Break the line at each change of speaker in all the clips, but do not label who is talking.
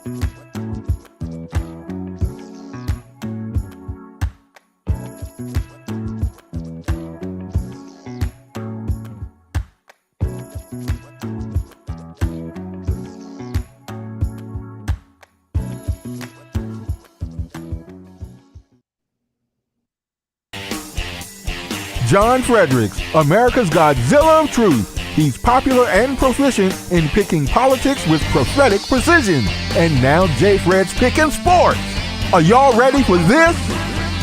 John Fredericks, America's Godzilla of Truth. He's popular and proficient in picking politics with prophetic precision. And now J. Fred's picking sports. Are y'all ready for this?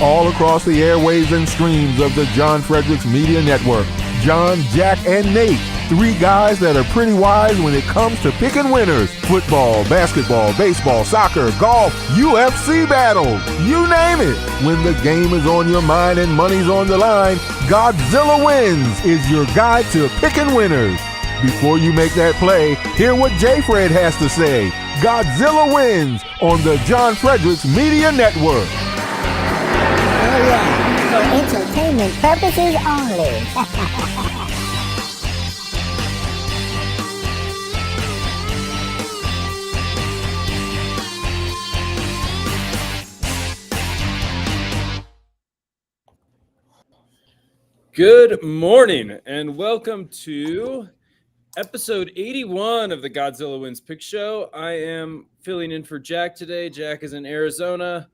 All across the airwaves and streams of the John Fredericks Media Network, John, Jack, and Nate, three guys that are pretty wise when it comes to picking winners. Football, basketball, baseball, soccer, golf, UFC battles, you name it. When the game is on your mind and money's on the line, Godzilla Wins is your guide to picking winners. Before you make that play, hear what J. Fred has to say. Godzilla Wins on the John Fredericks Media Network.
Oh yeah, for entertainment purposes only.
Good morning and welcome to episode 81 of the Godzilla Wins Pick Show. I am filling in for Jack today. Jack is in Arizona,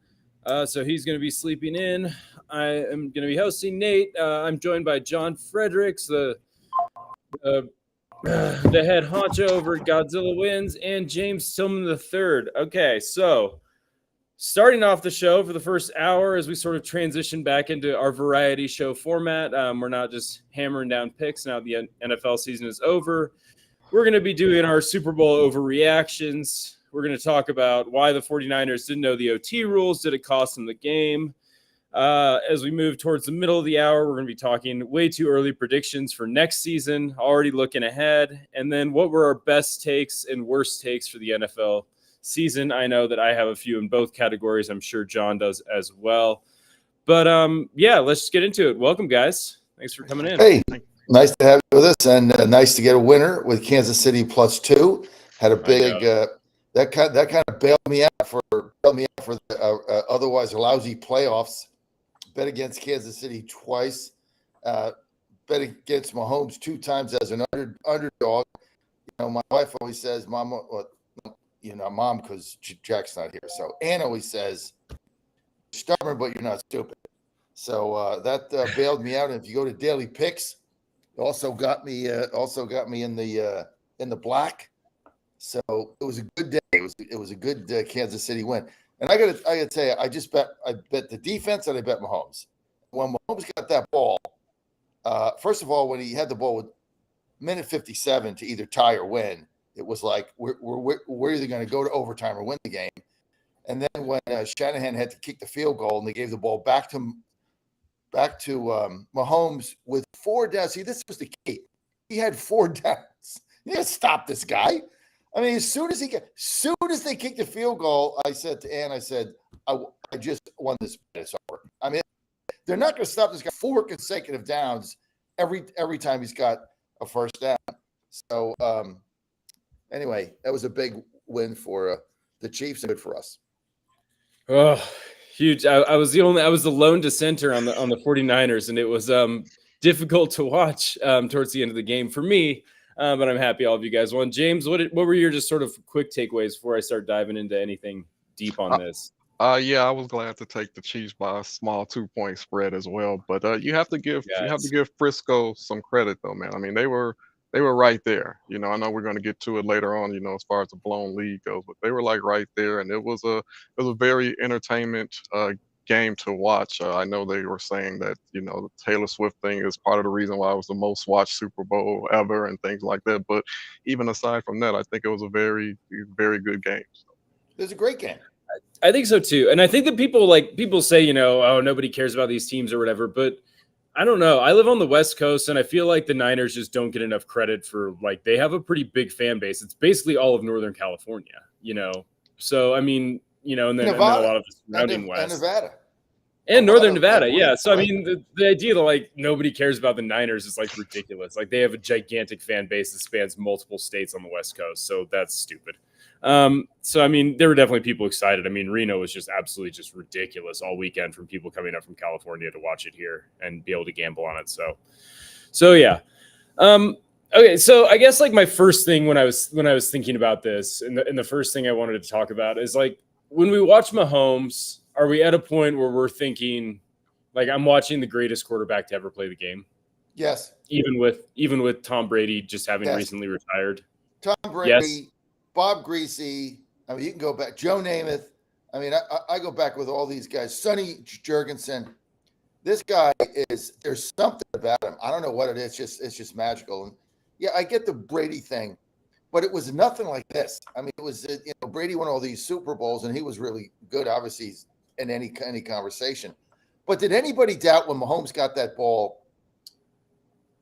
so he's going to be sleeping in. I am going to be hosting Nate. I'm joined by John Fredericks, the head honcho over at Godzilla Wins, and James Tillman III. Okay, so starting off the show for the first hour as we sort of transition back into our variety show format. We're not just hammering down picks now the NFL season is over. We're going to be doing our Super Bowl overreactions. We're going to talk about why the 49ers didn't know the OT rules. Did it cost them the game? As we move towards the middle of the hour, we're going to be talking way too early predictions for next season, already looking ahead. And then what were our best takes and worst takes for the NFL season. I know that I have a few in both categories. I'm sure John does as well. But yeah, let's just get into it. Welcome, guys. Thanks for coming in.
Hey, nice to have you with us, and nice to get a winner with Kansas City +2. Had a big that kind of bailed me out for the otherwise lousy playoffs. Bet against Kansas City twice. Bet against Mahomes 2 times as an underdog. You know, my wife always says, "Mom, Mom, because Jack's not here." So Ann always says, "You're stubborn, but you're not stupid." So that bailed me out. And if you go to Daily Picks, it also got me in the black. So it was a good day. It was a good Kansas City win. And I gotta tell you, I bet the defense and I bet Mahomes. When Mahomes got that ball, first of all, when he had the ball with minute 57 to either tie or win, it was like we're either going to go to overtime or win the game. And then when Shanahan had to kick the field goal and they gave the ball back to Mahomes with 4 downs. See, this was the key. He had 4 downs. You got to stop this guy. I mean, as soon as they kicked the field goal, I said to Ann, I just won this. It's over. I mean, they're not going to stop this guy 4 consecutive downs every time he's got a first down. So. Anyway, that was a big win for the Chiefs and good for us.
Oh, huge. I was the lone dissenter on the 49ers, and it was difficult to watch towards the end of the game for me. But I'm happy all of you guys won. James, what were your just sort of quick takeaways before I start diving into anything deep on this?
Yeah, I was glad to take the Chiefs by a small 2-point spread as well. But you have to give Frisco some credit though, man. I mean, they were right there. You know, I know we're going to get to it later on, you know, as far as the blown lead goes, but they were like right there, and it was a very entertainment game to watch. I know they were saying that, you know, the Taylor Swift thing is part of the reason why it was the most watched Super Bowl ever and things like that. But even aside from that, I think it was a very, very good game.
It was a great game.
I think so too. And I think that people say, you know, oh, nobody cares about these teams or whatever, but I don't know. I live on the West Coast, and I feel like the Niners just don't get enough credit for, like, they have a pretty big fan base. It's basically all of Northern California, you know. So, I mean, you know, and then a lot of the surrounding West.
And Nevada.
And Northern Nevada, yeah. So, I mean, the idea that, like, nobody cares about the Niners is, like, ridiculous. Like, they have a gigantic fan base that spans multiple states on the West Coast, so that's stupid. So, I mean, there were definitely people excited. I mean, Reno was just absolutely just ridiculous all weekend from people coming up from California to watch it here and be able to gamble on it. So yeah. Okay, so I guess like my first thing when I was thinking about this, and the first thing I wanted to talk about is like when we watch Mahomes, are we at a point where we're thinking like I'm watching the greatest quarterback to ever play the game?
Yes.
Even with Tom Brady just having recently retired.
Tom Brady, yes. Bob Greasy. I mean, you can go back. Joe Namath. I mean, I go back with all these guys. Sonny Jurgensen. This guy there's something about him. I don't know what it is. It's just magical. And yeah, I get the Brady thing, but it was nothing like this. I mean, it was, Brady won all these Super Bowls and he was really good, obviously, in any conversation. But did anybody doubt when Mahomes got that ball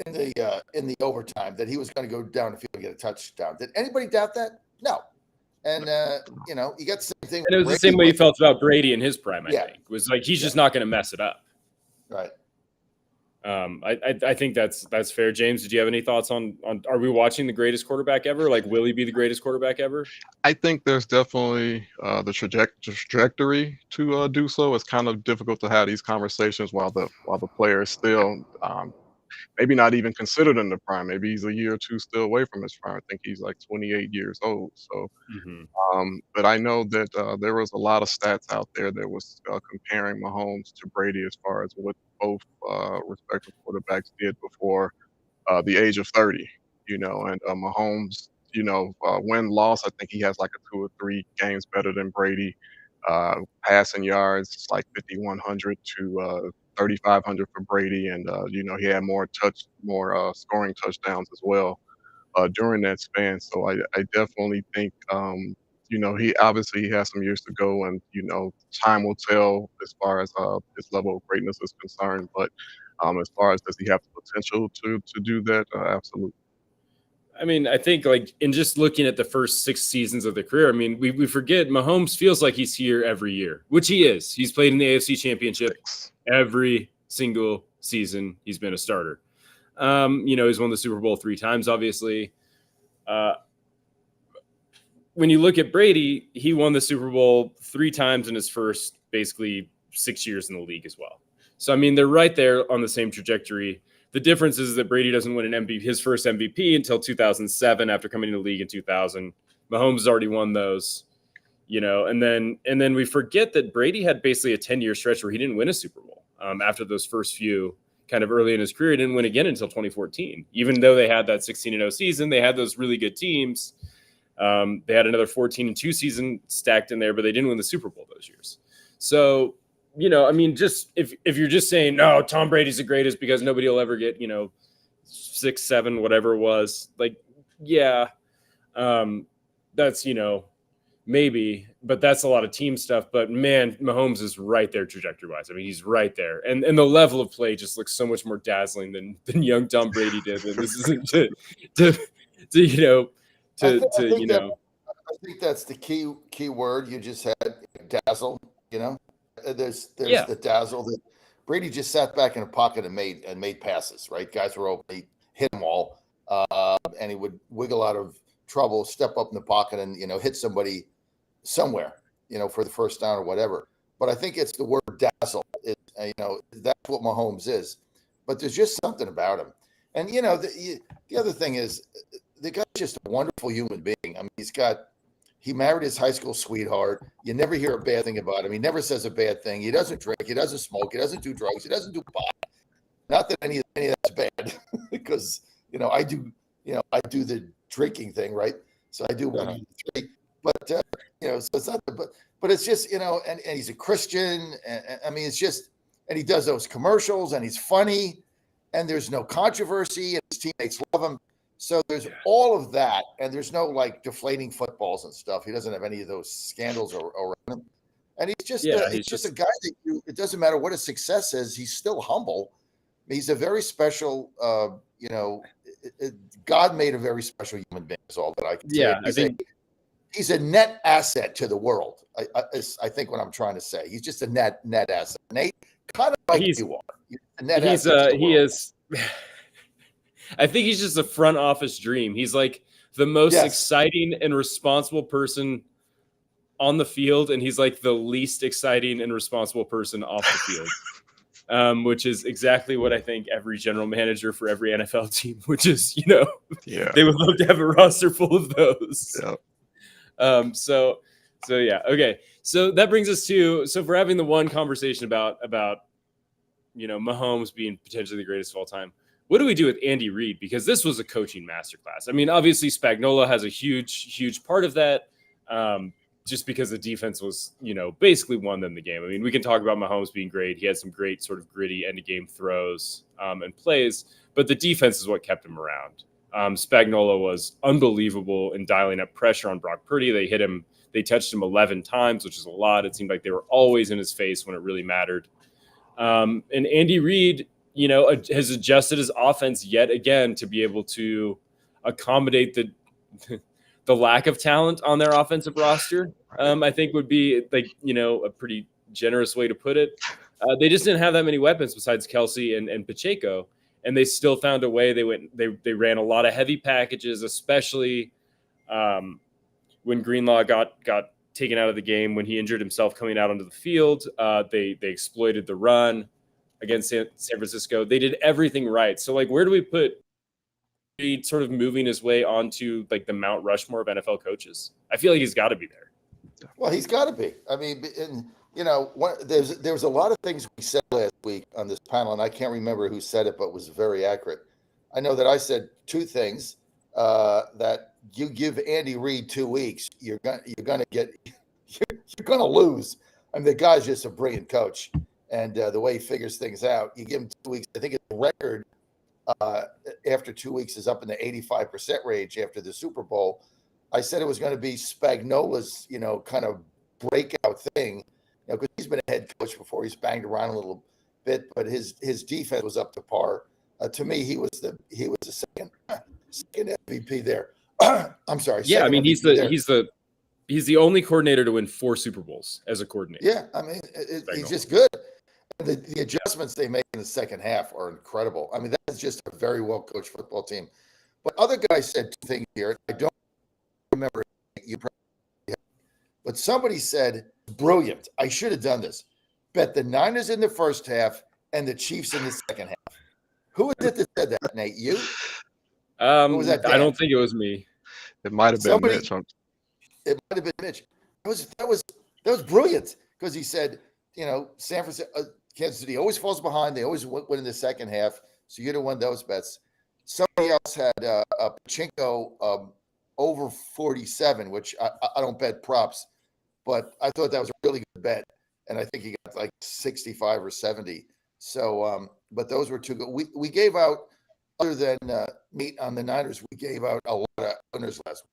in the overtime that he was going to go down the field and get a touchdown? Did anybody doubt that? No. And you got the same thing.
And it was the same way you felt about Brady in his prime. I think it was like he's just not going to mess it up.
Right.
I think that's fair. James, did you have any thoughts on are we watching the greatest quarterback ever? Like, will he be the greatest quarterback ever?
I think there's definitely the trajectory to do so. It's kind of difficult to have these conversations while the player is still maybe not even considered in the prime. Maybe he's a year or two still away from his prime. I think he's like 28 years old. So, but I know that there was a lot of stats out there that was comparing Mahomes to Brady as far as what both respective quarterbacks did before the age of 30. And Mahomes, win-loss, I think he has like a 2 or 3 games better than Brady. Passing yards, it's like 5,100 to 3,500 for Brady, and he had more scoring touchdowns as well during that span. So I definitely think he obviously has some years to go, and time will tell as far as his level of greatness is concerned. But as far as does he have the potential to do that, absolutely.
I mean, I think like in just looking at the first 6 seasons of the career, I mean, we forget Mahomes feels like he's here every year, which he is. He's played in the AFC Championship every single season he's been a starter. He's won the Super Bowl 3 times, obviously. When you look at Brady, he won the Super Bowl 3 times in his first basically 6 years in the league as well. So, I mean, they're right there on the same trajectory. The difference is that Brady doesn't win his first MVP until 2007 after coming into the league in 2000. Mahomes has already won those, and then we forget that Brady had basically a 10-year stretch where he didn't win a Super Bowl after those first few kind of early in his career. He didn't win again until 2014. Even though they had that 16-0 season, they had those really good teams. They had another 14-2 season stacked in there, but they didn't win the Super Bowl those years. So, I mean, just if you're just saying, no, Tom Brady's the greatest because nobody will ever get, 6, 7, whatever it was, like, yeah, that's, maybe, but that's a lot of team stuff. But man, Mahomes is right there trajectory-wise. I mean, he's right there. And the level of play just looks so much more dazzling than young Tom Brady did. And this isn't to
I think that's the key word you just had, dazzle. There's the dazzle that Brady just sat back in a pocket and made passes. Right, guys were open, he hit them all, and he would wiggle out of trouble, step up in the pocket, and hit somebody somewhere, for the first down or whatever. But I think it's the word dazzle. That's what Mahomes is. But there's just something about him, and the other thing is the guy's just a wonderful human being. I mean, he married his high school sweetheart. You never hear a bad thing about him. He never says a bad thing. He doesn't drink. He doesn't smoke. He doesn't do drugs. He doesn't do pot. Not that any of that's bad, because I do the drinking thing, right? So I do 1 of the 3. But so it's not. But it's just and he's a Christian. And I mean, it's just, and he does those commercials, and he's funny, and there's no controversy, and his teammates love him. So there's all of that, and there's no like deflating footballs and stuff. He doesn't have any of those scandals around him, and he's just he's just a guy that it doesn't matter what his success is, he's still humble. He's a very special, God made a very special human being. Is all that I can say.
Yeah, I think
he's a net asset to the world. I think what I'm trying to say. He's just a net asset. Nate, kind of like you are. A net asset to the world.
He is. I think he's just a front office dream. He's like the most exciting and responsible person on the field, and he's like the least exciting and responsible person off the field, which is exactly what I think every general manager for every NFL team, which is, they would love to have a roster full of those.
Yeah.
So yeah. Okay. So that brings us to, so if we're having the one conversation about Mahomes being potentially the greatest of all time, what do we do with Andy Reid? Because this was a coaching masterclass. I mean, obviously Spagnuolo has a huge part of that. Just because the defense was, basically won them the game. I mean, we can talk about Mahomes being great. He had some great sort of gritty end-of-game throws and plays, but the defense is what kept him around. Spagnuolo was unbelievable in dialing up pressure on Brock Purdy. They touched him 11 times, which is a lot. It seemed like they were always in his face when it really mattered. And Andy Reid, has adjusted his offense yet again to be able to accommodate the lack of talent on their offensive roster, I think would be a pretty generous way to put it. They just didn't have that many weapons besides Kelsey and Pacheco, and they still found a way. They ran a lot of heavy packages, especially when Greenlaw got taken out of the game when he injured himself coming out onto the field. They exploited the run against San Francisco. They did everything right. So where do we put sort of moving his way onto the Mount Rushmore of NFL coaches? I feel like he's got to be there.
Well, he's got to be. I mean, there was a lot of things we said last week on this panel, and I can't remember who said it, but it was very accurate. I know that I said two things, that you give Andy Reid 2 weeks, you're gonna lose. I mean, the guy's just a brilliant coach, and the way he figures things out, you give him 2 weeks. I think his record after 2 weeks is up in the 85% range after the Super Bowl. I said it was going to be Spagnuolo's, kind of breakout thing, because he's been a head coach before. He's banged around a little bit, but his defense was up to par. To me, he was the second MVP there. I'm sorry.
Yeah, I mean, he's the only coordinator to win 4 Super Bowls as a coordinator.
Yeah, I mean, he's just good. The adjustments they make in the second half are incredible. I mean, that's just a very well coached football team. But other guys said two things here. I don't remember you, but somebody said, "Brilliant! I should have done this. Bet the Niners in the first half and the Chiefs in the second half." Who was it that said that, Nate? You?
Who was that, Dan? I don't think it was me.
It might have been Mitch.
It might have been Mitch. That was brilliant, because he said, San Francisco. Kansas City always falls behind. They always win in the second half. So you'd have won those bets. Somebody else had Pachinko over 47, which I don't bet props, but I thought that was a really good bet. And I think he got 65 or 70. So, but those were two good. We gave out, other than meat on the Niners, we gave out a lot of owners last week.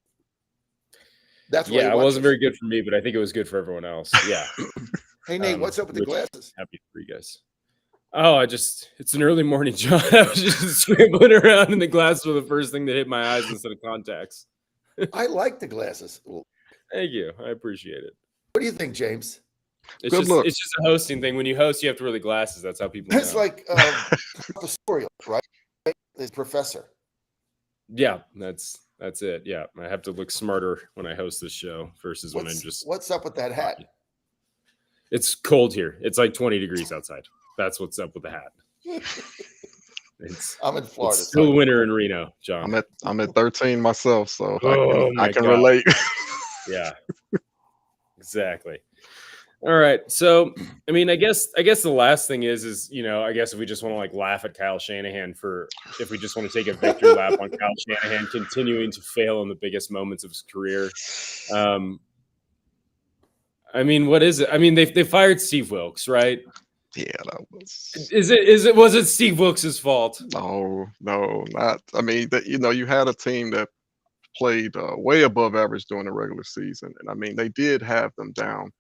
That's why
it wasn't very good for me, but I think it was good for everyone else. Yeah.
Hey, Nate, what's up with the glasses?
Happy for you guys. Oh, it's an early morning, John. I was just scrambling around, and the glasses were the first thing that hit my eyes instead of contacts.
I like the glasses.
Thank you. I appreciate it.
What do you think, James?
It's just a hosting thing. When you host, you have to wear the glasses. That's how people
It's
know.
like professorial, right? The professor.
Yeah, that's it. Yeah, I have to look smarter when I host this show versus when I'm just.
What's up with that hat?
It's cold here. It's 20 degrees outside. That's what's up with the hat.
I'm in Florida.
It's still winter in Reno, John.
I'm at 13 myself, so I can
God.
relate.
Yeah, exactly. All right. So, I mean, I guess the last thing is I guess if we just want to laugh at Kyle Shanahan if we just want to take a victory lap on Kyle Shanahan continuing to fail in the biggest moments of his career. I mean, what is it? I mean, they fired Steve Wilkes, right?
Yeah, that was.
Was it Steve Wilkes' fault?
No, not. I mean, you had a team that played way above average during the regular season, and I mean, they did have them down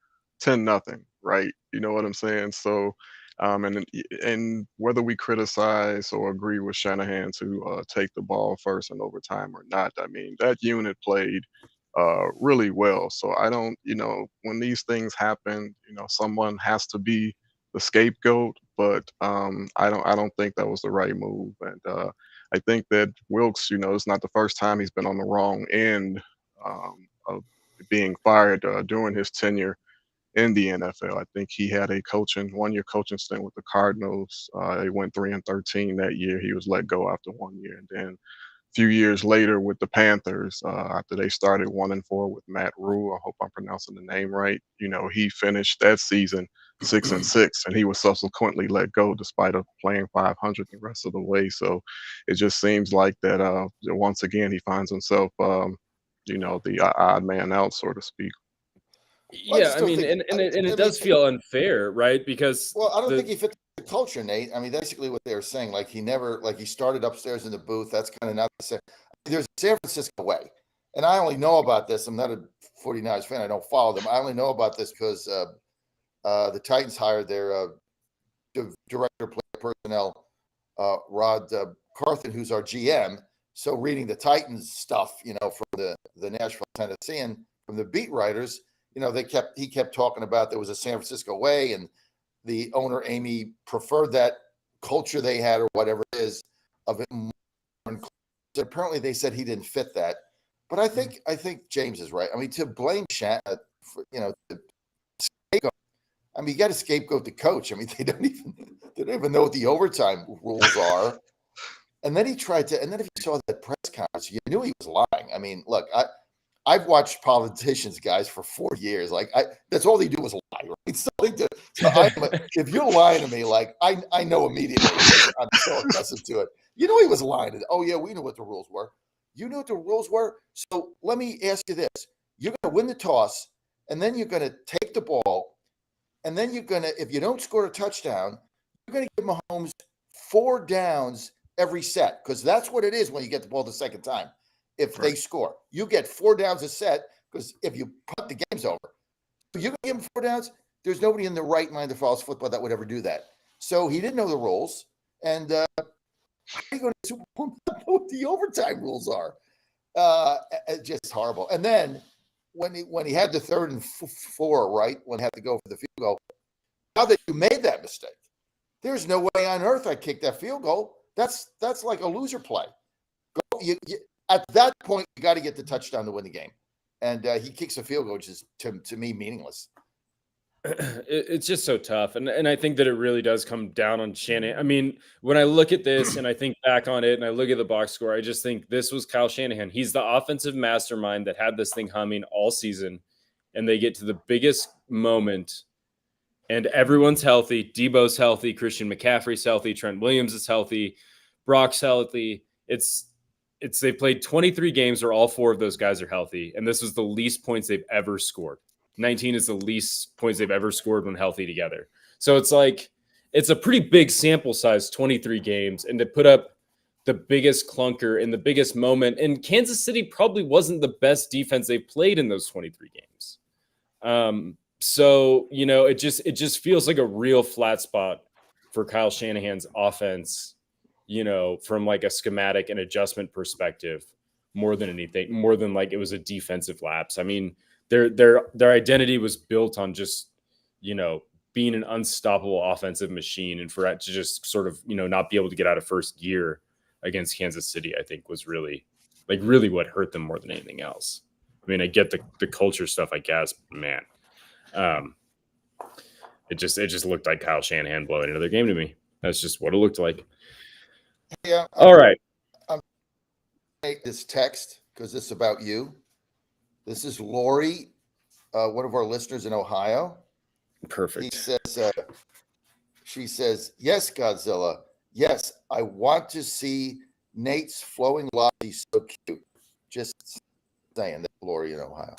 10-0, right? You know what I'm saying? So, and whether we criticize or agree with Shanahan to take the ball first in overtime or not, I mean, that unit played really well. So I don't, when these things happen, someone has to be the scapegoat, but I don't think that was the right move. And I think that Wilkes, it's not the first time he's been on the wrong end of being fired during his tenure in the NFL. I think he had a 1-year coaching stint with the Cardinals. He went 3-13 that year. He was let go after 1 year, and then a few years later with the Panthers, after they started 1-4 with Matt Rule, I hope I'm pronouncing the name right. He finished that season 6-6, and he was subsequently let go despite of playing 500 the rest of the way. So it just seems like that once again he finds himself, the odd man out, so to speak.
Well, I
Yeah,
just
I
don't
mean,
think.
and it does feel unfair, right? Because
Well, I don't think
the
he fit the culture, Nate. I mean, basically what they were saying, like he started upstairs in the booth. That's kind of not the same. There's a San Francisco way, and I only know about this. I'm not a 49ers fan. I don't follow them. I only know about this because the Titans hired their director of player personnel, Rod Carthen, who's our GM. So reading the Titans stuff, from the Nashville Tennessean, from the beat writers, he kept talking about there was a San Francisco way, and the owner Amy preferred that culture they had or whatever it is of it. Apparently, they said he didn't fit that, but I think James is right. I mean, to blame Shannon, I mean, you got to scapegoat the coach. I mean, they don't even know what the overtime rules are. And then if you saw that press conference, you knew he was lying. I mean, look, I've watched politicians, guys, for 4 years. Like, that's all they do is lie. Right? If you're lying to me, like, I know immediately because I'm so accustomed to it. He was lying. Oh yeah, we knew what the rules were. You knew what the rules were. So let me ask you this: you're going to win the toss, and then you're going to take the ball, and then if you don't score a touchdown, you're going to give Mahomes 4 downs every set, because that's what it is when you get the ball the second time. If they score, you get 4 downs a set, because if you punt, the game's over. So you're going to give him 4 downs. There's nobody in the right mind that follows football that would ever do that. So he didn't know the rules, and how are you going to Super Bowl know what the overtime rules are? Just horrible. And then when he had the 3rd and 4, right, when he had to go for the field goal, now that you made that mistake, there's no way on earth I kick that field goal. That's like a loser play. At that point, you got to get the touchdown to win the game. And he kicks a field goal, which is, to me, meaningless.
It's just so tough. And I think that it really does come down on Shanahan. I mean, when I look at this and I think back on it and I look at the box score, I just think this was Kyle Shanahan. He's the offensive mastermind that had this thing humming all season. And they get to the biggest moment and everyone's healthy. Debo's healthy. Christian McCaffrey's healthy. Trent Williams is healthy. Brock's healthy. They played 23 games where all 4 of those guys are healthy. And this was the least points they've ever scored. 19 is the least points they've ever scored when healthy together. So it's a pretty big sample size, 23 games, and to put up the biggest clunker in the biggest moment. And Kansas City probably wasn't the best defense they played in those 23 games. So, it just feels like a real flat spot for Kyle Shanahan's offense, from like a schematic and adjustment perspective, more than anything, more than like it was a defensive lapse. I mean, their identity was built on just, being an unstoppable offensive machine, and for it to just sort of, not be able to get out of first gear against Kansas City, I think was really what hurt them more than anything else. I mean, I get the culture stuff, I guess, but man, it just looked like Kyle Shanahan blowing another game to me. That's just what it looked like.
Yeah.
All right.
Make this text because this is about you. This is Lori, one of our listeners in Ohio.
Perfect.
She says, yes, Godzilla. Yes, I want to see Nate's flowing love. He's so cute. Just saying that, Lori in Ohio.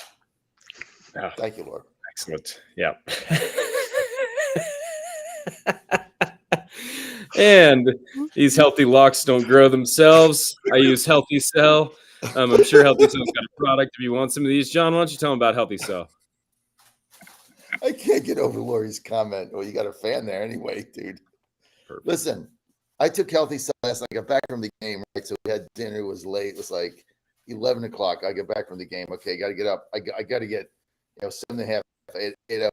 Oh,
thank you, Lori.
Excellent. Yeah. And these healthy locks don't grow themselves. I use Healthy Cell. I'm sure Healthy Cell's got a product if you want some of these. John, why don't you tell them about Healthy Cell?
I can't get over Lori's comment. Well, you got a fan there anyway, dude. Perfect. Listen, I took Healthy Cell last night. I got back from the game, right? So we had dinner. It was late. It was like 11 o'clock. I get back from the game. Okay, got to get up. I got to get, 7:30, 8 hours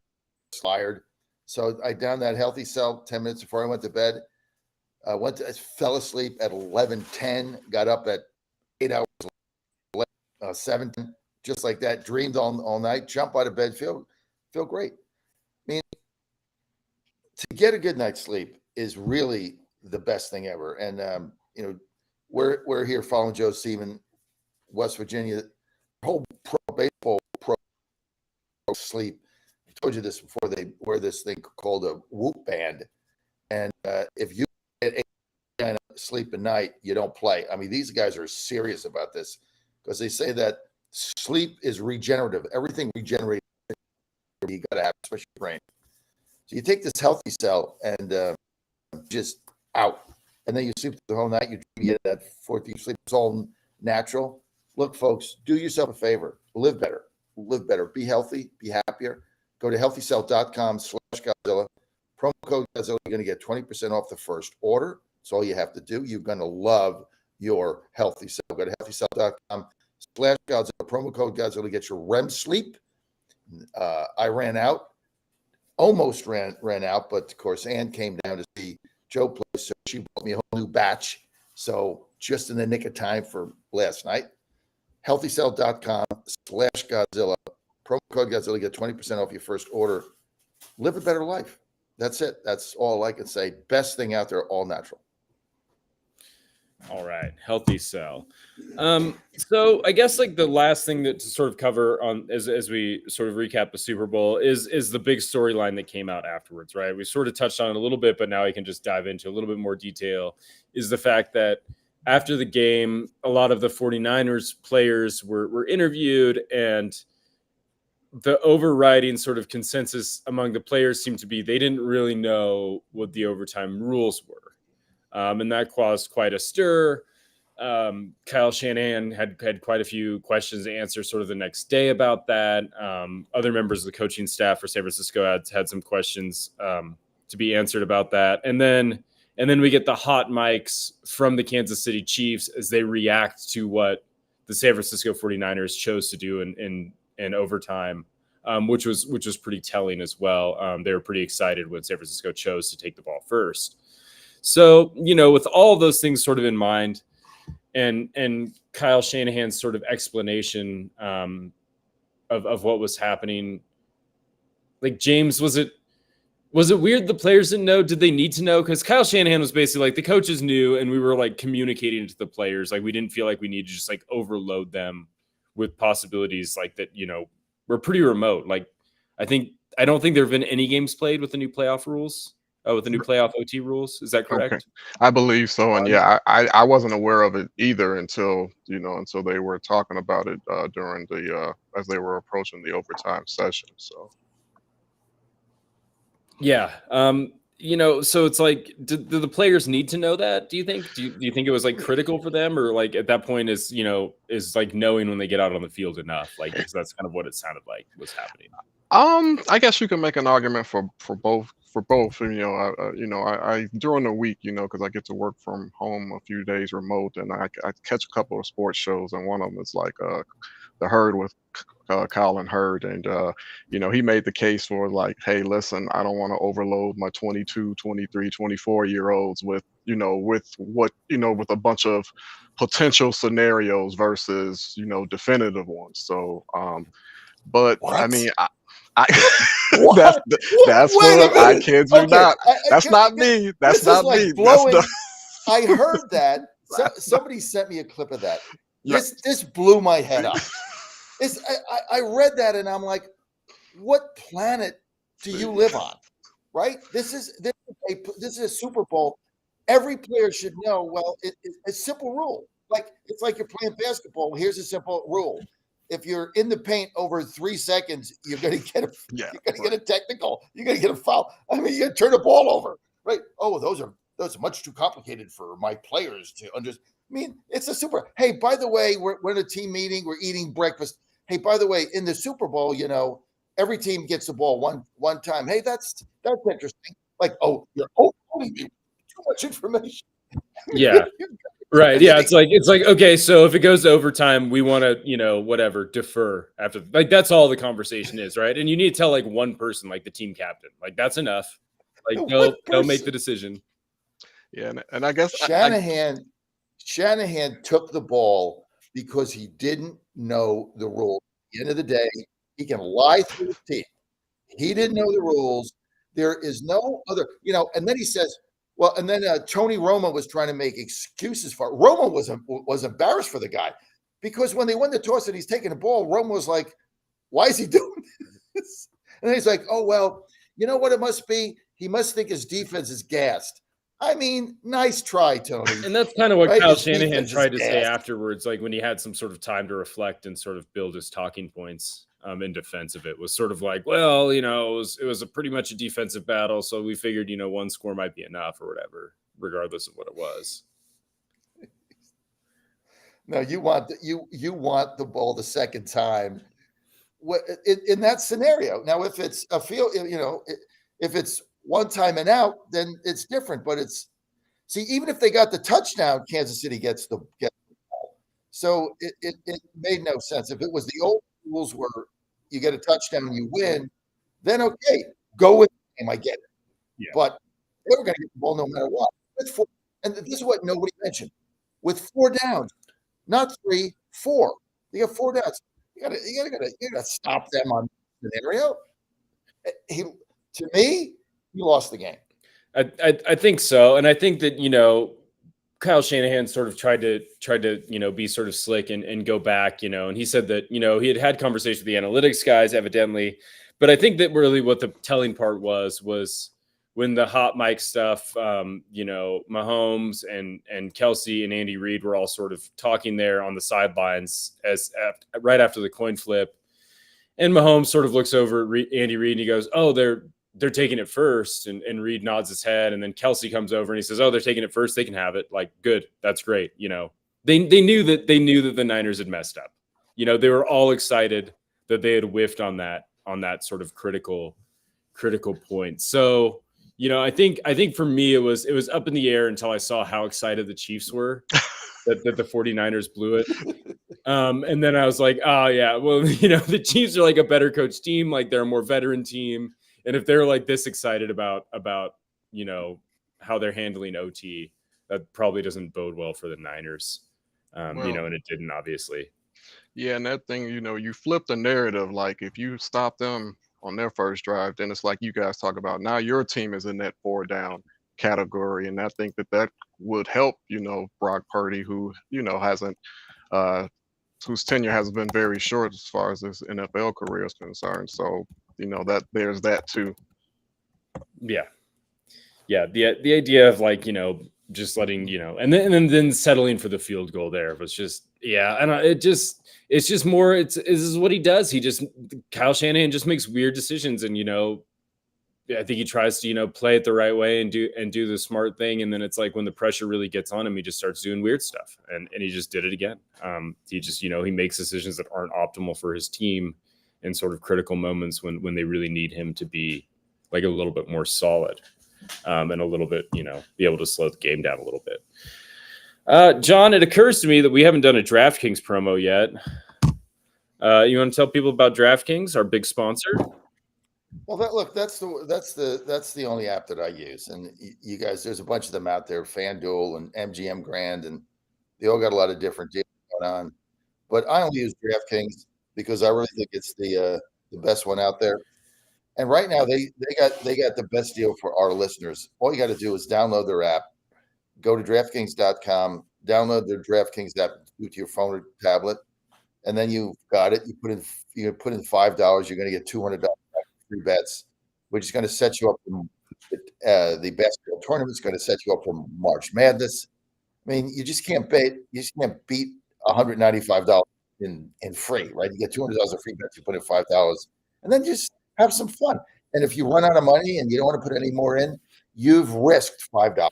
fired. So I downed that Healthy Cell 10 minutes before I went to bed. Fell asleep at 11:10, got up at 8 hours, 7, just like that. Dreamed all night. Jump out of bed, feel great. I mean, to get a good night's sleep is really the best thing ever. And we're here following Joe Seaman, West Virginia. The whole baseball sleep. I told you this before. They wear this thing called a Whoop band, and if you get 8 hours sleep a night, you don't play. I mean, these guys are serious about this because they say that sleep is regenerative. Everything regenerates. You got to have, especially your brain. So you take this healthy cell and just out, and then you sleep the whole night. You get that fourth deep sleep. It's all natural. Look, folks, do yourself a favor. Live better. Live better. Be healthy. Be happier. Go to healthycell.com/Godzilla. Promo code Godzilla. You're going to get 20% off the first order. That's all you have to do. You're going to love your healthy cell. Go to healthycell.com/Godzilla. Promo code Godzilla. Get your REM sleep. I ran out. Almost ran out, but of course, Ann came down to see Joe play, so she bought me a whole new batch. So just in the nick of time for last night. healthycell.com/Godzilla. Promo code Godzilla, get 20% off your first order. Live a better life. That's it. That's all I can say. Best thing out there, all natural.
All right, Healthy Cell. So I guess like the last thing that to sort of cover on as we sort of recap the Super Bowl is the big storyline that came out afterwards, right? We sort of touched on it a little bit, but now we can just dive into a little bit more detail. Is the fact that after the game, a lot of the 49ers players were interviewed, and the overriding sort of consensus among the players seemed to be they didn't really know what the overtime rules were. And that caused quite a stir. Kyle Shanahan had quite a few questions to answer sort of the next day about that. Other members of the coaching staff for San Francisco had some questions to be answered about that. And then we get the hot mics from the Kansas City Chiefs as they react to what the San Francisco 49ers chose to do in overtime, which was pretty telling as well. They were pretty excited when San Francisco chose to take the ball first. So, with all those things sort of in mind, and Kyle Shanahan's sort of explanation of what was happening, like, James, was it weird the players didn't know? Did they need to know? Because Kyle Shanahan was basically like, the coaches knew, and we were like communicating to the players. Like, we didn't feel like we needed to just like overload them with possibilities like that, we're pretty remote. Like, I don't think there have been any games played with the new playoff rules. With the new playoff OT rules. Is that correct?
Okay. I believe so. And yeah, I wasn't aware of it either until they were talking about it during the as they were approaching the overtime session. So
yeah. So it's like, do the players need to know that? Do you think? Do you think it was like critical for them, or like at that point is like knowing when they get out on the field enough? Like, because that's kind of what it sounded like was happening.
I guess you can make an argument for both. I during the week, because I get to work from home a few days remote, and I catch a couple of sports shows, and one of them is like the Herd with Colin Hurd, and he made the case for like, hey, listen, I don't want to overload my 22, 23, 24-year-olds with with a bunch of potential scenarios versus definitive ones. So, but what? I mean, that's what I kid you not. That's not me. That's not me.
I heard that. Somebody sent me a clip of that. This blew my head up. I read that and I'm like, what planet do you live on? Right? This is a Super Bowl. Every player should know. Well, it's a simple rule. Like, it's like you're playing basketball. Here's a simple rule. If you're in the paint over 3 seconds, you're going to get get a technical. You're going to get a foul. I mean, you're going to turn the ball over, right? Oh, those are much too complicated for my players to understand. I mean, it's a super. Hey, by the way, we're in a team meeting. We're eating breakfast. Hey, by the way, in the Super Bowl, every team gets the ball one time. Hey, that's interesting. Like, you're holding me too much information.
Yeah. Right. Yeah. It's like, okay, so if it goes to overtime, we want to, defer after. Like, that's all the conversation is, right? And you need to tell like one person, like the team captain, like that's enough. Like, they'll make the decision.
Yeah, and I guess
Shanahan took the ball because he didn't know the rules. At the end of the day, he can lie through his teeth. He didn't know the rules. There is no other, and then he says, well, and then Tony Romo was trying to make excuses for it. Romo was embarrassed for the guy because when they won the toss and he's taking the ball, Romo was like, why is he doing this? And then he's like, oh, well, you know what it must be? He must think his defense is gassed. I mean, nice try, Tony.
And that's kind of what
Right?
Kyle
His
Shanahan
defense is
tried to say
gassed.
afterwards, like when he had some sort of time to reflect and sort of build his talking points in defense of it, was sort of like, well, it was a pretty much a defensive battle, so we figured, one score might be enough or whatever, regardless of what it was.
No, you want the ball the second time. In that scenario. Now, if it's a field, if it's one time and out, then it's different. But even if they got the touchdown, Kansas City gets the ball. So it made no sense. If it was the old rules where you get a touchdown, you win, then okay, go with the game. I get it.
Yeah.
But they were going to get the ball no matter what. And this is what nobody mentioned. With 4 downs, not 3, 4. You got 4 downs. You gotta stop them on the scenario. To me, he lost the game.
I think so, and I think that Kyle Shanahan sort of tried to be sort of slick and go back, and he said that he had conversations with the analytics guys evidently, but I think that really what the telling part was when the hot mic stuff, Mahomes and Kelsey and Andy Reid were all sort of talking there on the sidelines right after the coin flip. And Mahomes sort of looks over at Andy Reid and he goes, oh, they're taking it first. And Reid nods his head. And then Kelsey comes over and he says, oh, they're taking it first. They can have it. Like, good. That's great. They knew that the Niners had messed up. They were all excited that they had whiffed on that sort of critical point. So, I think for me, it was up in the air until I saw how excited the Chiefs were that the 49ers blew it. And then I was like, oh yeah, well, the Chiefs are like a better coach team. Like they're a more veteran team. And if they're like this excited about, how they're handling OT, that probably doesn't bode well for the Niners. And it didn't, obviously.
Yeah. And that thing, you flip the narrative. Like if you stop them on their first drive, then it's like you guys talk about now your team is in that 4 down category. And I think that would help, Brock Purdy, who, hasn't, whose tenure has been very short as far as his NFL career is concerned. So, that there's that too.
Yeah. Yeah. The idea of like, just letting, and then settling for the field goal there was just, yeah. And it's just more, this is what he does. Kyle Shanahan just makes weird decisions. And, I think he tries to, play it the right way and do the smart thing. And then it's like when the pressure really gets on him, he just starts doing weird stuff. And he just did it again. He just, he makes decisions that aren't optimal for his team in sort of critical moments when they really need him to be like a little bit more solid. And a little bit, be able to slow the game down a little bit. John, it occurs to me that we haven't done a DraftKings promo yet. You want to tell people about DraftKings, our big sponsor?
Well, that's the only app that I use, and you guys, there's a bunch of them out there, FanDuel and MGM Grand, and they all got a lot of different deals going on. But I only use DraftKings because I really think it's the best one out there. And right now they got the best deal for our listeners. All you got to do is download their app, go to DraftKings.com, download their DraftKings app to your phone or tablet, and then you've got it. You put in $5, you're going to get $200 free bets, which is going to set you up for the basketball tournament. It's going to set you up for March Madness. I mean, you just can't beat $195 in free, right? You get $200 of free bets. You put in $5, and then just have some fun. And if you run out of money and you don't want to put any more in, you've risked $5.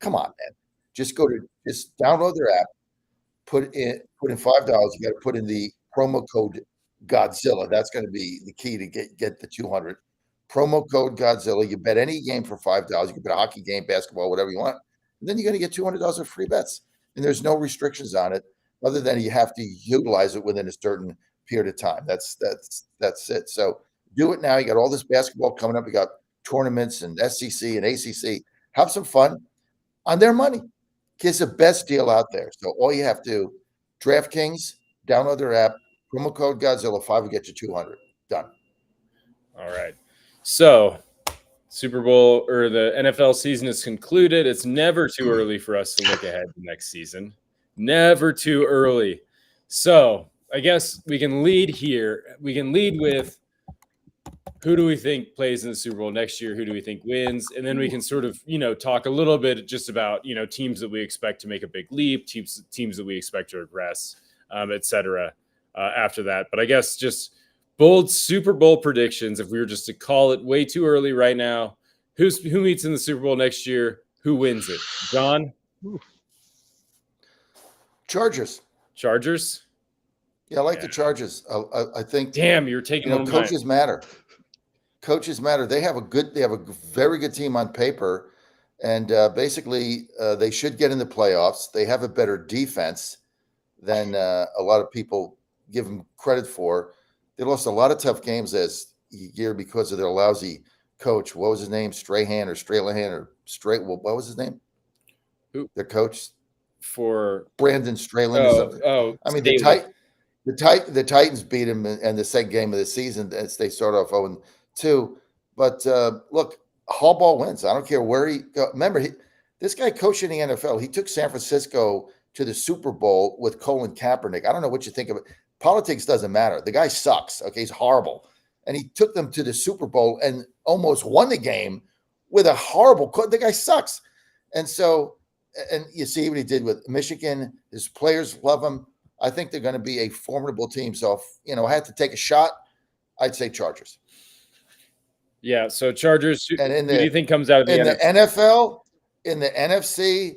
Come on, man. Just download their app, put in $5. You got to put in the promo code Godzilla. That's going to be the key to get the 200. Promo code Godzilla. You bet any game for $5. You can bet a hockey game, basketball, whatever you want. And then you're going to get $200 of free bets. And there's no restrictions on it other than you have to utilize it within a certain period of time. That's it. So do it now. You got all this basketball coming up. You got tournaments and SEC and ACC. Have some fun. on their money. It's the best deal out there. So all you have to do, DraftKings, download their app, promo code Godzilla 5 will get you 200. Done.
All right. So Super Bowl or the NFL season is concluded. It's never too early for us to look ahead to next season. Never too early. So I guess we can lead here. We can lead with who do we think plays in the Super Bowl next year? Who do we think wins? And then we can sort of, talk a little bit just about, teams that we expect to make a big leap, teams that we expect to regress, et cetera, after that. But I guess just bold Super Bowl predictions. If we were just to call it way too early right now, who meets in the Super Bowl next year? Who wins it? John?
Chargers.
Chargers?
Yeah, I like the Chargers. I think.
Damn, you're taking one of mine.
Coaches matter. Coaches matter. They have a very good team on paper, and basically they should get in the playoffs. They have a better defense than a lot of people give them credit for. They lost a lot of tough games this year because of their lousy coach. What was his name? Strahan or Straylahan or Stray? What was his name?
Who?
Their coach
for
Brandon Strayland or something. I mean the Titans beat him in the second game of the season as they start off 0-2. But look, Harbaugh wins. I don't care where he go. Remember, this guy coached in the NFL. He took San Francisco to the Super Bowl with Colin Kaepernick. I don't know what you think of it. Politics doesn't matter. The guy sucks. Okay, he's horrible. And he took them to the Super Bowl and almost won the game with a horrible – the guy sucks. And so – and you see what he did with Michigan. His players love him. I think they're going to be a formidable team. So, if, I had to take a shot, I'd say Chargers.
Yeah, so Chargers, who do you think comes out of the
NFL? In the NFL, in the NFC,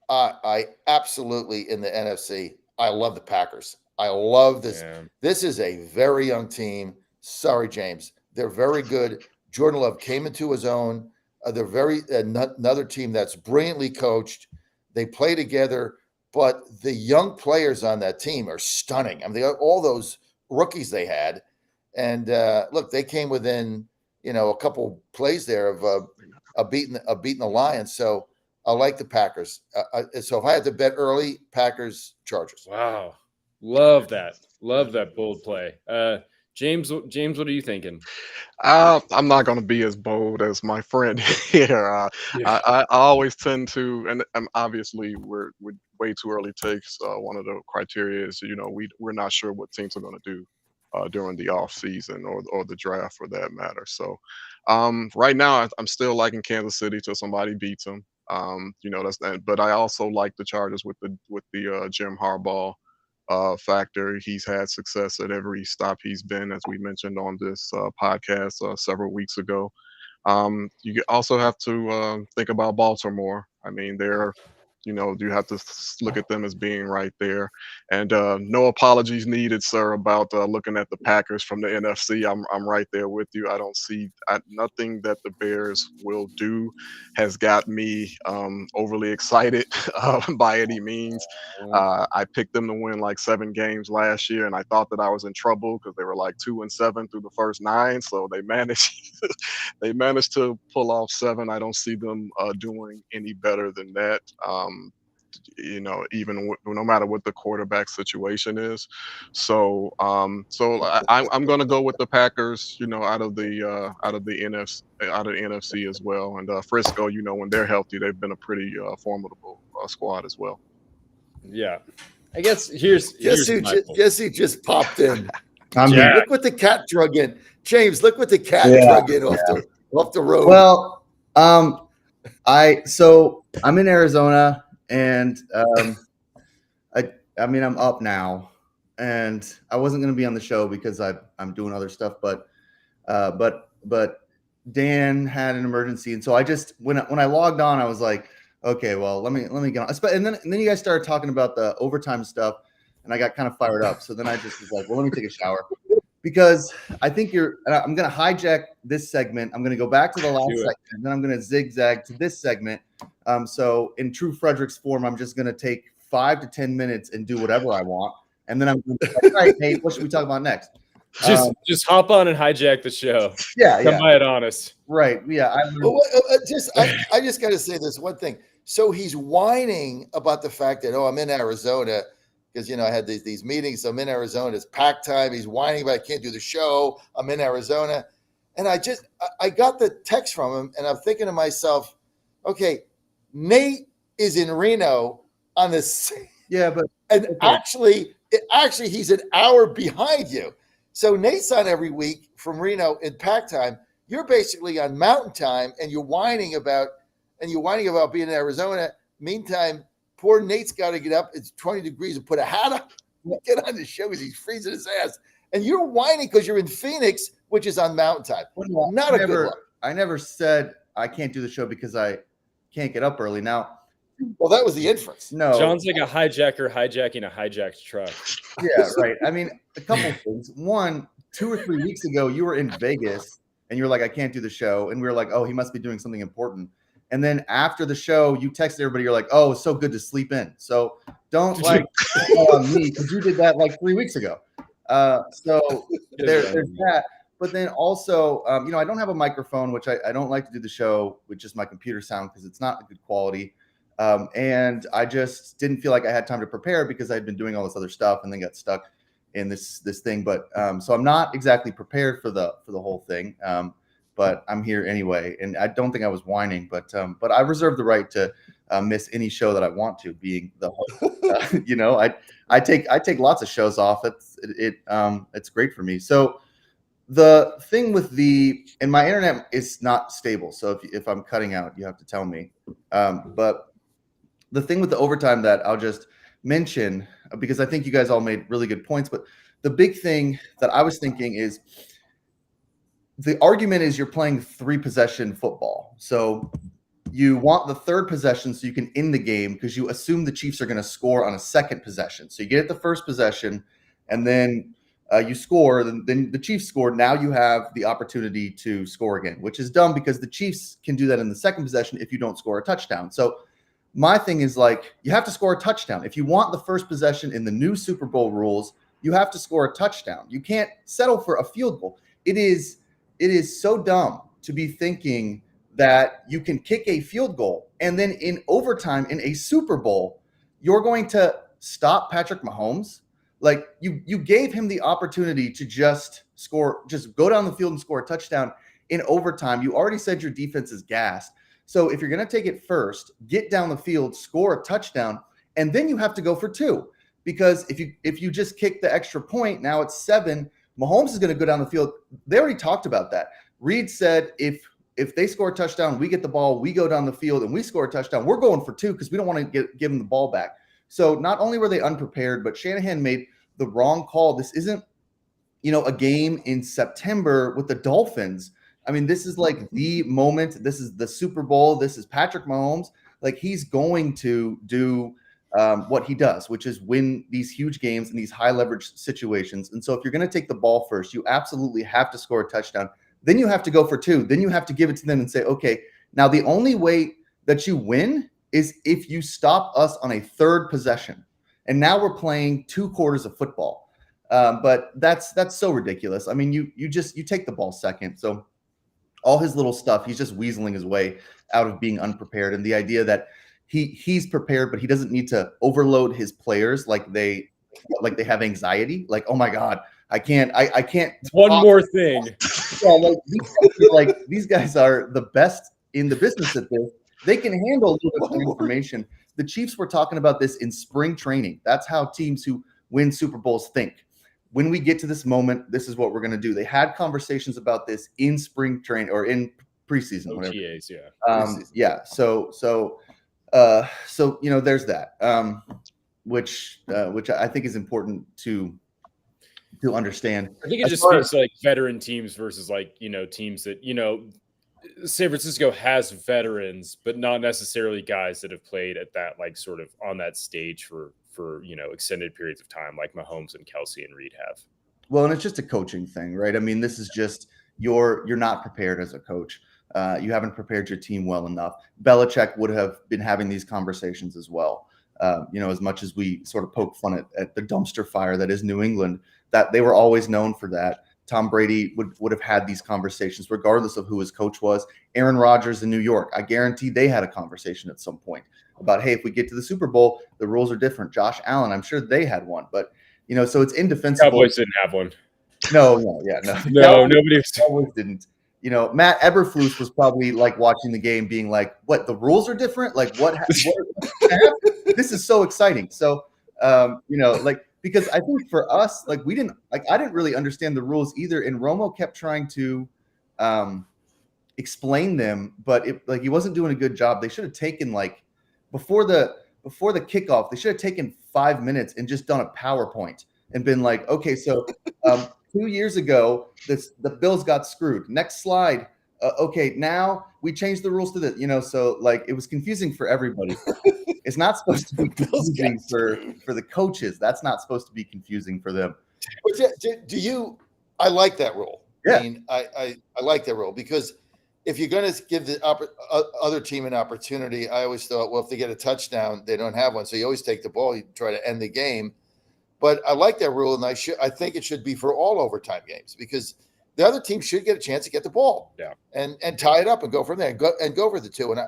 I absolutely, in the NFC, I love the Packers. I love this. Yeah. This is a very young team. Sorry, James. They're very good. Jordan Love came into his own. They're another team that's brilliantly coached. They play together, but the young players on that team are stunning. I mean, all those rookies they had, and look, they came within a couple plays there of beating the Lions. So I like the Packers. So if I had to bet early, Packers, Chargers.
Wow, love that bold play. James, what are you thinking?
I'm not going to be as bold as my friend here. I always tend to, and obviously we're way too early takes. One of the criteria is, we're not sure what teams are going to do during the off season or the draft for that matter. So right now I'm still liking Kansas City till somebody beats them. But I also like the Chargers with the Jim Harbaugh factor. He's had success at every stop he's been, as we mentioned on this podcast several weeks ago. You also have to think about Baltimore. I mean, you have to look at them as being right there. And no apologies needed, sir, about looking at the Packers from the NFC. I'm right there with you. I don't see nothing that the Bears will do has got me overly excited by any means. I picked them to win like 7 games last year, and I thought that I was in trouble because they were like 2-7 through the first 9. So they managed to pull off 7. I don't see them doing any better than that. Even no matter what the quarterback situation is. So I'm going to go with the Packers, out of the NFC as well. And Frisco, when they're healthy, they've been a pretty formidable squad as well.
Yeah, I guess here's
Jesse just popped in. Look what the cat drug in. James, look what the cat drug in off the road.
Well, I'm in Arizona, and I'm up now, and I wasn't going to be on the show because I'm doing other stuff, but Dan had an emergency, and so I just when I logged on, I was like, okay, well, let me get on. And then you guys started talking about the overtime stuff, and I got kind of fired up. So then I just was like, well, let me take a shower. Because I think I'm going to hijack this segment. I'm going to go back to the last segment, and then I'm going to zigzag to this segment. So in true Frederick's form, I'm just going to take 5 to 10 minutes and do whatever I want. And then I'm going to be like, all right, hey, what should we talk about next?
Just hop on and hijack the show.
Yeah.
Come by it honest.
Right. Yeah.
I just got to say this one thing. So he's whining about the fact that, I'm in Arizona because, I had these meetings. So I'm in Arizona. It's pack time. He's whining about I can't do the show. I'm in Arizona. And I got the text from him, and I'm thinking to myself, okay, Nate is in Reno on this.
Yeah, but
and actually he's an hour behind you. So Nate's on every week from Reno in pack time. You're basically on mountain time, and you're whining about being in Arizona. Meantime, poor Nate's got to get up. It's 20 degrees and put a hat on, get on the show because he's freezing his ass. And you're whining because you're in Phoenix, which is on mountain time. Not a good look.
I never said I can't do the show because I can't get up early. Now,
well, that was the inference.
No,
John's like a hijacker hijacking a hijacked truck.
Yeah, right. I mean, a couple things. One, 2 or 3 weeks ago, you were in Vegas and you were like, I can't do the show. And we were like, oh, he must be doing something important. And then after the show, you texted everybody. You're like, oh, it's so good to sleep in. So don't like on me because you did that like 3 weeks ago. So there's that. But then also, I don't have a microphone, which I don't like to do the show with just my computer sound because it's not good quality. And I just didn't feel like I had time to prepare because I'd been doing all this other stuff and then got stuck in this thing. But so I'm not exactly prepared for the whole thing. But I'm here anyway, and I don't think I was whining, but I reserve the right to miss any show that I want to, being the host. I take lots of shows off. It's great for me. So the thing with and my internet is not stable. So if I'm cutting out, you have to tell me. But the thing with the overtime that I'll just mention, because I think you guys all made really good points, but the big thing that I was thinking is the argument is you're playing 3-possession football. So you want the 3rd possession so you can end the game because you assume the Chiefs are going to score on a 2nd possession. So you get the 1st possession and then you score, then the Chiefs scored. Now you have the opportunity to score again, which is dumb because the Chiefs can do that in the 2nd possession if you don't score a touchdown. So my thing is like, you have to score a touchdown. If you want the 1st possession in the new Super Bowl rules, you have to score a touchdown. You can't settle for a field goal. It is so dumb to be thinking that you can kick a field goal and then in overtime in a Super Bowl, you're going to stop Patrick Mahomes. Like you gave him the opportunity to just go down the field and score a touchdown in overtime. You already said your defense is gassed. So if you're going to take it first, get down the field, score a touchdown, and then you have to go for 2. Because if you just kick the extra point, now it's 7, Mahomes is going to go down the field. They already talked about that. Reed said if they score a touchdown, we get the ball, we go down the field, and we score a touchdown, we're going for 2 because we don't want to give them the ball back. So not only were they unprepared, but Shanahan made the wrong call. This isn't, a game in September with the Dolphins. I mean, this is like the moment. This is the Super Bowl. This is Patrick Mahomes. Like he's going to do what he does, which is win these huge games in these high leverage situations. And so if you're going to take the ball first, you absolutely have to score a touchdown. Then you have to go for 2. Then you have to give it to them and say, okay, now the only way that you win is if you stop us on a 3rd possession. And now we're playing 2 quarters of football. But that's so ridiculous. I mean, you take the ball second. So all his little stuff, he's just weaseling his way out of being unprepared. And the idea that he's prepared, but he doesn't need to overload his players like they have anxiety. Like, oh my God, I can't.
One more thing.
Yeah, these guys are the best in the business at this. They can handle a little bit of information. The Chiefs were talking about this in spring training. That's how teams who win Super Bowls think. When we get to this moment, this is what we're going to do. They had conversations about this in spring training or in preseason.
OTAs,
yeah. So there's that, which I think is important to understand.
I think it just speaks to like veteran teams versus teams that San Francisco has veterans, but not necessarily guys that have played at that sort of on that stage for extended periods of time, like Mahomes and Kelsey and Reed have.
Well, and it's just a coaching thing, right? I mean, this is just you're not prepared as a coach. You haven't prepared your team well enough. Belichick would have been having these conversations as well. As much as we sort of poke fun at the dumpster fire that is New England, that they were always known for that. Tom Brady would have had these conversations, regardless of who his coach was. Aaron Rodgers in New York, I guarantee they had a conversation at some point about, hey, if we get to the Super Bowl, the rules are different. Josh Allen, I'm sure they had one, but so it's indefensible.
Cowboys didn't have one.
No.
No, nobody
Cowboys didn't. Matt Eberflus was probably like watching the game, being like, "What? The rules are different? Like what this is so exciting." So, because I think for us, I didn't really understand the rules either, and Romo kept trying to explain them, but he wasn't doing a good job. They should have taken before the kickoff, they should have taken 5 minutes and just done a PowerPoint and been like, okay, so 2 years ago, the Bills got screwed. Next slide. Okay, now we changed the rules to this. So it was confusing for everybody. It's not supposed to be confusing for the coaches. That's not supposed to be confusing for them.
Do you? I like that rule.
Yeah.
I mean, I like that rule because if you're going to give the other team an opportunity, I always thought, well, if they get a touchdown, they don't have one, so you always take the ball. You try to end the game. But I like that rule, and I think it should be for all overtime games because the other team should get a chance to get the ball, and tie it up and go from there and go for the two. And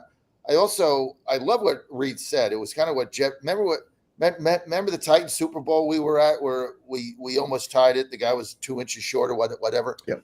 I love what Reed said. It was kind of what Jeff. Remember the Titans Super Bowl we were at where we almost tied it. The guy was 2 inches short or whatever.
Yep.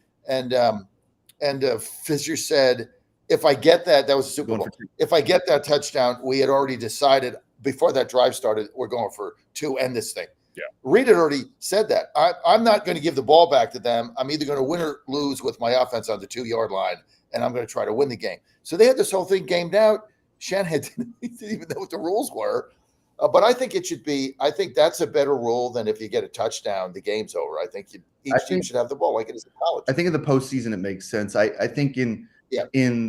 And Fisher said, if I get that was a Super Bowl. If I get that touchdown, we had already decided before that drive started, we're going for 2, end this thing.
Yeah.
Reed had already said that. I'm not going to give the ball back to them. I'm either going to win or lose with my offense on the 2-yard line, and I'm going to try to win the game. So they had this whole thing gamed out. Shanahan didn't even know what the rules were. But I think it should be. I think that's a better rule than if you get a touchdown, the game's over. I think each team should have the ball like it is in college.
I think in the postseason it makes sense. I think in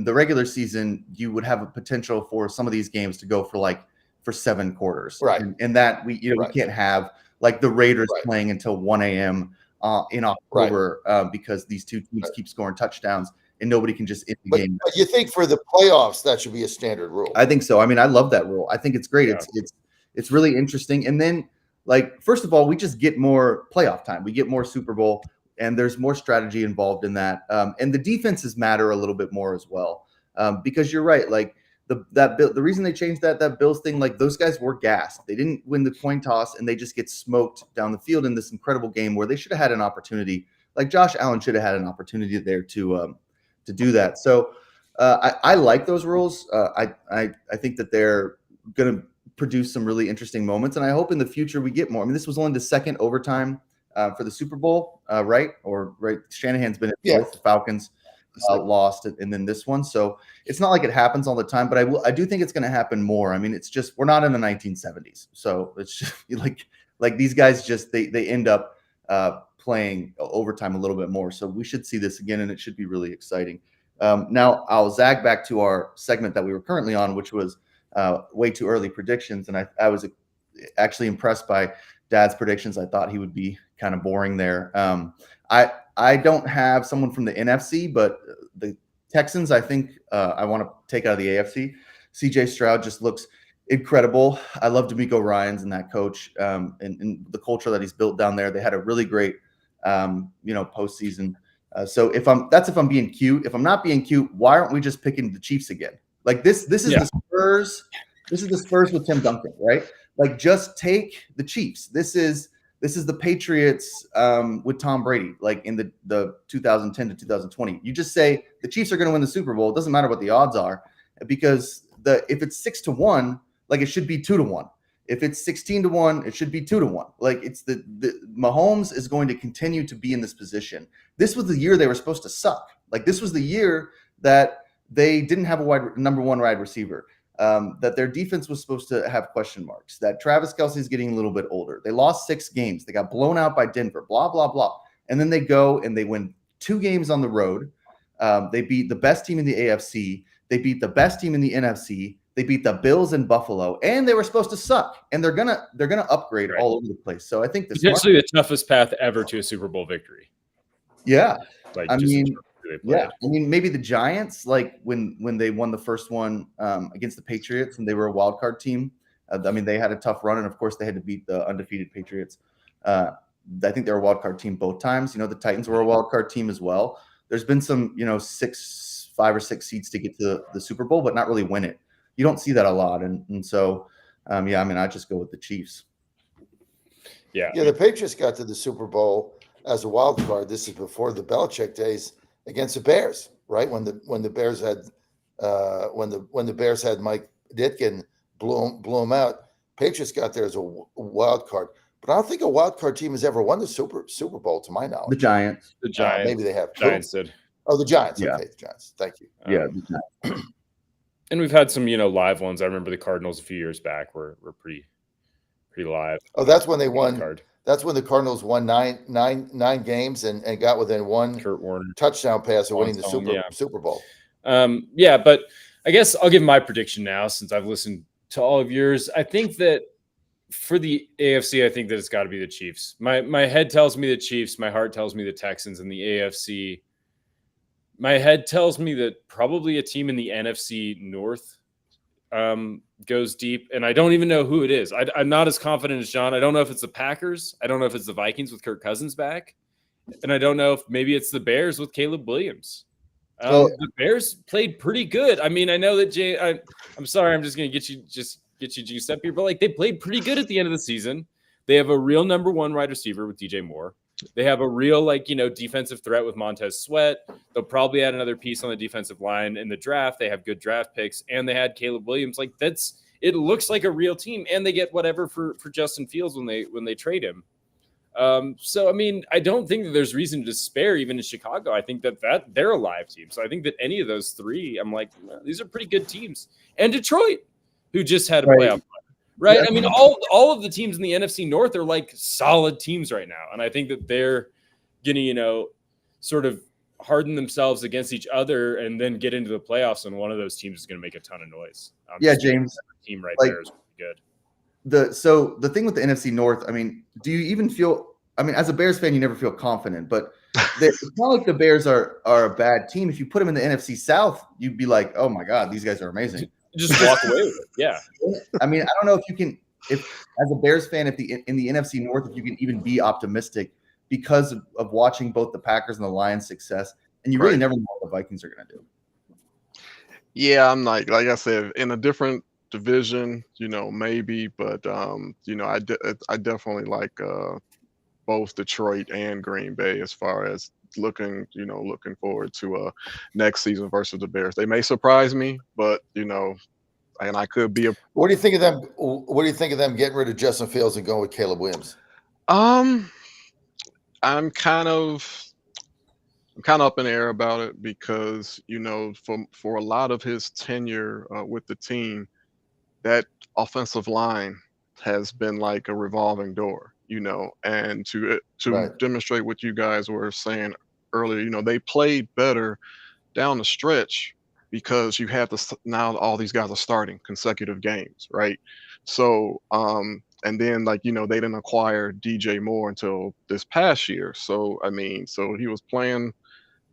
the regular season you would have a potential for some of these games to go for 7 quarters,
right?
And that we can't have the Raiders playing until 1 a.m. In October because these two teams keep scoring touchdowns. And nobody can just end the game.
But you think for the playoffs that should be a standard rule?
I think so. I mean, I love that rule. I think it's great. Yeah. It's really interesting. And then, first of all, we just get more playoff time. We get more Super Bowl, and there's more strategy involved in that. And the defenses matter a little bit more as well, because you're right. The reason they changed that Bills thing, those guys were gassed. They didn't win the coin toss, and they just get smoked down the field in this incredible game where they should have had an opportunity. Josh Allen should have had an opportunity there to do that. So I like those rules. I think that they're going to produce some really interesting moments, and I hope in the future we get more. I mean, this was only the second overtime for the Super Bowl, right? Shanahan's been at both. The Falcons lost, and then this one. So it's not like it happens all the time, but I do think it's going to happen more. I mean, it's just we're not in the 1970s, so it's just like these guys they end up playing overtime a little bit more. So we should see this again, and it should be really exciting. Now I'll zag back to our segment that we were currently on, which was way too early predictions. And I was actually impressed by Dad's predictions. I thought he would be kind of boring there. I don't have someone from the NFC, but the Texans, I think I want to take out of the AFC. CJ Stroud just looks incredible. I love D'Amico Ryans and that coach and the culture that he's built down there. They had a really great postseason. So if I'm being cute. If I'm not being cute, why aren't we just picking the Chiefs again? This is the Spurs. This is the Spurs with Tim Duncan, right? Just take the Chiefs. This is the Patriots with Tom Brady, in the 2010 to 2020. You just say the Chiefs are going to win the Super Bowl. It doesn't matter what the odds are, because if it's 6-1, it should be 2-1. If it's 16-1, it should be 2-1. It's the Mahomes is going to continue to be in this position. This was the year they were supposed to suck. This was the year that they didn't have a number 1 wide receiver. That their defense was supposed to have question marks. That Travis Kelce is getting a little bit older. They lost 6 games. They got blown out by Denver. Blah blah blah. And then they go and they win 2 games on the road. They beat the best team in the AFC. They beat the best team in the NFC. They beat the Bills in Buffalo, and they were supposed to suck. And they're gonna upgrade all over the place. So I think this is
actually the toughest path ever to a Super Bowl victory.
Yeah, I mean, maybe the Giants, when they won the first one against the Patriots, and they were a wild card team. They had a tough run, and of course they had to beat the undefeated Patriots. I think they're a wild card team both times. The Titans were a wild card team as well. There's been some, 5 or 6 seeds to get to the Super Bowl, but not really win it. You don't see that a lot. And so, I just go with the Chiefs.
Yeah.
The Patriots got to the Super Bowl as a wild card. This is before the Belichick days against the Bears, right? When the Bears had when the Bears had Mike Ditka blew him out. Patriots got there as a wild card, but I don't think a wild card team has ever won the Super Bowl, to my knowledge.
The Giants.
Maybe they have.
Giants did.
Oh, the Giants.
Yeah.
Okay, the Giants. Thank you.
The Giants.
And we've had some, live ones. I remember the Cardinals a few years back were pretty live.
Oh, that's when they won.
Card.
That's when the Cardinals won nine games and got within one
Kurt Warner
touchdown pass of winning the Super Bowl.
But I guess I'll give my prediction now since I've listened to all of yours. I think that for the AFC, I think that it's got to be the Chiefs. My head tells me the Chiefs. My heart tells me the Texans. And the AFC, my head tells me that probably a team in the NFC North goes deep. And I don't even know who it is. I'm not as confident as John. I don't know if it's the Packers. I don't know if it's the Vikings with Kirk Cousins back. And I don't know if maybe it's the Bears with Caleb Williams. The Bears played pretty good. I mean, I know that I'm sorry, I'm just going to get you juiced up here, but they played pretty good at the end of the season. They have a real number one wide receiver with DJ Moore. They have a real defensive threat with Montez Sweat. They'll probably add another piece on the defensive line in the draft. They have good draft picks, and they had Caleb Williams. It looks like a real team, and they get whatever for Justin Fields when they trade him. So, I mean, I don't think that there's reason to despair even in Chicago. I think that they're a live team. So I think that any of those three, I'm like, these are pretty good teams. And Detroit, who just had a playoff, right? Yeah. I mean, all of the teams in the NFC North are solid teams right now. And I think that they're going to, sort of harden themselves against each other and then get into the playoffs. And one of those teams is going to make a ton of noise.
James.
Team right there is really good.
So the thing with the NFC North, I mean, do you even feel? I mean, as a Bears fan, you never feel confident, but it's not like the Bears are a bad team. If you put them in the NFC South, you'd be like, oh my God, these guys are amazing.
Just walk away with it. Yeah.
I mean, I don't know if you can, if as a Bears fan, in the NFC North, if you can even be optimistic because of watching both the Packers and the Lions' success, and you really never know what the Vikings are going to do.
Yeah, I'm like I said, in a different division, maybe, but I definitely like both Detroit and Green Bay as far as looking forward to next season versus the Bears. They may surprise me, but and I could be a.
What do you think of them? What do you think of them getting rid of Justin Fields and going with Caleb Williams?
I'm kind of up in the air about it because for a lot of his tenure with the team, that offensive line has been like a revolving door, and to demonstrate what you guys were saying earlier, they played better down the stretch because you had now all these guys are starting consecutive games, right? So, and then they didn't acquire DJ Moore until this past year. So, I mean, he was playing,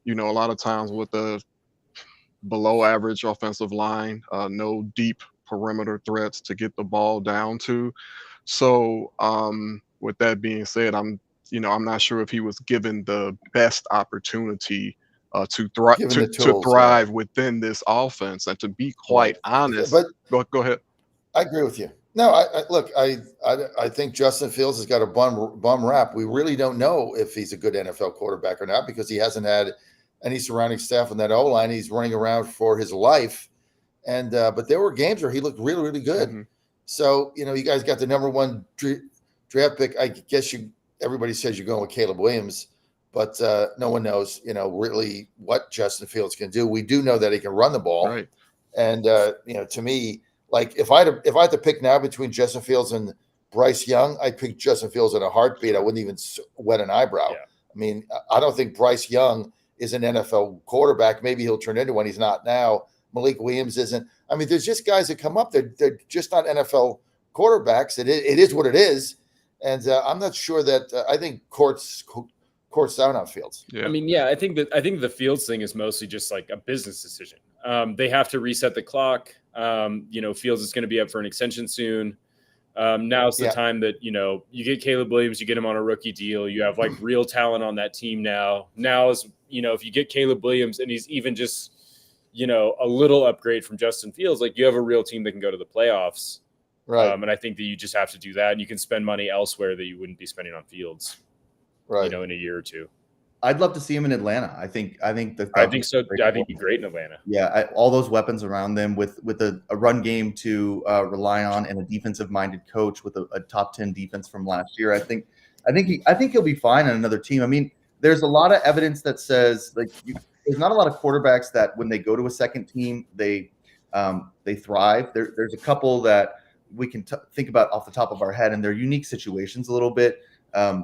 a lot of times with the below average offensive line, no deep perimeter threats to get the ball down to. So with that being said, I'm not sure if he was given the best opportunity to thrive within this offense. And to be quite honest, but go ahead.
I agree with you. No, I think Justin Fields has got a bum rap. We really don't know if he's a good NFL quarterback or not because he hasn't had any surrounding staff on that O-line. He's running around for his life. And but there were games where he looked really, really good. Mm-hmm. So, you guys got the number one draft pick. I guess everybody says you're going with Caleb Williams, but no one knows, really what Justin Fields can do. We do know that he can run the ball.
Right.
And, to me, if I had to pick now between Justin Fields and Bryce Young, I'd pick Justin Fields in a heartbeat. I wouldn't even wet an eyebrow. Yeah. I mean, I don't think Bryce Young is an NFL quarterback. Maybe he'll turn into one. He's not now. Malik Williams isn't. I mean, there's just guys that come up. They're just not NFL quarterbacks. It is what it is. And I'm not sure that I think courts down on Fields.
Yeah. I mean, yeah, I think the Fields thing is mostly just like a business decision. They have to reset the clock. Fields is going to be up for an extension soon. Now's the time that, you get Caleb Williams, you get him on a rookie deal. You have like real talent on that team now. Now is, if you get Caleb Williams and he's even just, a little upgrade from Justin Fields, like you have a real team that can go to the playoffs.
Right.
And I think that you just have to do that, and you can spend money elsewhere that you wouldn't be spending on Fields,
right.
In a year or two.
I'd love to see him in Atlanta. I think so. I think
he'd be great in Atlanta.
Yeah, all those weapons around them with a run game to rely on and a defensive minded coach with a top 10 defense from last year. I think he'll be fine on another team. I mean, there's a lot of evidence that says there's not a lot of quarterbacks that when they go to a second team they thrive. There's a couple that we can think about off the top of our head, and they're unique situations a little bit.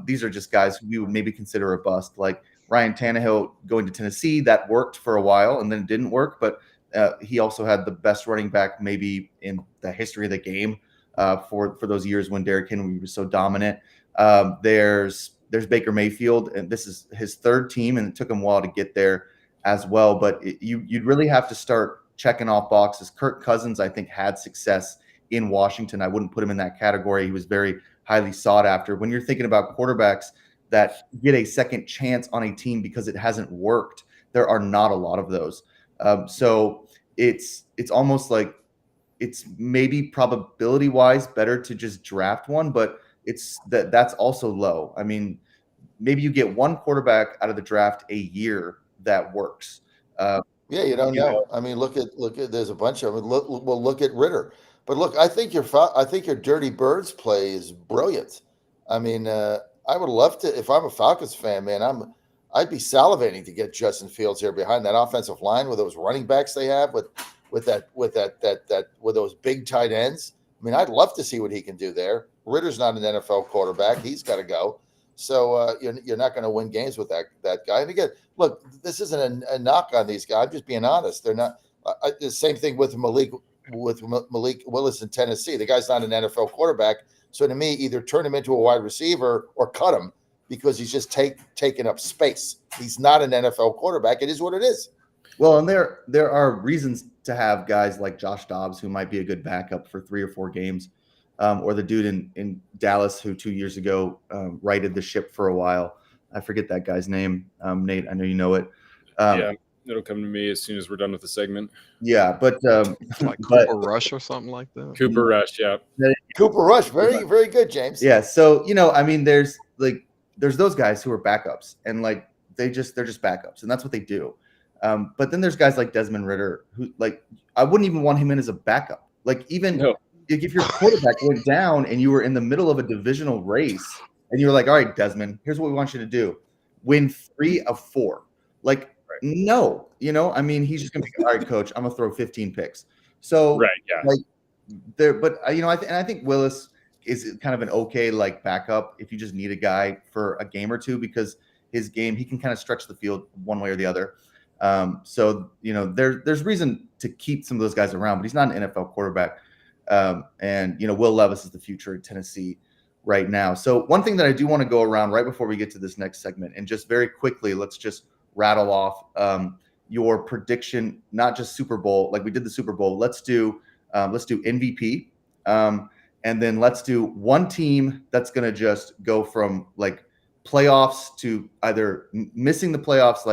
These are just guys who we would maybe consider a bust, like Ryan Tannehill going to Tennessee. That worked for a while and then it didn't work, but he also had the best running back maybe in the history of the game for those years when Derrick Henry was so dominant. There's Baker Mayfield, and this is his third team, and it took him a while to get there as well. But you'd really have to start checking off boxes. Kirk Cousins, I think, had success in Washington. I wouldn't put him in that category. He was very highly sought after. When you're thinking about quarterbacks that get a second chance on a team because it hasn't worked, there are not a lot of those. So it's almost like it's maybe probability wise better to just draft one, but that's also low. I mean, maybe you get one quarterback out of the draft a year that works.
Yeah, you don't know. I mean, look at. There's a bunch of them. Look at Ritter. But look, I think your Dirty Birds play is brilliant. I mean, I would love to. If I'm a Falcons fan, man, I'd be salivating to get Justin Fields here behind that offensive line with those running backs they have with those big tight ends. I mean, I'd love to see what he can do there. Ritter's not an NFL quarterback; he's got to go. So you're not going to win games with that guy. And again, look, this isn't a knock on these guys. I'm just being honest. They're not the same thing with Malik Willis in Tennessee. The guy's not an NFL quarterback. So to me, either turn him into a wide receiver or cut him because he's just taking up space. He's not an NFL quarterback. It is what it is.
Well, and there are reasons to have guys like Josh Dobbs who might be a good backup for 3 or 4 games, or the dude in Dallas who 2 years ago righted the ship for a while. I forget that guy's name. Nate, I know you know it.
Yeah. It'll come to me as soon as we're done with the segment.
Yeah, but
like Cooper Rush or something like that.
Cooper Rush, yeah.
Cooper Rush, very, very good, James.
Yeah, so I mean, there's those guys who are backups, and they're just backups, and that's what they do. But then there's guys like Desmond Ritter who I wouldn't even want him in as a backup. If your quarterback went down and you were in the middle of a divisional race and you were like, all right, Desmond, here's what we want you to do: win 3 of 4. No, I mean, he's just gonna be all right, coach. I'm gonna throw 15 picks. So
right, yeah.
I think Willis is kind of an okay backup if you just need a guy for a game or two, because his game, he can kind of stretch the field one way or the other. So there's reason to keep some of those guys around, but he's not an NFL quarterback. And Will Levis is the future at Tennessee right now. So one thing that I do want to go around right before we get to this next segment, and just very quickly, let's just rattle off your prediction, not just Super Bowl, like we did the Super Bowl. Let's do MVP, and then let's do one team that's going to just go from playoffs to either missing the playoffs,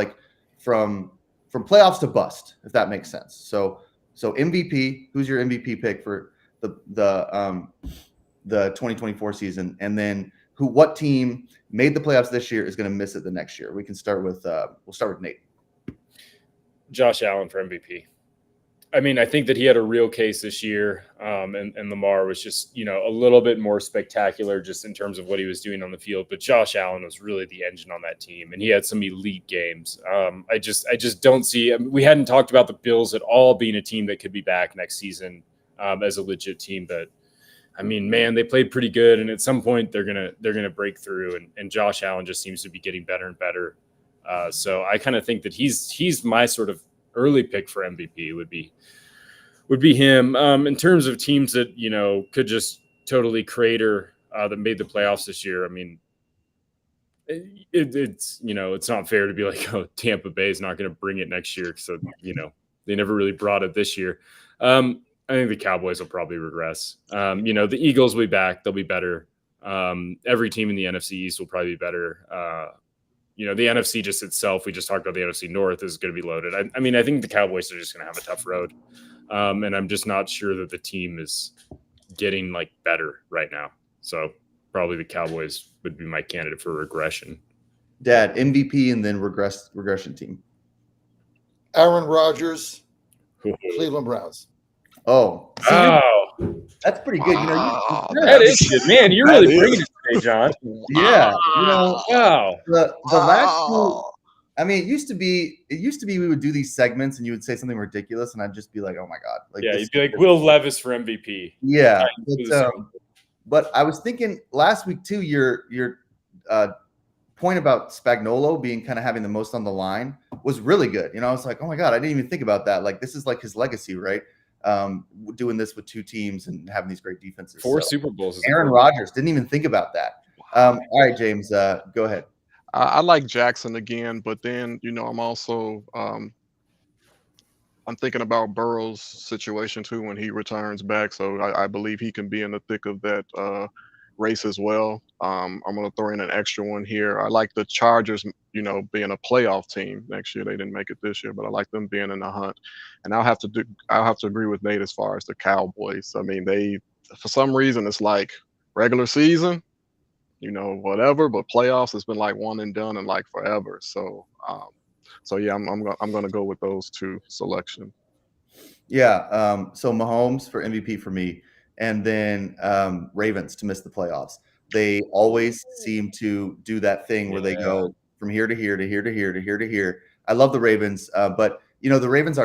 from playoffs to bust, if that makes sense. So MVP, who's your MVP pick for the 2024 season, and then what team made the playoffs this year is going to miss it the next year? We can start with we'll start with Nate.
Josh Allen for MVP. I mean, I think that he had a real case this year, and Lamar was just, a little bit more spectacular just in terms of what he was doing on the field. But Josh Allen was really the engine on that team, and he had some elite games. I just don't see. We hadn't talked about the Bills at all being a team that could be back next season as a legit team, but I mean, man, they played pretty good, and at some point they're gonna break through, and Josh Allen just seems to be getting better and better. So I kind of think that he's my sort of early pick for MVP would be him. In terms of teams that could just totally crater that made the playoffs this year, I mean, it's not fair to be like, oh, Tampa Bay is not going to bring it next year, so they never really brought it this year. I think the Cowboys will probably regress. The Eagles will be back. They'll be better. Every team in the NFC East will probably be better. The NFC just itself, we just talked about the NFC North, is going to be loaded. I think the Cowboys are just going to have a tough road. And I'm just not sure that the team is getting better right now. So probably the Cowboys would be my candidate for regression.
Dad, MVP and then regression team.
Aaron Rodgers, Cleveland Browns.
Oh, that's pretty good.
That is good, man. You're really bringing it today, John.
Yeah,
wow.
The last two. I mean, it used to be we would do these segments and you would say something ridiculous and I'd just be like, oh my God.
You'd be like Will Levis for MVP.
Yeah. But I was thinking last week too, your point about Spagnuolo being kind of having the most on the line was really good. I was like, oh my God, I didn't even think about that. This is his legacy, right? Doing this with two teams and having these great defenses.
4 Super Bowls.
Aaron Rodgers, didn't even think about that. All right, James, go ahead.
I like Jackson again, but then I'm also I'm thinking about Burrow's situation too when he returns back. So I believe he can be in the thick of that race as well. I'm going to throw in an extra one here. I like the Chargers, being a playoff team next year. They didn't make it this year, but I like them being in the hunt. And I'll have to agree with Nate as far as the Cowboys. I mean, for some reason it's like regular season, whatever, but playoffs has been one and done and forever. So yeah, I'm going to go with those two selection.
Yeah. So Mahomes for MVP for me, and then Ravens to miss the playoffs. They always seem to do that thing where they go from here to here to here to here to here to here. I love the Ravens, but the Ravens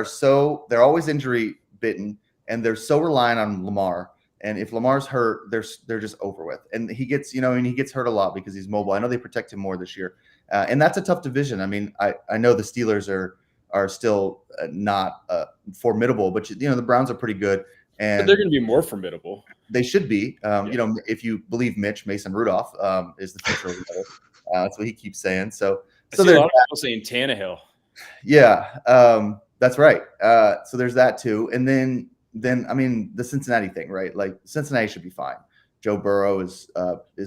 they're always injury bitten and they're so reliant on Lamar. And if Lamar's hurt, they're just over with. And he gets, he gets hurt a lot because he's mobile. I know they protect him more this year. And that's a tough division. I mean, I know the Steelers are still not formidable, but the Browns are pretty good. And
but they're going to be more formidable.
They should be. If you believe Mason Rudolph is the future of the middle. That's what he keeps saying. So
a lot of people saying Tannehill.
Yeah, that's right. So there's that too. And then I mean the Cincinnati thing, right? Cincinnati should be fine. Joe Burrow is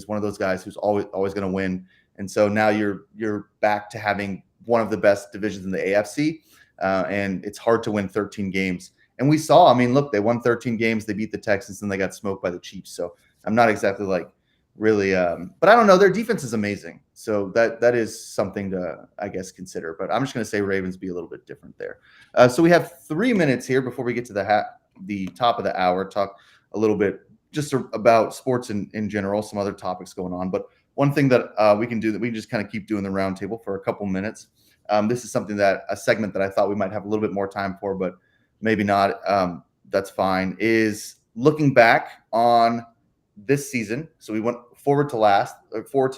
one of those guys who's always going to win. And so now you're back to having one of the best divisions in the AFC, and it's hard to win 13 games. And we saw, look, they won 13 games. They beat the Texans and they got smoked by the Chiefs. So I'm not exactly really, but I don't know. Their defense is amazing. So that is something to, I guess, consider. But I'm just going to say Ravens be a little bit different there. So we have 3 minutes here before we get to the top of the hour, talk a little bit just about sports in general, some other topics going on. But one thing that we can do that we can just kind of keep doing the roundtable for a couple minutes. This is a segment that I thought we might have a little bit more time for, but maybe not. That's fine. Is looking back on this season. So we went forward to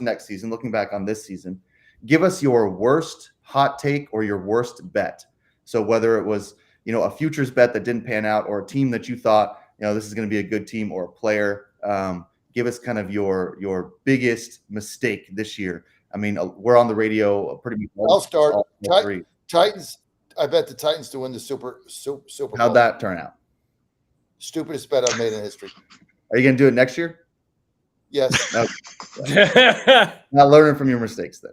next season, looking back on this season. Give us your worst hot take or your worst bet. So whether it was, a futures bet that didn't pan out or a team that you thought, this is going to be a good team or a player. Give us kind of your biggest mistake this year. We're on the radio pretty much.
I'll start. Titans. I bet the Titans to win the Super Bowl.
How'd that turn out?
Stupidest bet I've made in history.
Are you going to do it next year?
Yes.
No. Not learning from your mistakes then.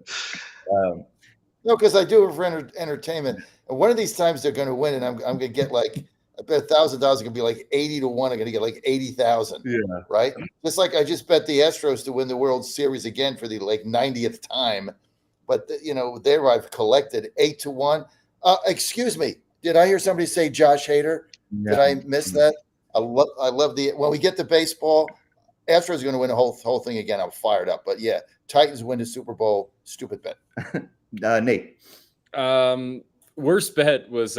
No, because I do it for entertainment. And one of these times they're going to win, and I'm going to get I bet $1,000 going to be 80 to 1. I'm going to get 80,000.
Yeah.
Right. Just like I just bet the Astros to win the World Series again for the 90th time. But there I've collected 8 to 1. Excuse me. Did I hear somebody say Josh Hader? Yeah. Did I miss that? I love when we get to baseball, Astros are going to win the whole thing again. I'm fired up. But yeah, Titans win the Super Bowl. Stupid bet.
Nate.
Worst bet was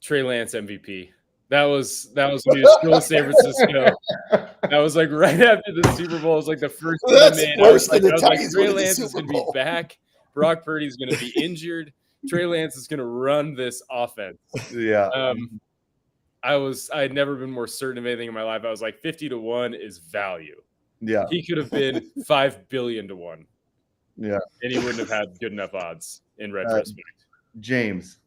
Trey Lance MVP. That was when he was still in San Francisco. That was right after the Super Bowl. It was the first thing I made. I was like, Trey Lance is going to be back. Brock Purdy's going to be injured. Trey Lance is going to run this offense.
Yeah.
I had never been more certain of anything in my life. I was 50 to 1 is value.
Yeah.
He could have been 5 billion to 1.
Yeah.
And he wouldn't have had good enough odds in retrospect.
James.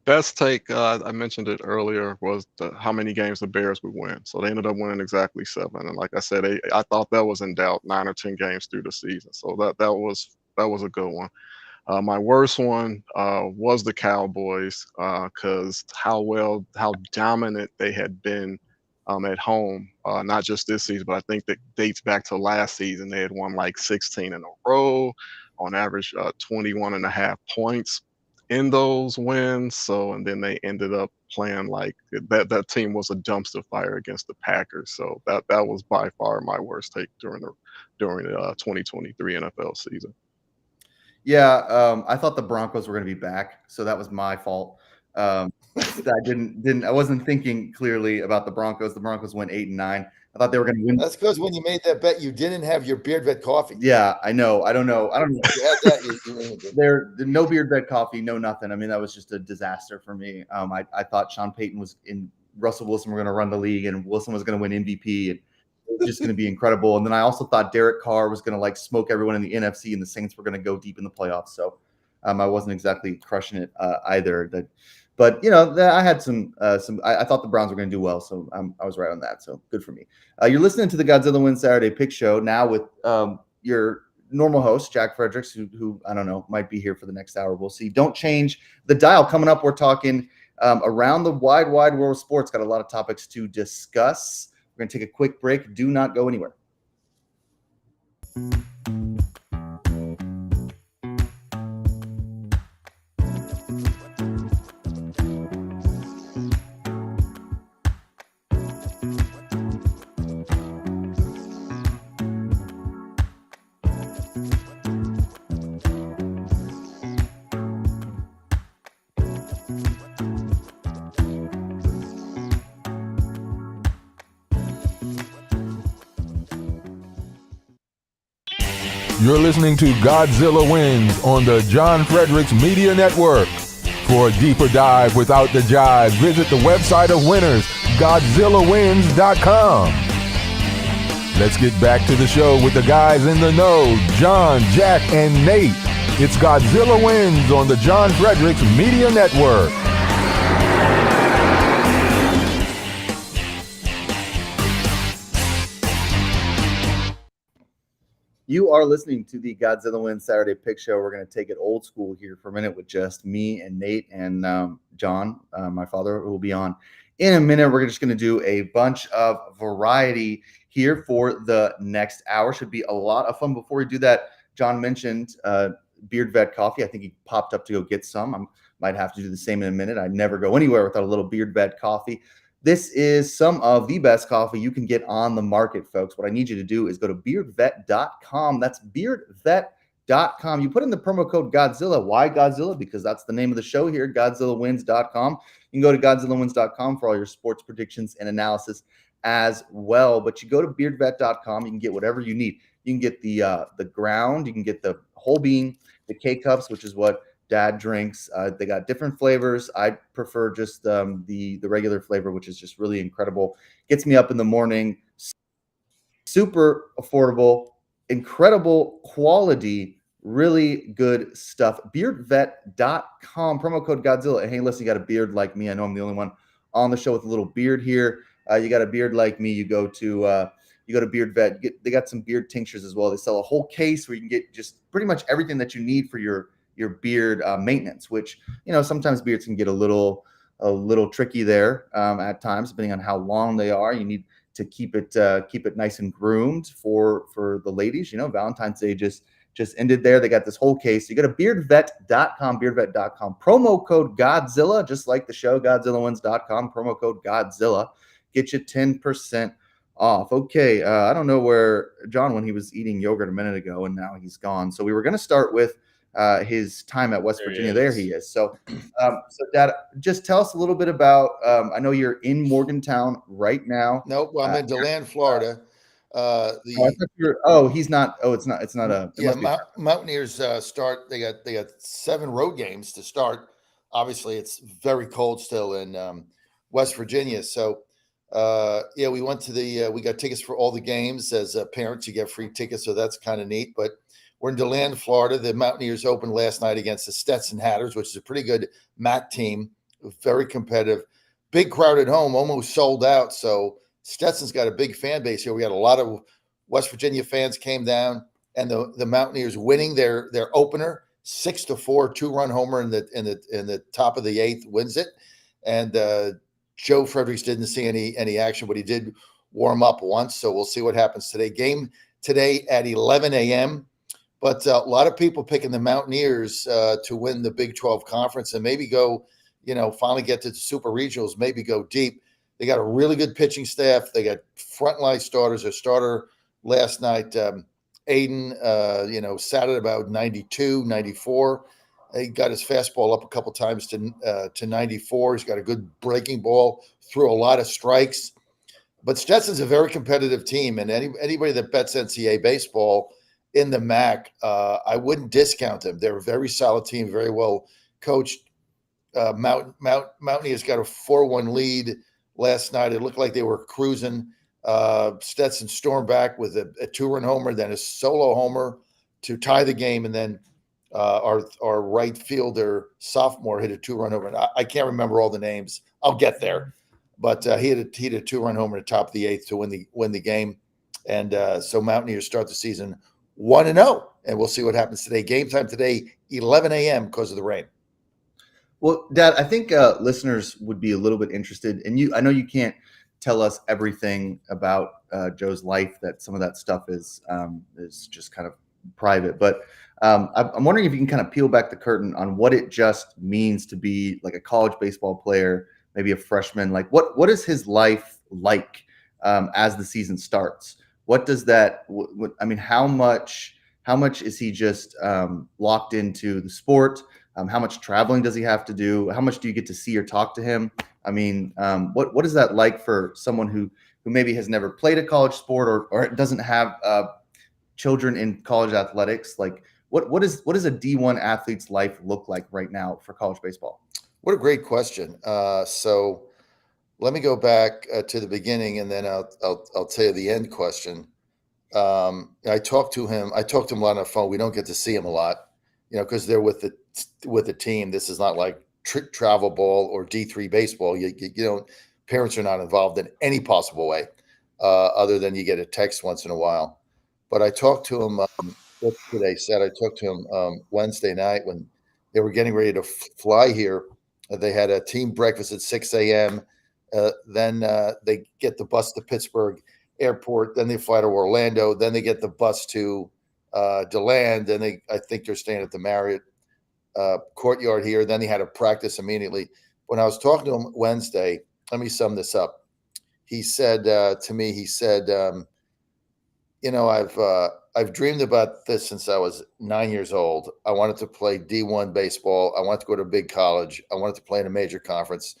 Best take, I mentioned it earlier, was how many games the Bears would win. So they ended up winning exactly 7. And like I said, I thought that was in doubt 9 or 10 games through the season. So that was a good one. My worst one was the Cowboys because how dominant they had been at home, not just this season, but I think that dates back to last season. They had won like 16 in a row, on average 21 and a half points in those wins. So, and then they ended up playing like that team was a dumpster fire against the Packers. So that was by far my worst take during the 2023 NFL season.
Yeah, I thought the Broncos were going to be back, so that was my fault. I wasn't thinking clearly about the Broncos. The Broncos went 8-9. I thought they were going to win.
That's because when you made that bet, you didn't have your beard vet coffee.
Yeah, I know. I don't know.
You had that.
There, no beard vet coffee, no nothing. I mean, that was just a disaster for me. I thought Sean Payton Russell Wilson were going to run the league, and Wilson was going to win MVP, and it was just going to be incredible. And then I also thought Derek Carr was going to like smoke everyone in the NFC, and the Saints were going to go deep in the playoffs. So I wasn't exactly crushing it either. But I had some. I thought the Browns were going to do well, so I was right on that. So good for me. You're listening to the Godzilla Wins Saturday Pick Show now with your normal host Jack Fredericks, who I don't know might be here for the next hour. We'll see. Don't change the dial. Coming up, we're talking around the wide world of sports. Got a lot of topics to discuss. We're going to take a quick break. Do not go anywhere.
You're listening to Godzilla Wins on the John Fredericks Media Network. For a deeper dive without the jive, visit the website of winners, GodzillaWins.com. Let's get back to the show with the guys in the know, John, Jack, and Nate. It's Godzilla Wins on the John Fredericks Media Network.
You are listening to the Godzilla Wins Saturday Pick Show. We're going to take it old school here for a minute with just me and Nate and John, my father, who will be on in a minute. We're just going to do a bunch of variety here for the next hour. Should be a lot of fun. Before we do that, John mentioned Beard Vet Coffee. I think he popped up to go get some. I might have to do the same in a minute. I never go anywhere without a little Beard Vet Coffee. This is some of the best coffee you can get on the market, folks. What I need you to do is go to beardvet.com. That's beardvet.com. You put in the promo code Godzilla. Why Godzilla? Because that's the name of the show here, GodzillaWins.com. You can go to GodzillaWins.com for all your sports predictions and analysis as well. But you go to beardvet.com, you can get whatever you need. You can get the ground, you can get the whole bean, the K-Cups, which is what Dad drinks. They got different flavors. I prefer just the regular flavor, which is just really incredible. Gets me up in the morning. Super affordable, incredible quality, really good stuff. Beardvet.com, promo code Godzilla. Hey, listen, you got a beard like me. I know I'm the only one on the show with a little beard here. You got a beard like me. You go to Beard Vet. They got some beard tinctures as well. They sell a whole case where you can get just pretty much everything that you need for your beard maintenance, which sometimes beards can get a little tricky there at times, depending on how long they are. You need to keep it nice and groomed for the ladies. Valentine's Day just ended there. They got this whole case. You go to beardvet.com, promo code Godzilla, just like the show, GodzillaWins.com, promo code Godzilla, get you 10% off. Okay, I don't know where John when he was eating yogurt a minute ago, and now he's gone. So we were going to start with his time at West Virginia. There he is. So Dad, just tell us a little bit about. I know you're in Morgantown right now.
Nope, I'm in DeLand, Florida.
He's not. Oh, it's not. It's not a.
Mountaineers start. They got 7 road games to start. Obviously, it's very cold still in West Virginia. So we went to we got tickets for all the games. As parents, you get free tickets, so that's kind of neat. But We're in DeLand, Florida. The Mountaineers opened last night against the Stetson Hatters, which is a pretty good MAC team, very competitive. Big crowd at home, almost sold out. So Stetson's got a big fan base here. We had a lot of West Virginia fans came down, and the Mountaineers winning their opener 6-4, 2-run homer in the top of the 8th wins it. And Joe Fredericks didn't see any action, but he did warm up once. So we'll see what happens today. Game today at 11 a.m. But a lot of people picking the Mountaineers to win the Big 12 conference and maybe go, finally get to the Super Regionals, maybe go deep. They got a really good pitching staff. They got frontline starters. Their starter last night, Aiden, sat at about 92, 94. He got his fastball up a couple times to 94. He's got a good breaking ball, threw a lot of strikes. But Stetson's a very competitive team, and anybody that bets NCAA baseball in the MAC, I wouldn't discount them. They're a very solid team, very well coached. Mountaineers got a 4-1 lead last night. It looked like they were cruising. Stetson stormed back with a 2-run homer, then a solo homer to tie the game, and then our right fielder sophomore hit a 2-run homer. And I can't remember all the names. I'll get there, but he hit a 2-run homer at the top of the 8th to win the game. And so Mountaineers start the season 1-0, and we'll see what happens today. Game time today, 11 a.m. because of the rain.
Well, Dad, I think listeners would be a little bit interested, and I know you can't tell us everything about Joe's life. That some of that stuff is just kind of private. But I'm wondering if you can kind of peel back the curtain on what it just means to be like a college baseball player, maybe a freshman. Like, what is his life like as the season starts? What does that? I mean, how much is he just locked into the sport? How much traveling does he have to do? How much do you get to see or talk to him? I mean, what is that like for someone who maybe has never played a college sport or doesn't have children in college athletics? Like, what does a D1 athlete's life look like right now for college baseball?
What a great question. So let me go back to the beginning, and then I'll tell you the end question. I talked to him a lot on the phone. We don't get to see him a lot, because they're with the team. This is not like travel ball or D3 baseball. You don't. Parents are not involved in any possible way, other than you get a text once in a while. But I talked to him. What today said? I talked to him Wednesday night when they were getting ready to fly here. They had a team breakfast at 6 a.m. Then they get the bus to Pittsburgh Airport. Then they fly to Orlando. Then they get the bus to DeLand. Then I think they're staying at the Marriott Courtyard here. Then they had a practice immediately. When I was talking to him Wednesday, let me sum this up. He said to me, I've dreamed about this since I was 9 years old. I wanted to play D1 baseball. I wanted to go to a big college. I wanted to play in a major conference.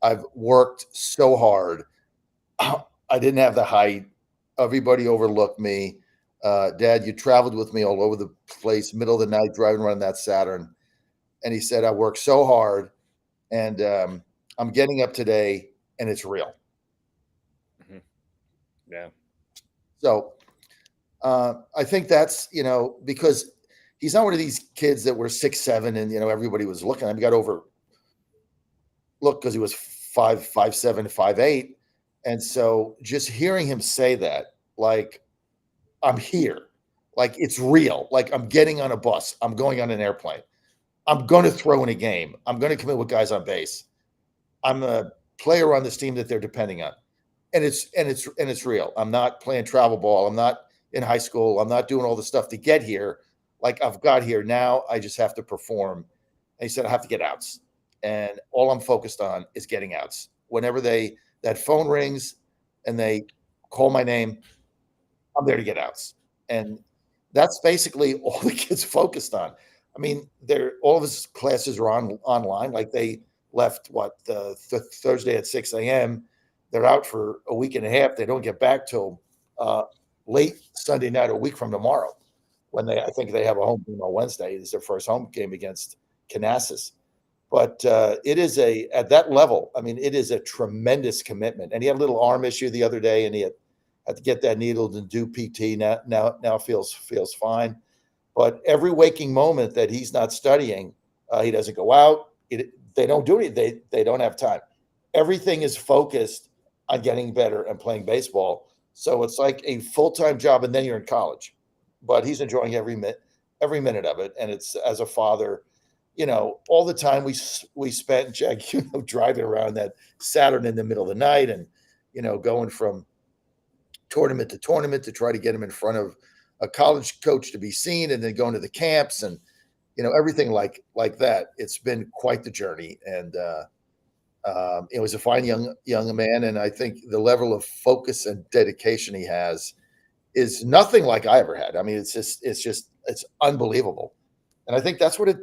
I've worked so hard. I didn't have the height. Everybody overlooked me. Dad, you traveled with me all over the place, middle of the night, driving around that Saturn. And he said, I worked so hard, and I'm getting up today, and it's real.
Mm-hmm. Yeah.
So I think that's, because he's not one of these kids that were 6'7", and, everybody was looking at him. He got overlooked because he was 5'7", 5'8". And so just hearing him say that, like, I'm here, like it's real, like I'm getting on a bus, I'm going on an airplane, I'm going to throw in a game, I'm going to commit with guys on base, I'm a player on this team that they're depending on, and it's real. I'm not playing travel ball. I'm not in high school. I'm not doing all the stuff to get here. Like, I've got here now. I just have to perform. And he said, I have to get outs, and all I'm focused on is getting outs. Whenever that phone rings and they call my name, I'm there to get outs. And that's basically all the kids focused on. I mean, all of his classes are online. Like, they left Thursday at 6 a.m. They're out for a week and a half. They don't get back till late Sunday night, a week from tomorrow, when I think they have a home game on Wednesday. It's their first home game against Canassus. But it is at that level, I mean, it is a tremendous commitment. And he had a little arm issue the other day, and he had to get that needle and do PT. Now feels fine. But every waking moment that he's not studying, he doesn't go out. They don't do it. They don't have time. Everything is focused on getting better and playing baseball. So it's like a full-time job, and then you're in college. But he's enjoying every minute of it. And it's, as a father, all the time we spent, Jack, driving around that Saturn in the middle of the night, and going from tournament to tournament to try to get him in front of a college coach to be seen, and then going to the camps and everything like that. It's been quite the journey, and it was a fine young man, and I think the level of focus and dedication he has is nothing like I ever had. I mean, it's unbelievable, and I think that's what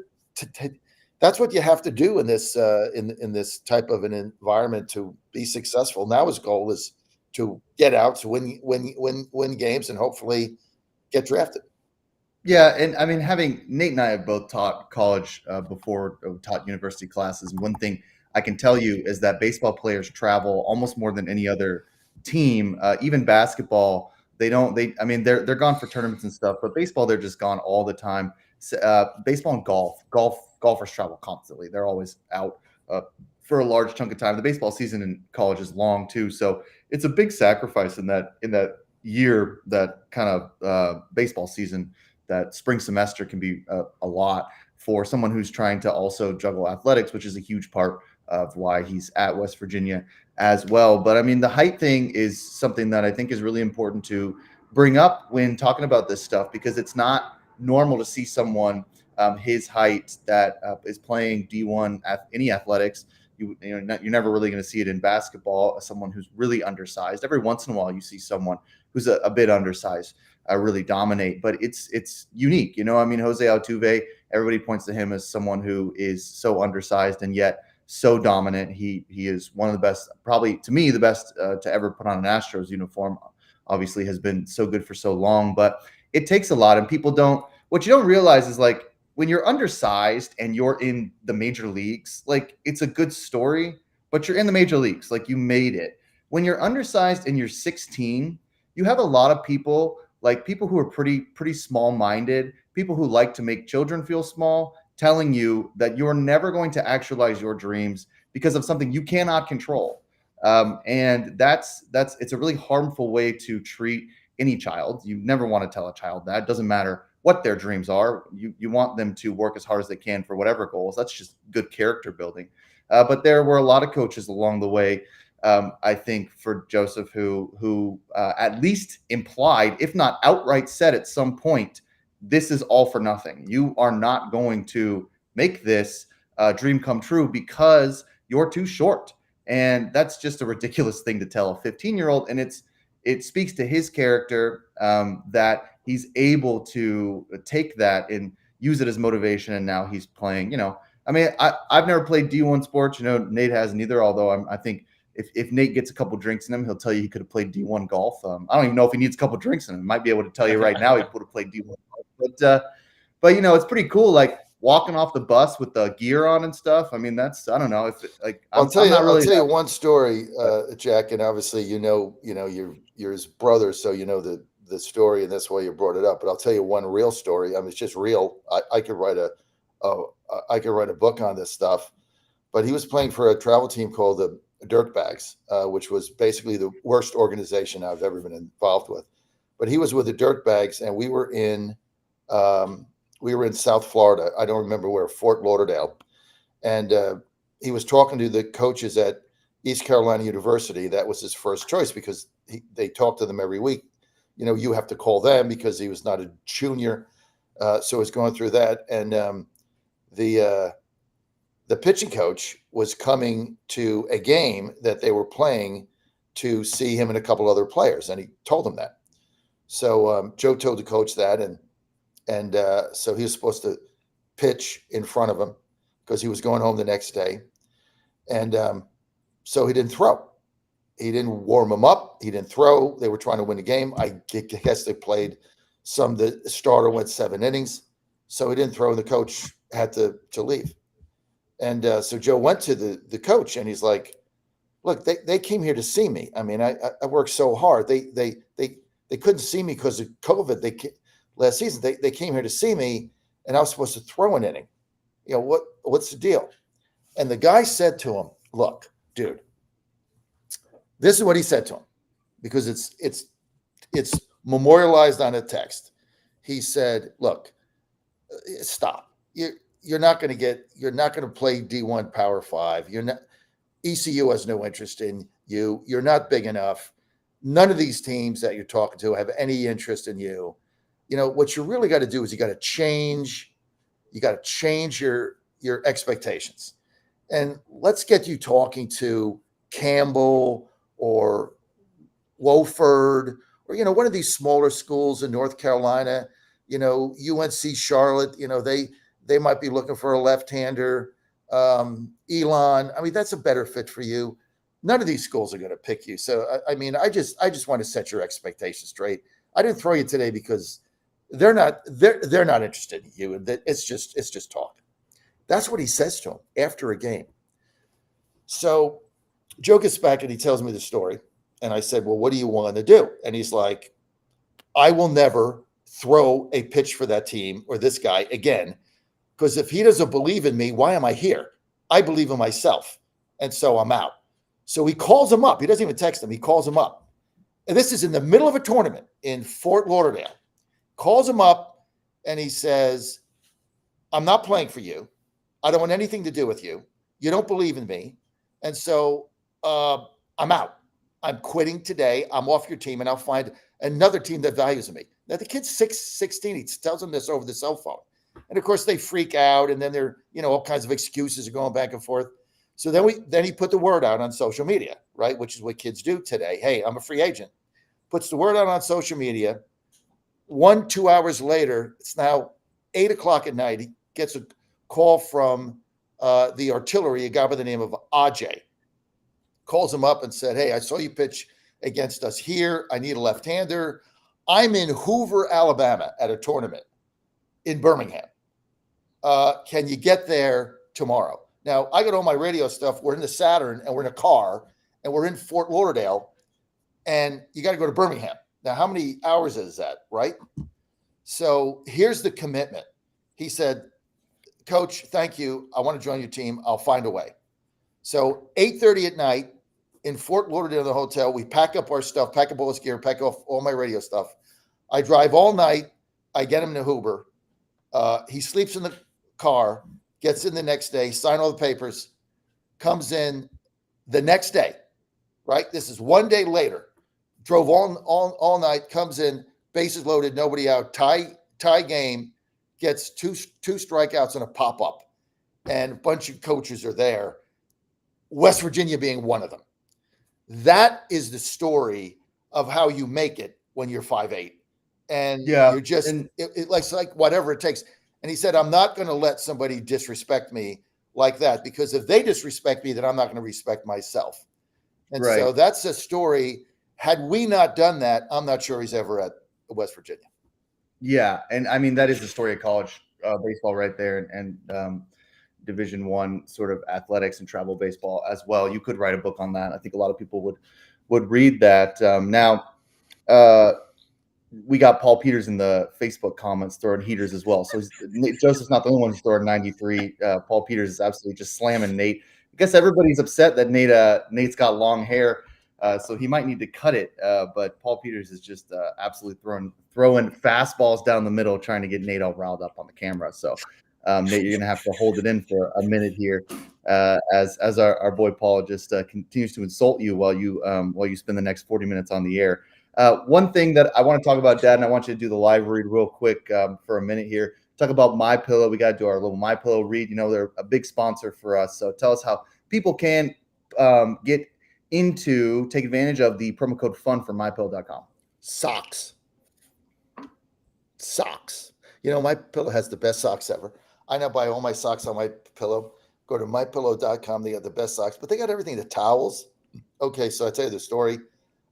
that's what you have to do in this in this type of an environment to be successful. Now his goal is to get out, to win games, and hopefully get drafted.
Yeah, and I mean, having Nate and I have both taught college before, taught university classes. And one thing I can tell you is that baseball players travel almost more than any other team. Even basketball, I mean, they're gone for tournaments and stuff, but baseball, they're just gone all the time. Baseball and golfers travel constantly. They're always out for a large chunk of time. The baseball season in college is long too, so it's a big sacrifice in that year, that kind of baseball season. That spring semester can be a lot for someone who's trying to also juggle athletics, which is a huge part of why he's at West Virginia as well. But I mean, the height thing is something that I think is really important to bring up when talking about this stuff, because it's not normal to see someone his height that is playing D1 any athletics. You're never really going to see it in basketball. Someone who's really undersized. Every once in a while, you see someone who's a bit undersized really dominate, but it's unique. I mean, Jose Altuve, everybody points to him as someone who is so undersized and yet so dominant. He is one of the best, probably to me, the best to ever put on an Astros uniform. Obviously has been so good for so long, but it takes a lot. And what you don't realize is, like, when you're undersized and you're in the major leagues, like, it's a good story, but you're in the major leagues, like, you made it. When you're undersized and you're 16, you have a lot of people who are pretty small-minded, people who like to make children feel small, telling you that you're never going to actualize your dreams because of something you cannot control. And it's a really harmful way to treat any child. You never want to tell a child that. It doesn't matter what their dreams are. You want them to work as hard as they can for whatever goals. That's just good character building. But there were a lot of coaches along the way, I think, for Joseph, who at least implied, if not outright said at some point, this is all for nothing. You are not going to make this dream come true because you're too short. And that's just a ridiculous thing to tell a 15-year-old. And it speaks to his character that he's able to take that and use it as motivation. And now he's playing, I mean, I've never played D1 sports. Nate hasn't either, although I think if Nate gets a couple drinks in him, he'll tell you he could have played D1 golf. I don't even know if he needs a couple drinks in him. He might be able to tell you right now he would have played D1 golf. But it's pretty cool, like walking off the bus with the gear on and stuff. I mean, I don't know if
I'll tell you one story, Jack, and obviously you're his brother, so you know the story, and that's why you brought it up. But I'll tell you one real story. I mean, it's just real. I could write a book on this stuff. But he was playing for a travel team called the Dirtbags, which was basically the worst organization I've ever been involved with. But he was with the Dirtbags, and we were in South Florida. I don't remember where, Fort Lauderdale. And he was talking to the coaches at East Carolina University. That was his first choice because they talked to them every week. You have to call them because he was not a junior. So he's going through that. And the pitching coach was coming to a game that they were playing to see him and a couple other players, and he told them that. So Joe told the coach that, and so he was supposed to pitch in front of him because he was going home the next day, and so he didn't throw. He didn't warm him up. He didn't throw. They were trying to win the game. I guess they played the starter went 7 innings, so he didn't throw, and the coach had to leave. And so Joe went to the coach, and he's like, "Look, they came here to see me. I mean, I worked so hard. They couldn't see me because of COVID. last season. They came here to see me, and I was supposed to throw an inning. What's the deal? And the guy said to him, look, dude, this is what he said to him, because it's memorialized on a text. He said, look, stop. You're not going to play D1 Power 5. ECU has no interest in you. You're not big enough. None of these teams that you're talking to have any interest in you. What you really got to do is you got to change your expectations. And let's get you talking to Campbell or Wofford or, one of these smaller schools in North Carolina, UNC Charlotte, they might be looking for a left-hander. Elon, that's a better fit for you. None of these schools are going to pick you. So, I just want to set your expectations straight. I didn't throw you today because they're not interested in you. It's just talk. That's what he says to him after a game. So Joe gets back and he tells me the story. And I said, well, what do you want to do? And he's like, I will never throw a pitch for that team or this guy again, because if he doesn't believe in me, why am I here? I believe in myself. And so I'm out. So he calls him up. He doesn't even text him. He calls him up. And this is in the middle of a tournament in Fort Lauderdale. Calls him up and he says, I'm not playing for you. I don't want anything to do with you. You don't believe in me. And so I'm out. I'm quitting today. I'm off your team, and I'll find another team that values me. Now, the kid's 16. He tells them this over the cell phone. And, of course, they freak out, and then they're, all kinds of excuses are going back and forth. So then he put the word out on social media, right, which is what kids do today. Hey, I'm a free agent. Puts the word out on social media. 2 hours later, it's now 8 o'clock at night. He gets a call from the artillery, a guy by the name of Ajay. Calls him up and said, hey, I saw you pitch against us here. I need a left-hander. I'm in Hoover, Alabama at a tournament in Birmingham. Can you get there tomorrow? Now, I got all my radio stuff. We're in the Saturn, and we're in a car, and we're in Fort Lauderdale, and you got to go to Birmingham. Now, how many hours is that, right? So here's the commitment. He said, Coach, thank you. I want to join your team. I'll find a way. So 8:30 at night in Fort Lauderdale, the hotel, we pack up our stuff, pack up all his gear, pack off all my radio stuff. I drive all night. I get him to Hoover. He sleeps in the car, gets in the next day, sign all the papers, comes in the next day, right? This is one day later. Drove all night, comes in, bases loaded, nobody out, tie game, gets two strikeouts and a pop-up. And a bunch of coaches are there, West Virginia being one of them. That is the story of how you make it when you're 5'8". And you're just, it's like whatever it takes. And he said, I'm not going to let somebody disrespect me like that, because if they disrespect me, then I'm not going to respect myself. And so that's a story. Had we not done that, I'm not sure he's ever at West Virginia.
Yeah. And that is the story of college baseball right there. And Division I sort of athletics and travel baseball as well. You could write a book on that. I think a lot of people would read that. Now, we got Paul Peters in the Facebook comments throwing heaters as well. So Joseph's not the only one who's throwing 93. Paul Peters is absolutely just slamming Nate. I guess everybody's upset that Nate's got long hair, so he might need to cut it. But Paul Peters is just absolutely throwing fastballs down the middle, trying to get Nate all riled up on the camera. So Nate, you're gonna have to hold it in for a minute here, as our boy Paul just continues to insult you while you spend the next 40 minutes on the air. One thing that I want to talk about, Dad, and I want you to do the live read real quick for a minute here. Talk about MyPillow. We got to do our little MyPillow read. They're a big sponsor for us. So tell us how people can take advantage of the promo code FUN for MyPillow.com.
Socks. MyPillow has the best socks ever. I now buy all my socks on MyPillow. Go to MyPillow.com. They got the best socks, but they got everything. The towels. Okay, so I tell you the story.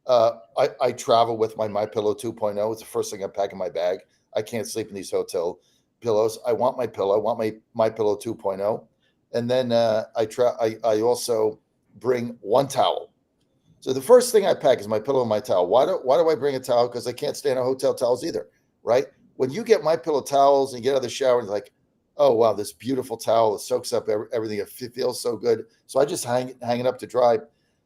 I travel with my MyPillow 2.0. It's the first thing I pack in my bag. I can't sleep in these hotel pillows. I want my pillow. I want my MyPillow 2.0. And then I also bring one towel. So the first thing I pack is my pillow and my towel. Why do I bring a towel? Because I can't stand on hotel towels either, right? when you get My Pillow towels and you get out of the shower and like, oh wow, this beautiful towel, it soaks up everything. It feels so good. So I just hang it up to dry.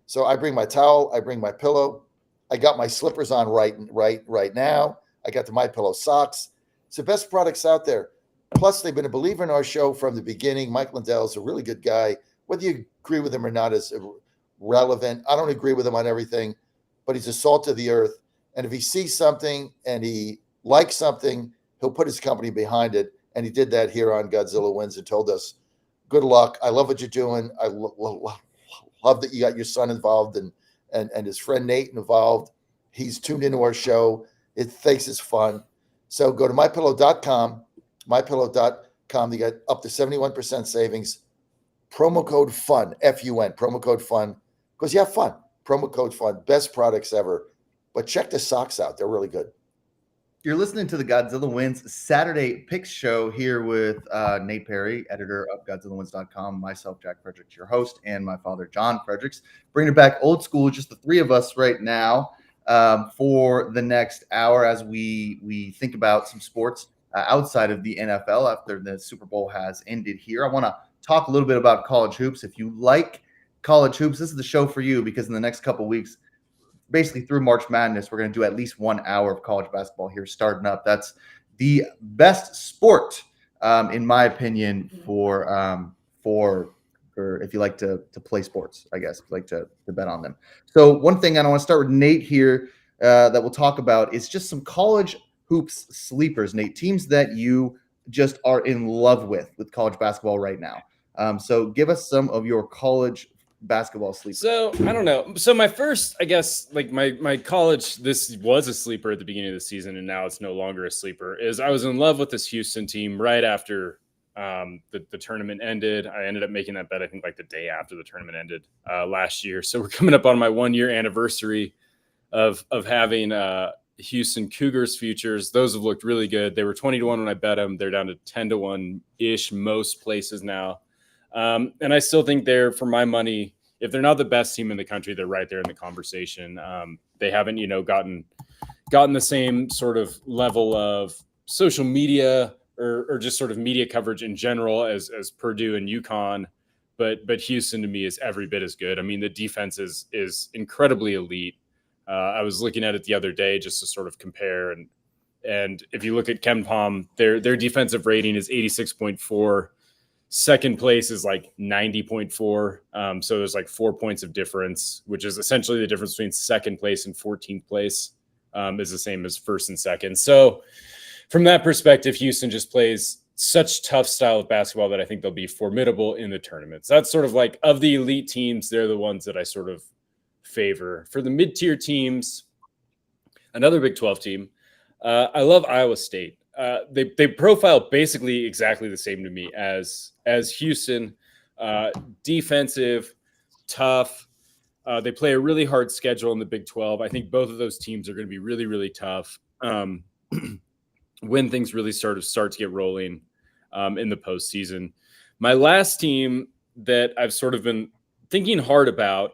So I bring my towel, I bring my pillow. I got my slippers on right now. I got the My Pillow socks. It's the best products out there. Plus, they've been a believer in our show from the beginning. Mike Lindell is a really good guy. Whether you agree with him or not is relevant. I don't agree with him on everything, but he's a salt of the earth. And if he sees something and he likes something, he'll put his company behind it. And he did that here on Godzilla Wins and told us, good luck. I love what you're doing. I love that you got your son involved and his friend Nate involved. He's tuned into our show. It thinks it's fun. So go to mypillow.com, mypillow.com. You get up to 71% savings. Promo code FUN, F-U-N, promo code FUN, because you have fun. Promo code FUN, best products ever. But check the socks out. They're really good.
You're listening to the Godzilla Wins Saturday Picks Show here with Nate Perry, editor of GodzillaWins.com, myself, Jack Fredericks, your host, and my father, John Fredericks. Bringing it back old school, just the three of us right now for the next hour as we think about some sports outside of the NFL after the Super Bowl has ended here. I want to talk a little bit about college hoops. If you like college hoops, this is the show for you because in the next couple of weeks, basically through March Madness, we're going to do at least 1 hour of college basketball here starting up. That's the best sport, in my opinion, for if you like to play sports, I guess, if you like to bet on them. So one thing, and I want to start with Nate here that we'll talk about is just some college hoops sleepers, Nate, teams that you just are in love with college basketball right now. So give us some of your college basketball sleepers.
So I don't know. So my first, I guess, like my college, this was a sleeper at the beginning of the season, and now it's no longer a sleeper. Is I was in love with this Houston team right after the tournament ended. I ended up making that bet, I think, like the day after the tournament ended last year. So we're coming up on my 1 year anniversary of having Houston Cougars futures. Those have looked really good. They were 20-1 when I bet them. They're down to 10-1 ish most places now. And I still think they're, for my money, if they're not the best team in the country, they're right there in the conversation. They haven't, gotten the same sort of level of social media or just sort of media coverage in general as Purdue and UConn. But Houston to me is every bit as good. I mean, the defense is incredibly elite. I was looking at it the other day just to sort of compare. And if you look at KenPom, their defensive rating is 86.4. Second place is like 90.4. So there's like 4 points of difference, which is essentially the difference between second place and 14th place is the same as first and second. So from that perspective, Houston just plays such tough style of basketball that I think they'll be formidable in the tournaments. That's sort of like, of the elite teams, they're the ones that I sort of favor. For the mid-tier teams, another Big 12 team, I love Iowa State. They profile basically exactly the same to me as Houston. Defensive, tough. They play a really hard schedule in the Big 12. I think both of those teams are going to be really, really tough when things really start to get rolling in the postseason. My last team that I've sort of been thinking hard about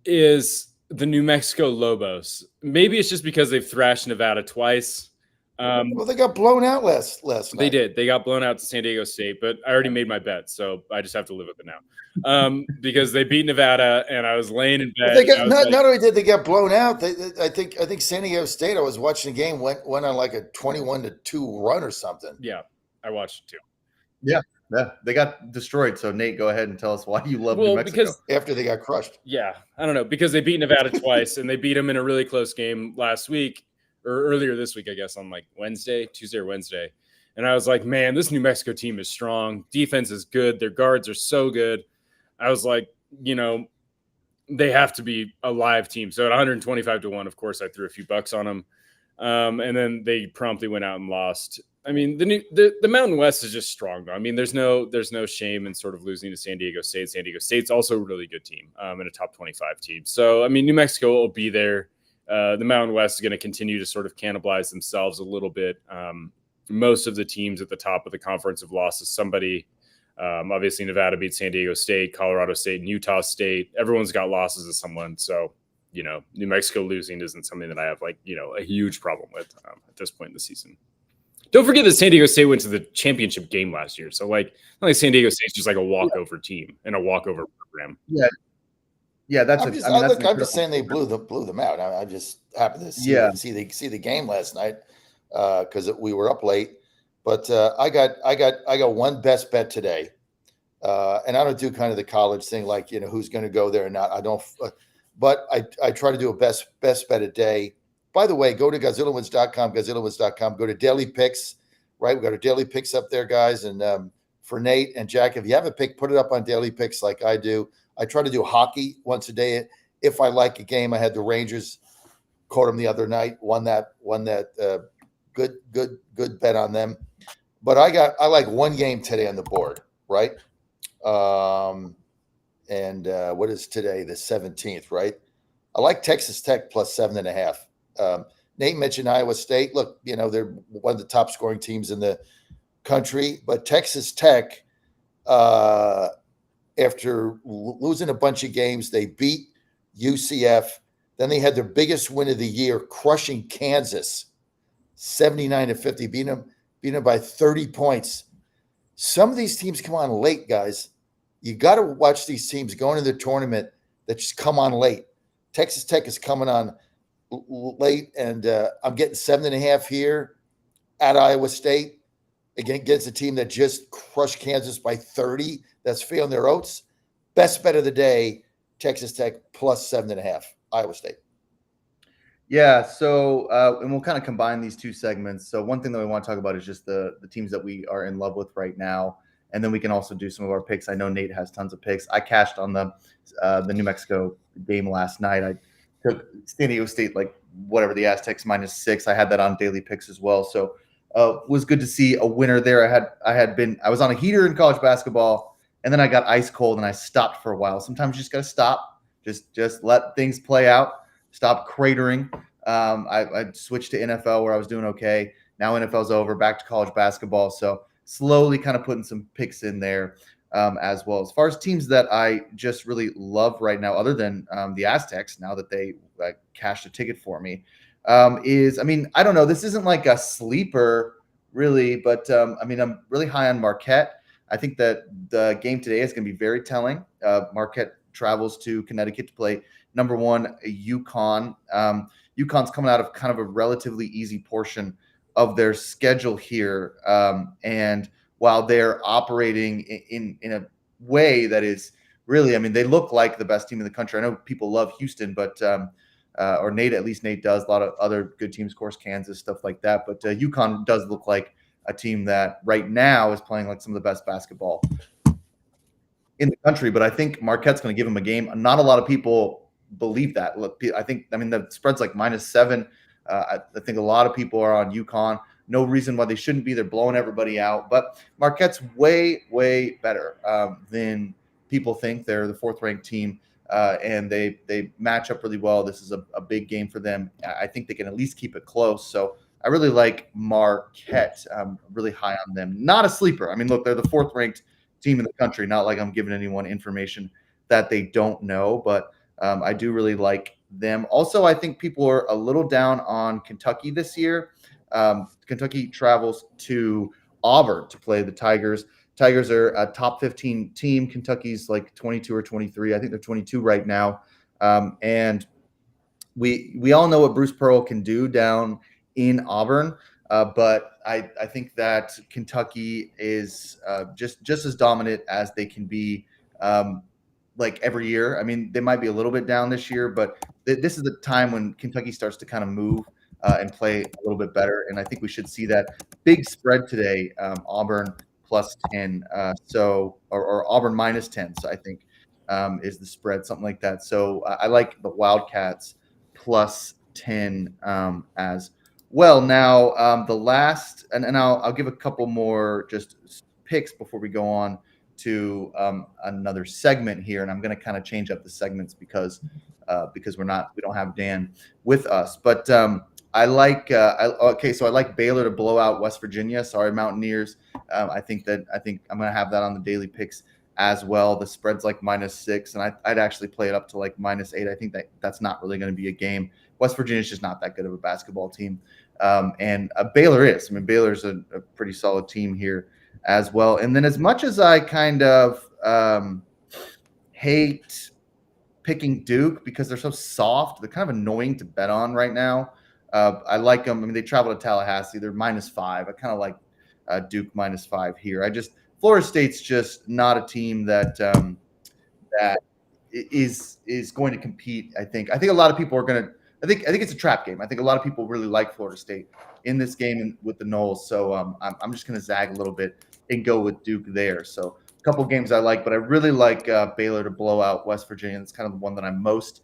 is the New Mexico Lobos. Maybe it's just because they've thrashed Nevada twice.
Well, they got blown out last night.
They did. They got blown out to San Diego State, but I already made my bet, so I just have to live with it now. Because they beat Nevada, and I was laying in bed.
They got, not only did they get blown out, I think San Diego State. I was watching the game went on like a 21-2 run or something.
Yeah, I watched it too.
Yeah, they got destroyed. So Nate, go ahead and tell us why you love New Mexico.
Because
after they got crushed.
Yeah, I don't know, because they beat Nevada twice, and they beat them in a really close game last week. Or earlier this week, I guess, on like Tuesday or Wednesday. And I was like, man, this New Mexico team is strong. Defense is good. Their guards are so good. I was like, they have to be a live team. So at 125-1, of course, I threw a few bucks on them. And then they promptly went out and lost. I mean, the Mountain West is just strong, though. I mean, there's no shame in sort of losing to San Diego State. San Diego State's also a really good team and a top 25 team. So, I mean, New Mexico will be there. The Mountain West is going to continue to sort of cannibalize themselves a little bit. Most of the teams at the top of the conference have lost to somebody. Obviously, Nevada beat San Diego State, Colorado State, and Utah State. Everyone's got losses to someone. So, New Mexico losing isn't something that I have a huge problem with at this point in the season. Don't forget that San Diego State went to the championship game last year. So like, not like San Diego State's just like a walkover team and a walkover program.
Yeah, that's
I'm just saying they blew them out. I just happened to see the game last night because we were up late. But I got one best bet today, and I don't do kind of the college thing like who's going to go there or not. I don't, but I try to do a best bet a day. By the way, go to GodzillaWins.com. Go to Daily Picks. Right, we got our Daily Picks up there, guys. And for Nate and Jack, if you have a pick, put it up on Daily Picks like I do. I try to do hockey once a day if I like a game. I had the Rangers, caught them the other night, won that good bet on them. But I like one game today on the board, right? And what is today? The 17th, right? I like Texas Tech plus 7.5. Nate mentioned Iowa State. Look, they're one of the top scoring teams in the country, but Texas Tech, after losing a bunch of games, they beat UCF. Then they had their biggest win of the year, crushing Kansas, 79-50, beating them by 30 points. Some of these teams come on late, guys. You got to watch these teams going into the tournament that just come on late. Texas Tech is coming on late, and I'm getting 7.5 here at Iowa State. Again, against a team that just crushed Kansas by 30. That's failing their oats. Best bet of the day, Texas Tech plus 7.5, Iowa State.
Yeah, so and we'll kind of combine these two segments. So one thing that we want to talk about is just the teams that we are in love with right now, and then we can also do some of our picks. I know Nate has tons of picks. I cashed on the New Mexico game last night. I took San Diego State, like whatever, the Aztecs -6. I had that on Daily Picks as well. So was good to see a winner there. I was on a heater in college basketball. And then I got ice cold and I stopped for a while. Sometimes you just got to stop, just let things play out, stop cratering. I switched to NFL where I was doing okay. Now NFL's over, back to college basketball. So slowly kind of putting some picks in there as well. As far as teams that I just really love right now, other than the Aztecs, now that they cashed a ticket for me, I don't know. This isn't like a sleeper really, but I'm really high on Marquette. I think that the game today is going to be very telling. Marquette travels to Connecticut to play number 1 UConn. UConn's coming out of kind of a relatively easy portion of their schedule here. And while they're operating in a way that is really, they look like the best team in the country. I know people love Houston, but or Nate, at least Nate does. A lot of other good teams, of course, Kansas, stuff like that. But UConn does look like a team that right now is playing like some of the best basketball in the country. But I think Marquette's going to give them a game. Not a lot of people believe that. I think the spread's like -7. I think a lot of people are on UConn. No reason why they shouldn't be. They're blowing everybody out. But Marquette's way, way better than people think. They're the 4th-ranked team, and they match up really well. This is a big game for them. I think they can at least keep it close. So I really like Marquette. I'm really high on them. Not a sleeper. Look, they're the 4th-ranked team in the country. Not like I'm giving anyone information that they don't know, but I do really like them. Also, I think people are a little down on Kentucky this year. Kentucky travels to Auburn to play the Tigers. Tigers are a top 15 team. Kentucky's like 22 or 23. I think they're 22 right now. And we all know what Bruce Pearl can do down in Auburn, but I think that Kentucky is just as dominant as they can be, like every year. They might be a little bit down this year, but this is the time when Kentucky starts to kind of move and play a little bit better, and I think we should see that. Big spread today, Auburn +10, or Auburn -10, so I think is the spread, something like that. So I like the Wildcats +10 as well. Now, the last, and I'll give a couple more just picks before we go on to another segment here, and I'm going to kind of change up the segments because we don't have Dan with us. But I like so I like Baylor to blow out West Virginia. Sorry, Mountaineers. I think I'm going to have that on the daily picks as well. The spread's like -6, and I'd actually play it up to like -8. I think that's not really going to be a game. West Virginia's just not that good of a basketball team. And Baylor is. I mean, Baylor's a pretty solid team here as well. And then as much as I kind of hate picking Duke because they're so soft, they're kind of annoying to bet on right now. I like them. I mean, they travel to Tallahassee. They're -5. I kind of like Duke -5 here. Florida State's just not a team that that is going to compete. I think a lot of people are going to. I think it's a trap game. I think a lot of people really like Florida State in this game with the Noles. So I'm just going to zag a little bit and go with Duke there. So a couple games I like, but I really like Baylor to blow out West Virginia. That's kind of the one that I'm most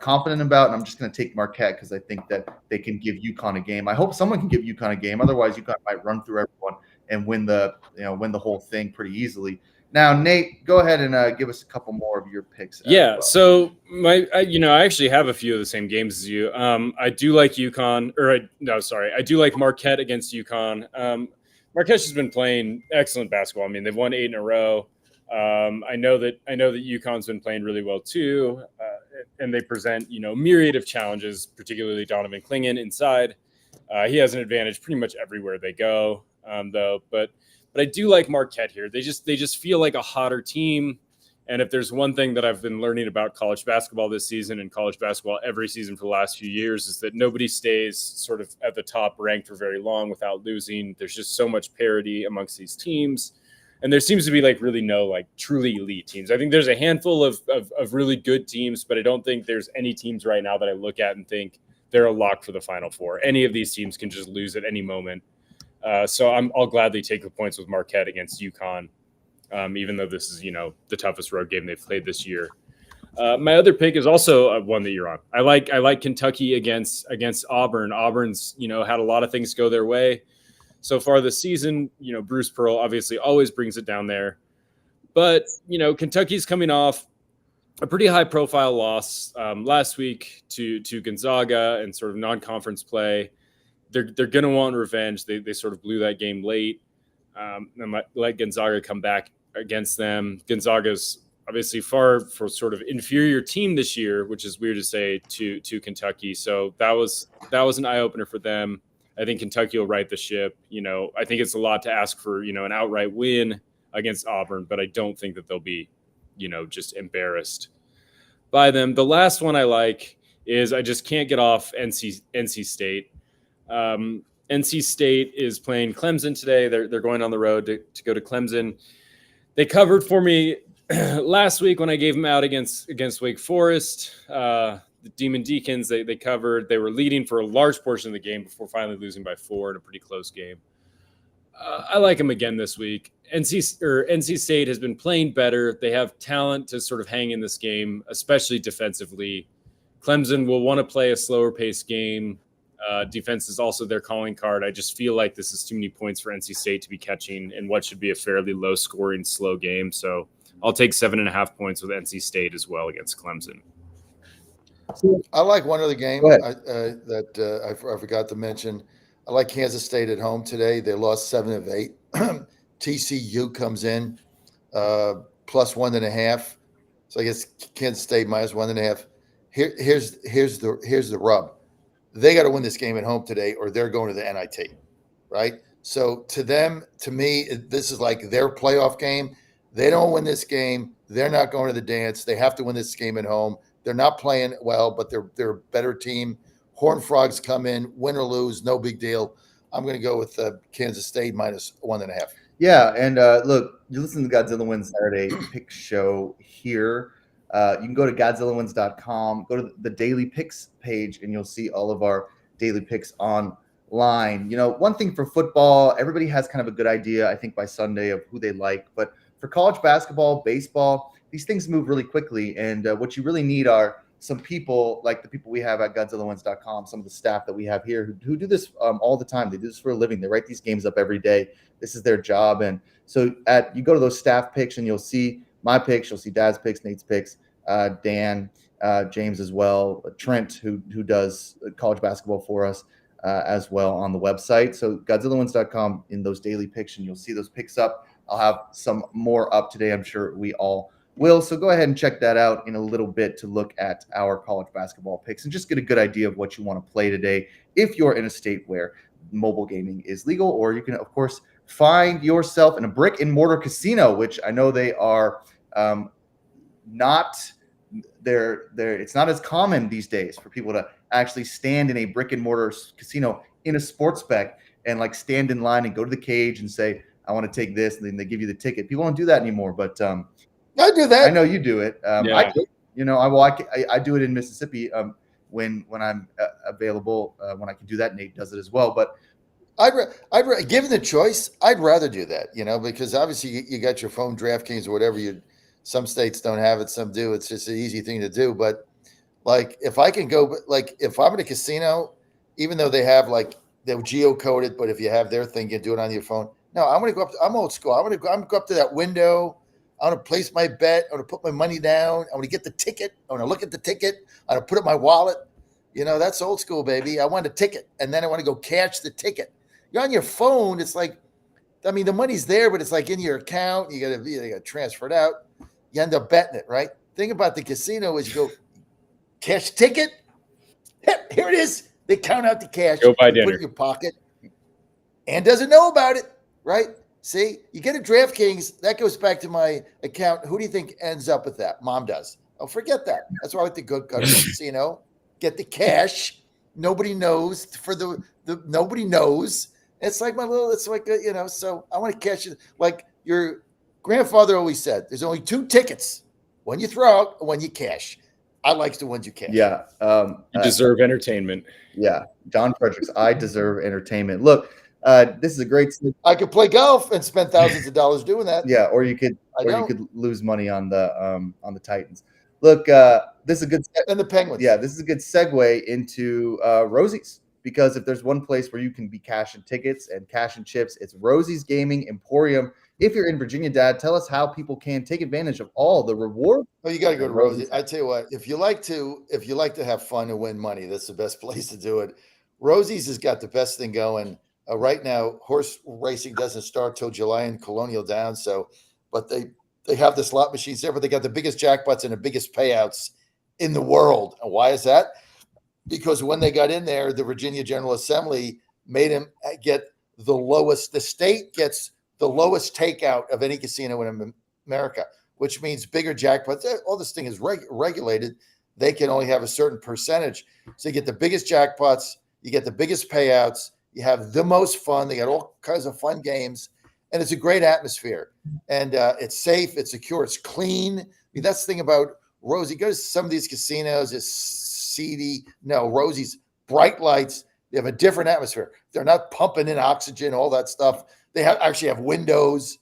confident about, and I'm just going to take Marquette because I think that they can give UConn a game. I hope someone can give UConn a game. Otherwise, UConn might run through everyone and win the whole thing pretty easily. Now, Nate, go ahead and give us a couple more of your picks.
Yeah, well. So I actually have a few of the same games as you. I do like UConn, I do like Marquette against UConn. Marquette's just been playing excellent basketball. I mean, they've won 8 in a row. I know that UConn's been playing really well too, and they present myriad of challenges, particularly Donovan Clingan inside. He has an advantage pretty much everywhere they go, though. But I do like Marquette here. They just feel like a hotter team. And if there's one thing that I've been learning about college basketball this season and college basketball every season for the last few years is that nobody stays sort of at the top ranked for very long without losing. There's just so much parity amongst these teams. And there seems to be really no truly elite teams. I think there's a handful of really good teams, but I don't think there's any teams right now that I look at and think they're a lock for the Final Four. Any of these teams can just lose at any moment. So I'll gladly take the points with Marquette against UConn, even though this is, the toughest road game they've played this year. My other pick is also one that you're on. I like Kentucky against Auburn. Auburn's, had a lot of things go their way so far this season. Bruce Pearl obviously always brings it down there. But, Kentucky's coming off a pretty high-profile loss last week to Gonzaga and sort of non-conference play. They're going to want revenge. They sort of blew that game late and let Gonzaga come back against them. Gonzaga's obviously far for sort of inferior team this year, which is weird to say to Kentucky. So that was an eye-opener for them. I think Kentucky will right the ship. I think it's a lot to ask for, an outright win against Auburn, but I don't think that they'll be, just embarrassed by them. The last one I like is I just can't get off NC State. NC State is playing Clemson today. They're going on the road to go to Clemson. They covered for me last week when I gave them out against Wake Forest. The Demon Deacons, they covered. They were leading for a large portion of the game before finally losing by 4 in a pretty close game. I like them again this week. NC State has been playing better. They have talent to sort of hang in this game, especially defensively. Clemson will want to play a slower paced game. Defense is also their calling card. I just feel like this is too many points for NC State to be catching in what should be a fairly low scoring, slow game. So I'll take 7.5 points with NC State as well against Clemson.
I like one other game that I forgot to mention. I like Kansas State at home today. They lost 7 of 8. TCU comes in plus 1.5. So I guess Kansas State minus 1.5. Here's the rub. They got to win this game at home today, or they're going to the NIT, right? So to me, this is like their playoff game. They don't win this game, they're not going to the dance. They have to win this game at home. They're not playing well, but they're a better team. Horned Frogs come in, win or lose, no big deal. I'm going to go with Kansas State minus 1.5.
Yeah, and look, you listen to Godzilla Wins Saturday pick show here. You can go to GodzillaWins.com, go to the daily picks page, and you'll see all of our daily picks online. One thing for football, everybody has kind of a good idea, I think, by Sunday of who they like. But for college basketball, baseball, these things move really quickly. And what you really need are some people like the people we have at GodzillaWins.com, some of the staff that we have here who do this all the time. They do this for a living. They write these games up every day. This is their job. And so you go to those staff picks and you'll see my picks, you'll see Dad's picks, Nate's picks, Dan, James as well, Trent, who does college basketball for us as well on the website. So GodzillaWins.com in those daily picks, and you'll see those picks up. I'll have some more up today. I'm sure we all Will. So go ahead and check that out in a little bit to look at our college basketball picks and just get a good idea of what you want to play today if you're in a state where mobile gaming is legal, or you can, of course, find yourself in a brick and mortar casino, which I know they are not there. It's not as common these days for people to actually stand in a brick and mortar casino in a sports spec and like stand in line and go to the cage and say, I want to take this, and then they give you the ticket. People don't do that anymore, but
I do that.
I know you do it.
Yeah.
I do. You know, I do it in Mississippi when I'm available, when I can do that. Nate does it as well. But
given the choice, I'd rather do that, you know, because obviously you got your phone DraftKings or whatever. Some states don't have it, some do. It's just an easy thing to do. But like, if I can go, like, if I'm in a casino, even though they have like they'll geocode it, but if you have their thing, you can do it on your phone. No, I'm going to go up. I'm old school. I'm going to go up to that window. I want to place my bet. I want to put my money down. I want to get the ticket. I want to look at the ticket. I want to put it in my wallet. You know, that's old school, baby. I want a ticket, and then I want to go cash the ticket. You're on your phone. It's like, I mean, the money's there, but it's like in your account. You got to transfer it out. You end up betting it, right? Thing about the casino is you go cash ticket. Here it is. They count out the cash.
Go buy dinner.
Put it in your pocket, and doesn't know about it, right? See, you get a DraftKings, that goes back to my account. Who do you think ends up with that? Mom does. Oh, forget that. That's why I like to go casino, get the cash. Nobody knows nobody knows. It's like so I want to cash it. Like your grandfather always said, there's only two tickets: one you throw out and one you cash. I like the ones you cash.
Yeah.
You deserve entertainment.
Yeah. John Fredericks, I deserve entertainment. Look, this is a great.
I could play golf and spend thousands of dollars doing that.
Yeah, or you could lose money on the Titans. Look, this is a good
and the Penguins.
Yeah, this is a good segue into Rosie's, because if there's one place where you can be cashing tickets and cashing chips, it's Rosie's Gaming Emporium. If you're in Virginia, Dad, tell us how people can take advantage of all the rewards.
Oh, you got to go to Rosie. I tell you what, if you like to have fun and win money, that's the best place to do it. Rosie's has got the best thing going. Right now, horse racing doesn't start till July in Colonial Downs. But they have the slot machines there, but they got the biggest jackpots and the biggest payouts in the world. And why is that? Because when they got in there, the Virginia General Assembly made them get the lowest. The state gets the lowest takeout of any casino in America, which means bigger jackpots. All this thing is regulated. They can only have a certain percentage. So you get the biggest jackpots, you get the biggest payouts, you have the most fun. They got all kinds of fun games, and it's a great atmosphere. And it's safe, it's secure, it's clean. I mean, that's the thing about Rosie. Go to some of these casinos, it's seedy. No, Rosie's bright lights. They have a different atmosphere. They're not pumping in oxygen, all that stuff. They actually have windows.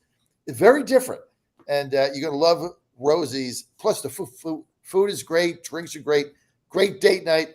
It's very different. And you're going to love Rosie's. Plus, the food is great. Drinks are great. Great date night.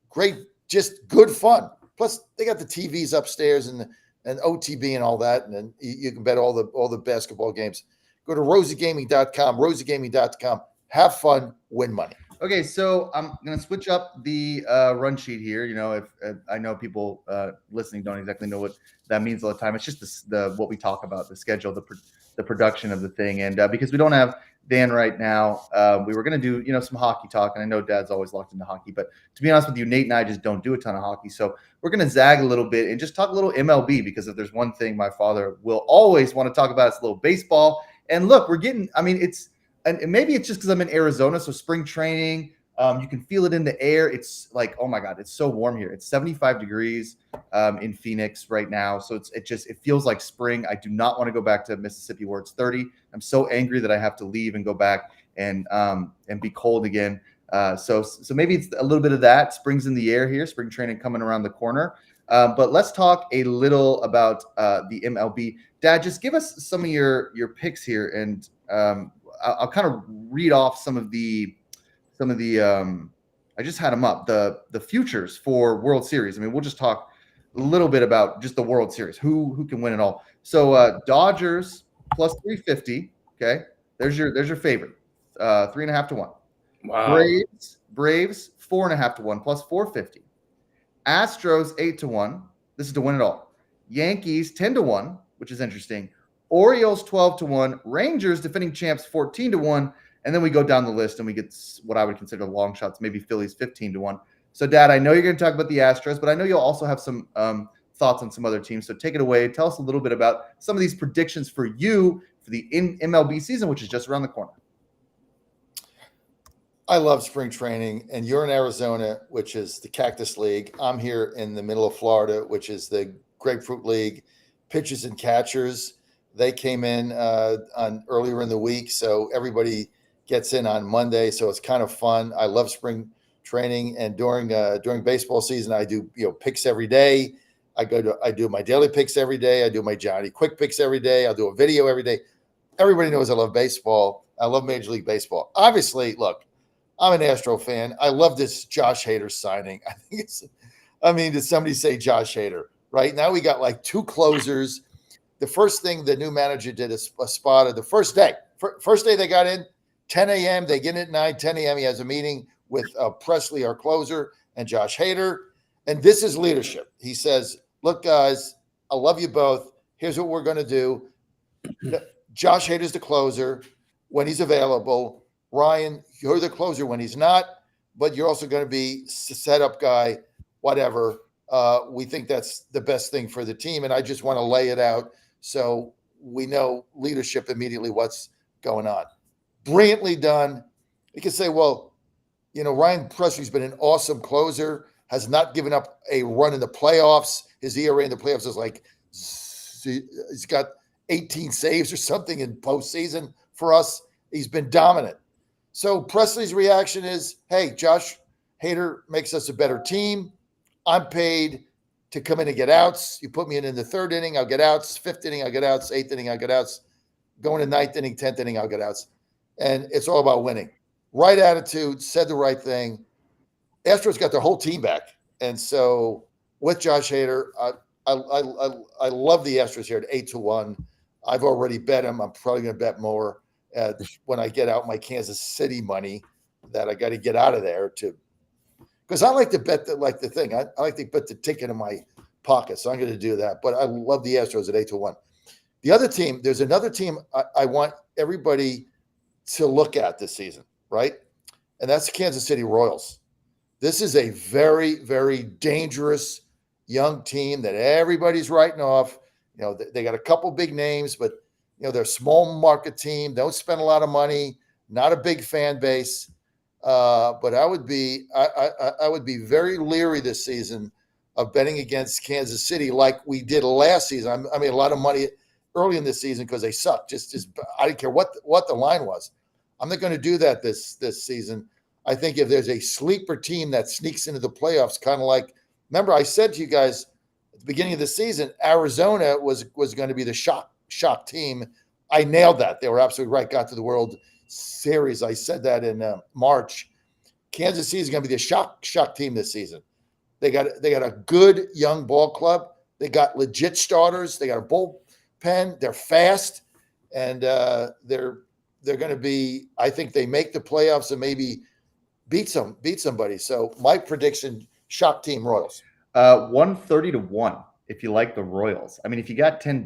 Great, just good fun. Plus, they got the TVs upstairs and OTB and all that. And then you can bet all the basketball games. Go to rosiegaming.com, rosiegaming.com. Have fun, win money.
Okay, so I'm going to switch up the run sheet here. You know, if I know people listening don't exactly know what that means all the time. It's just the what we talk about, the schedule, the production of the thing. And because we don't have Dan right now, we were going to do, some hockey talk. And I know Dad's always locked into hockey. But to be honest with you, Nate and I just don't do a ton of hockey. So we're going to zag a little bit and just talk a little MLB, because if there's one thing my father will always want to talk about, it's a little baseball. And look, and maybe it's just because I'm in Arizona, so spring training, you can feel it in the air. It's like, oh my God, it's so warm here. It's 75 degrees in Phoenix right now. So it feels like spring. I do not want to go back to Mississippi where it's 30. I'm so angry that I have to leave and go back and be cold again. So maybe it's a little bit of that. Spring's in the air here, spring training coming around the corner. But let's talk a little about the MLB. Dad, just give us some of your picks here, and I'll kind of read off some of the I just had them up, the futures for World Series. I mean, we'll just talk a little bit about just the World Series, who can win it all. So Dodgers plus 350. Okay, there's your favorite, 3.5 to 1.
Wow.
Braves 4.5 to 1 plus 450. Astros 8 to 1. This is to win it all. Yankees 10 to 1, which is interesting. Orioles 12 to 1. Rangers, defending champs, 14 to 1. And then we go down the list and we get what I would consider long shots, maybe Phillies 15-1. So, Dad, I know you're going to talk about the Astros, but I know you'll also have some thoughts on some other teams. So take it away. Tell us a little bit about some of these predictions for you for the MLB season, which is just around the corner.
I love spring training, and you're in Arizona, which is the Cactus League. I'm here in the middle of Florida, which is the Grapefruit League. Pitchers and catchers, they came in on earlier in the week, so everybody gets in on Monday. So it's kind of fun. I love spring training, and during baseball season, I do picks every day. I do my daily picks every day. I do my Johnny Quick picks every day. I'll do a video every day. Everybody knows I love baseball. I love Major League Baseball. Obviously, look, I'm an Astro fan. I love this Josh Hader signing. Did somebody say Josh Hader? Right now we got like 2 closers. The first thing the new manager did is a spot of the first day. First day they got in, 10 a.m. They get in at 9, 10 a.m. He has a meeting with Presley, our closer, and Josh Hader. And this is leadership. He says, look, guys, I love you both. Here's what we're going to do. Josh Hader's the closer when he's available. Ryan, you're the closer when he's not, but you're also going to be setup guy, whatever. We think that's the best thing for the team. And I just want to lay it out so we know leadership immediately what's going on. Brilliantly done. You can say, well, Ryan Presley's been an awesome closer, has not given up a run in the playoffs. His ERA in the playoffs is like, he's got 18 saves or something in postseason for us. He's been dominant. So Presley's reaction is, hey, Josh Hader makes us a better team. I'm paid to come in and get outs. You put me in the 3rd inning, I'll get outs. 5th inning, I'll get outs. 8th inning, I'll get outs. Going to 9th inning, 10th inning, I'll get outs. And it's all about winning. Right attitude, said the right thing. Astros got their whole team back. And so with Josh Hader, I love the Astros here at 8-1. I've already bet them. I'm probably going to bet more when I get out my Kansas City money that I got to get out of there because I like to bet I like to bet the ticket in my pocket. So I'm going to do that. But I love the Astros at 8-1. The other team, there's another team I want everybody to look at this season, right? And that's the Kansas City Royals. This is a very, very dangerous young team that everybody's writing off. They got a couple big names, but they're a small market team. Don't spend a lot of money. Not a big fan base. But I would be very leery this season of betting against Kansas City like we did last season. I made a lot of money early in this season because they sucked. Just I didn't care what the line was. I'm not going to do that this season. I think if there's a sleeper team that sneaks into the playoffs, kind of like, remember I said to you guys at the beginning of the season, Arizona was going to be the shock team. I nailed that. They were absolutely right. Got to the World Series. I said that in March. Kansas City is going to be the shock team this season. They got a good young ball club. They got legit starters. They got a bullpen. They're fast, and they're going to be. I think they make the playoffs and maybe beat somebody. So my prediction: shock team Royals.
130-1. If you like the Royals, if you got $10,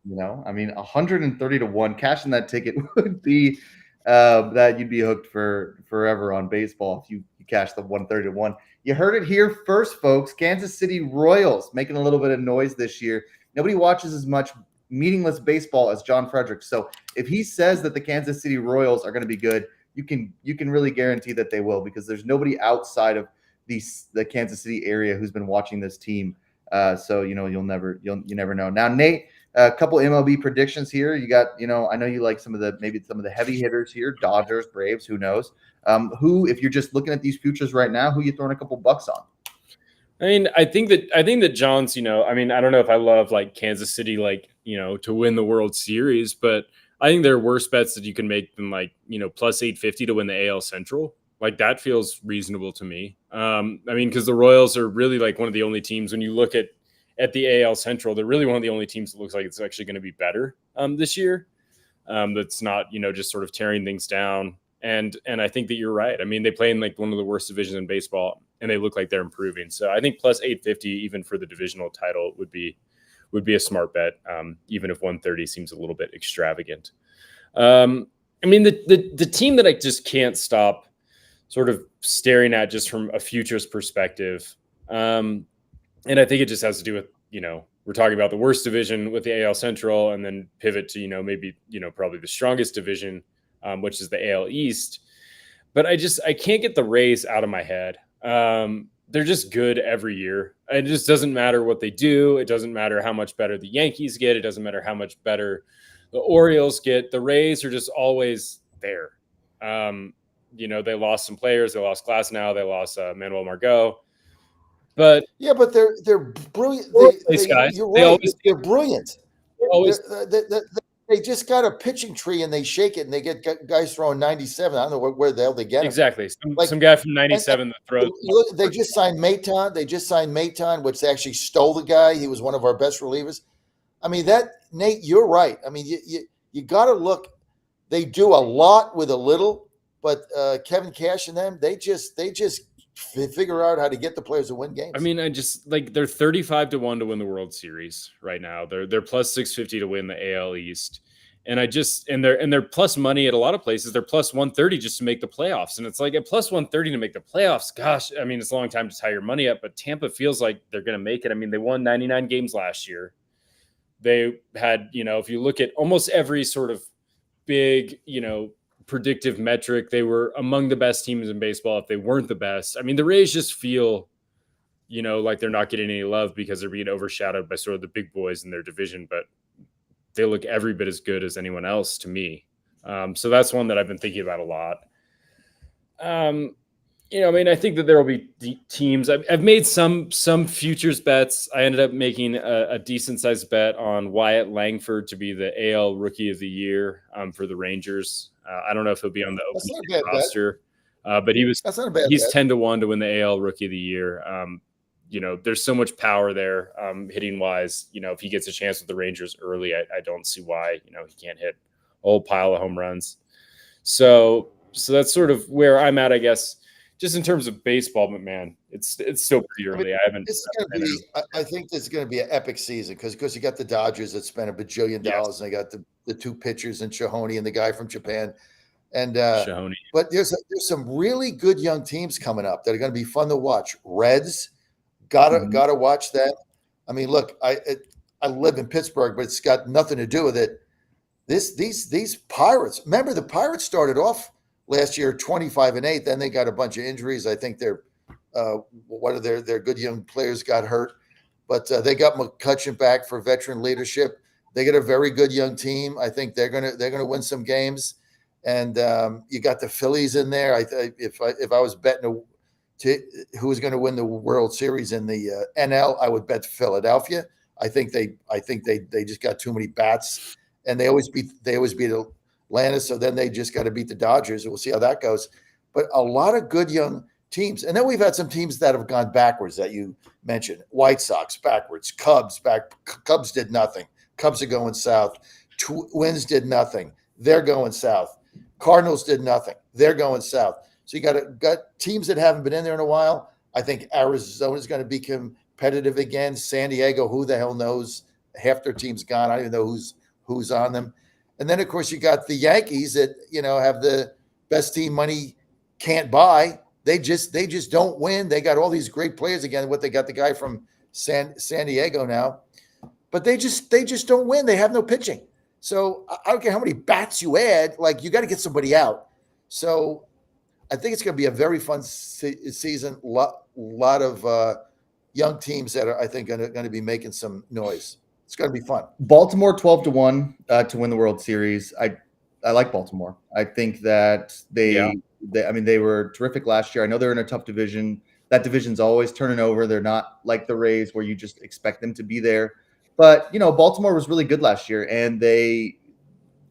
130-1, cashing that ticket would be that you'd be hooked for forever on baseball if you cash the 130-1. You heard it here first, folks. Kansas City Royals making a little bit of noise this year. Nobody watches as much meaningless baseball as John Frederick. So if he says that the Kansas City Royals are going to be good, you can really guarantee that they will, because there's nobody outside of the Kansas City area who's been watching this team. So you never know. Now, Nate, a couple MLB predictions here. You got, I know you like some of the heavy hitters here, Dodgers, Braves, who knows? Who, if you're just looking at these futures right now, who you throwing a couple bucks on?
I think that John's, I don't know if I love like Kansas City, to win the World Series, but I think there are worse bets that you can make than plus 850 to win the AL Central. Like that feels reasonable to me. Because the Royals are really like one of the only teams, when you look at the AL Central, they're really one of the only teams that looks like it's actually going to be better this year. That's not, just sort of tearing things down. And I think that you're right. They play in like one of the worst divisions in baseball, and they look like they're improving. So I think plus 850, even for the divisional title, would be a smart bet, even if 130 seems a little bit extravagant. I mean, the team that I just can't stop sort of staring at just from a futures perspective. And I think it just has to do with, we're talking about the worst division with the AL Central, and then pivot to, maybe, probably the strongest division, which is the AL East. But I can't get the Rays out of my head. They're just good every year. It just doesn't matter what they do. It doesn't matter how much better the Yankees get. It doesn't matter how much better the Orioles get. The Rays are just always there. They lost some players. They lost Glasnow. They lost Manuel Margot. But
yeah, but they're brilliant. You're right. They're brilliant. They just got a pitching tree and they shake it and they get guys throwing 97. I don't know where the hell they get
exactly. Some guy from 97 that throws.
They just signed Maton. Which they actually stole the guy. He was one of our best relievers. I mean, Nate, you're right. I mean, you got to look. They do a lot with a little, but Kevin Cash and them, they just figure out how to get the players to win games.
I mean, they're 35-1 to win the World Series right now. They're plus 650 to win the AL East. And they're plus money at a lot of places. They're plus 130 just to make the playoffs. And it's like at plus 130 to make the playoffs. Gosh, I mean, it's a long time to tie your money up, but Tampa feels like they're going to make it. I mean, they won 99 games last year. They had, if you look at almost every sort of big, predictive metric, they were among the best teams in baseball if they weren't the best. I mean, the Rays just feel, like they're not getting any love because they're being overshadowed by sort of the big boys in their division, but they look every bit as good as anyone else to me. So that's one that I've been thinking about a lot. I think that there will be teams. I've made some futures bets. I ended up making a decent sized bet on Wyatt Langford to be the AL Rookie of the Year for the Rangers. I don't know if he'll be on the opening roster, but he's 10-1 to win the AL Rookie of the Year. There's so much power there, hitting wise. If he gets a chance with the Rangers early, I don't see why he can't hit a whole pile of home runs. So that's sort of where I'm at, I guess. Just in terms of baseball, but man, it's still pretty early.
I think this is going to be an epic season because you got the Dodgers that spent $1 bajillion, and they got the two pitchers and Shahoni and the guy from Japan, and Shahoni. But there's some really good young teams coming up that are going to be fun to watch. Reds, gotta watch that. I mean, look, I live in Pittsburgh, but it's got nothing to do with it. These Pirates. Remember, the Pirates started off last year 25-8. Then they got a bunch of injuries. I think one of their good young players got hurt, but they got McCutchen back for veteran leadership. They got a very good young team. I think they're gonna win some games, and you got the Phillies in there. If I was betting who was going to win the World Series in the NL, I would bet Philadelphia. I think they just got too many bats, and they always beat Atlanta. So then they just got to beat the Dodgers. We'll see how that goes. But a lot of good young teams, and then we've had some teams that have gone backwards that you mentioned. White Sox backwards, Cubs back. Cubs did nothing. Cubs are going south. Twins did nothing. They're going south. Cardinals did nothing. They're going south. So you got teams that haven't been in there in a while. I think Arizona is going to be competitive again. San Diego, who the hell knows? Half their team's gone. I don't even know who's on them. And then, of course, you got the Yankees that have the best team money can't buy. They just don't win. They got all these great players again. They got the guy from San Diego now, but they just don't win. They have no pitching. So I don't care how many bats you add. Like, you got to get somebody out. So I think it's going to be a very fun season. Lot of young teams that are, I think, going to be making some noise. It's going to be fun.
Baltimore 12-1 to win the World Series. I like Baltimore. I think that they were terrific last year. I know they're in a tough division. That division's always turning over. They're not like the Rays where you just expect them to be there. But Baltimore was really good last year, and their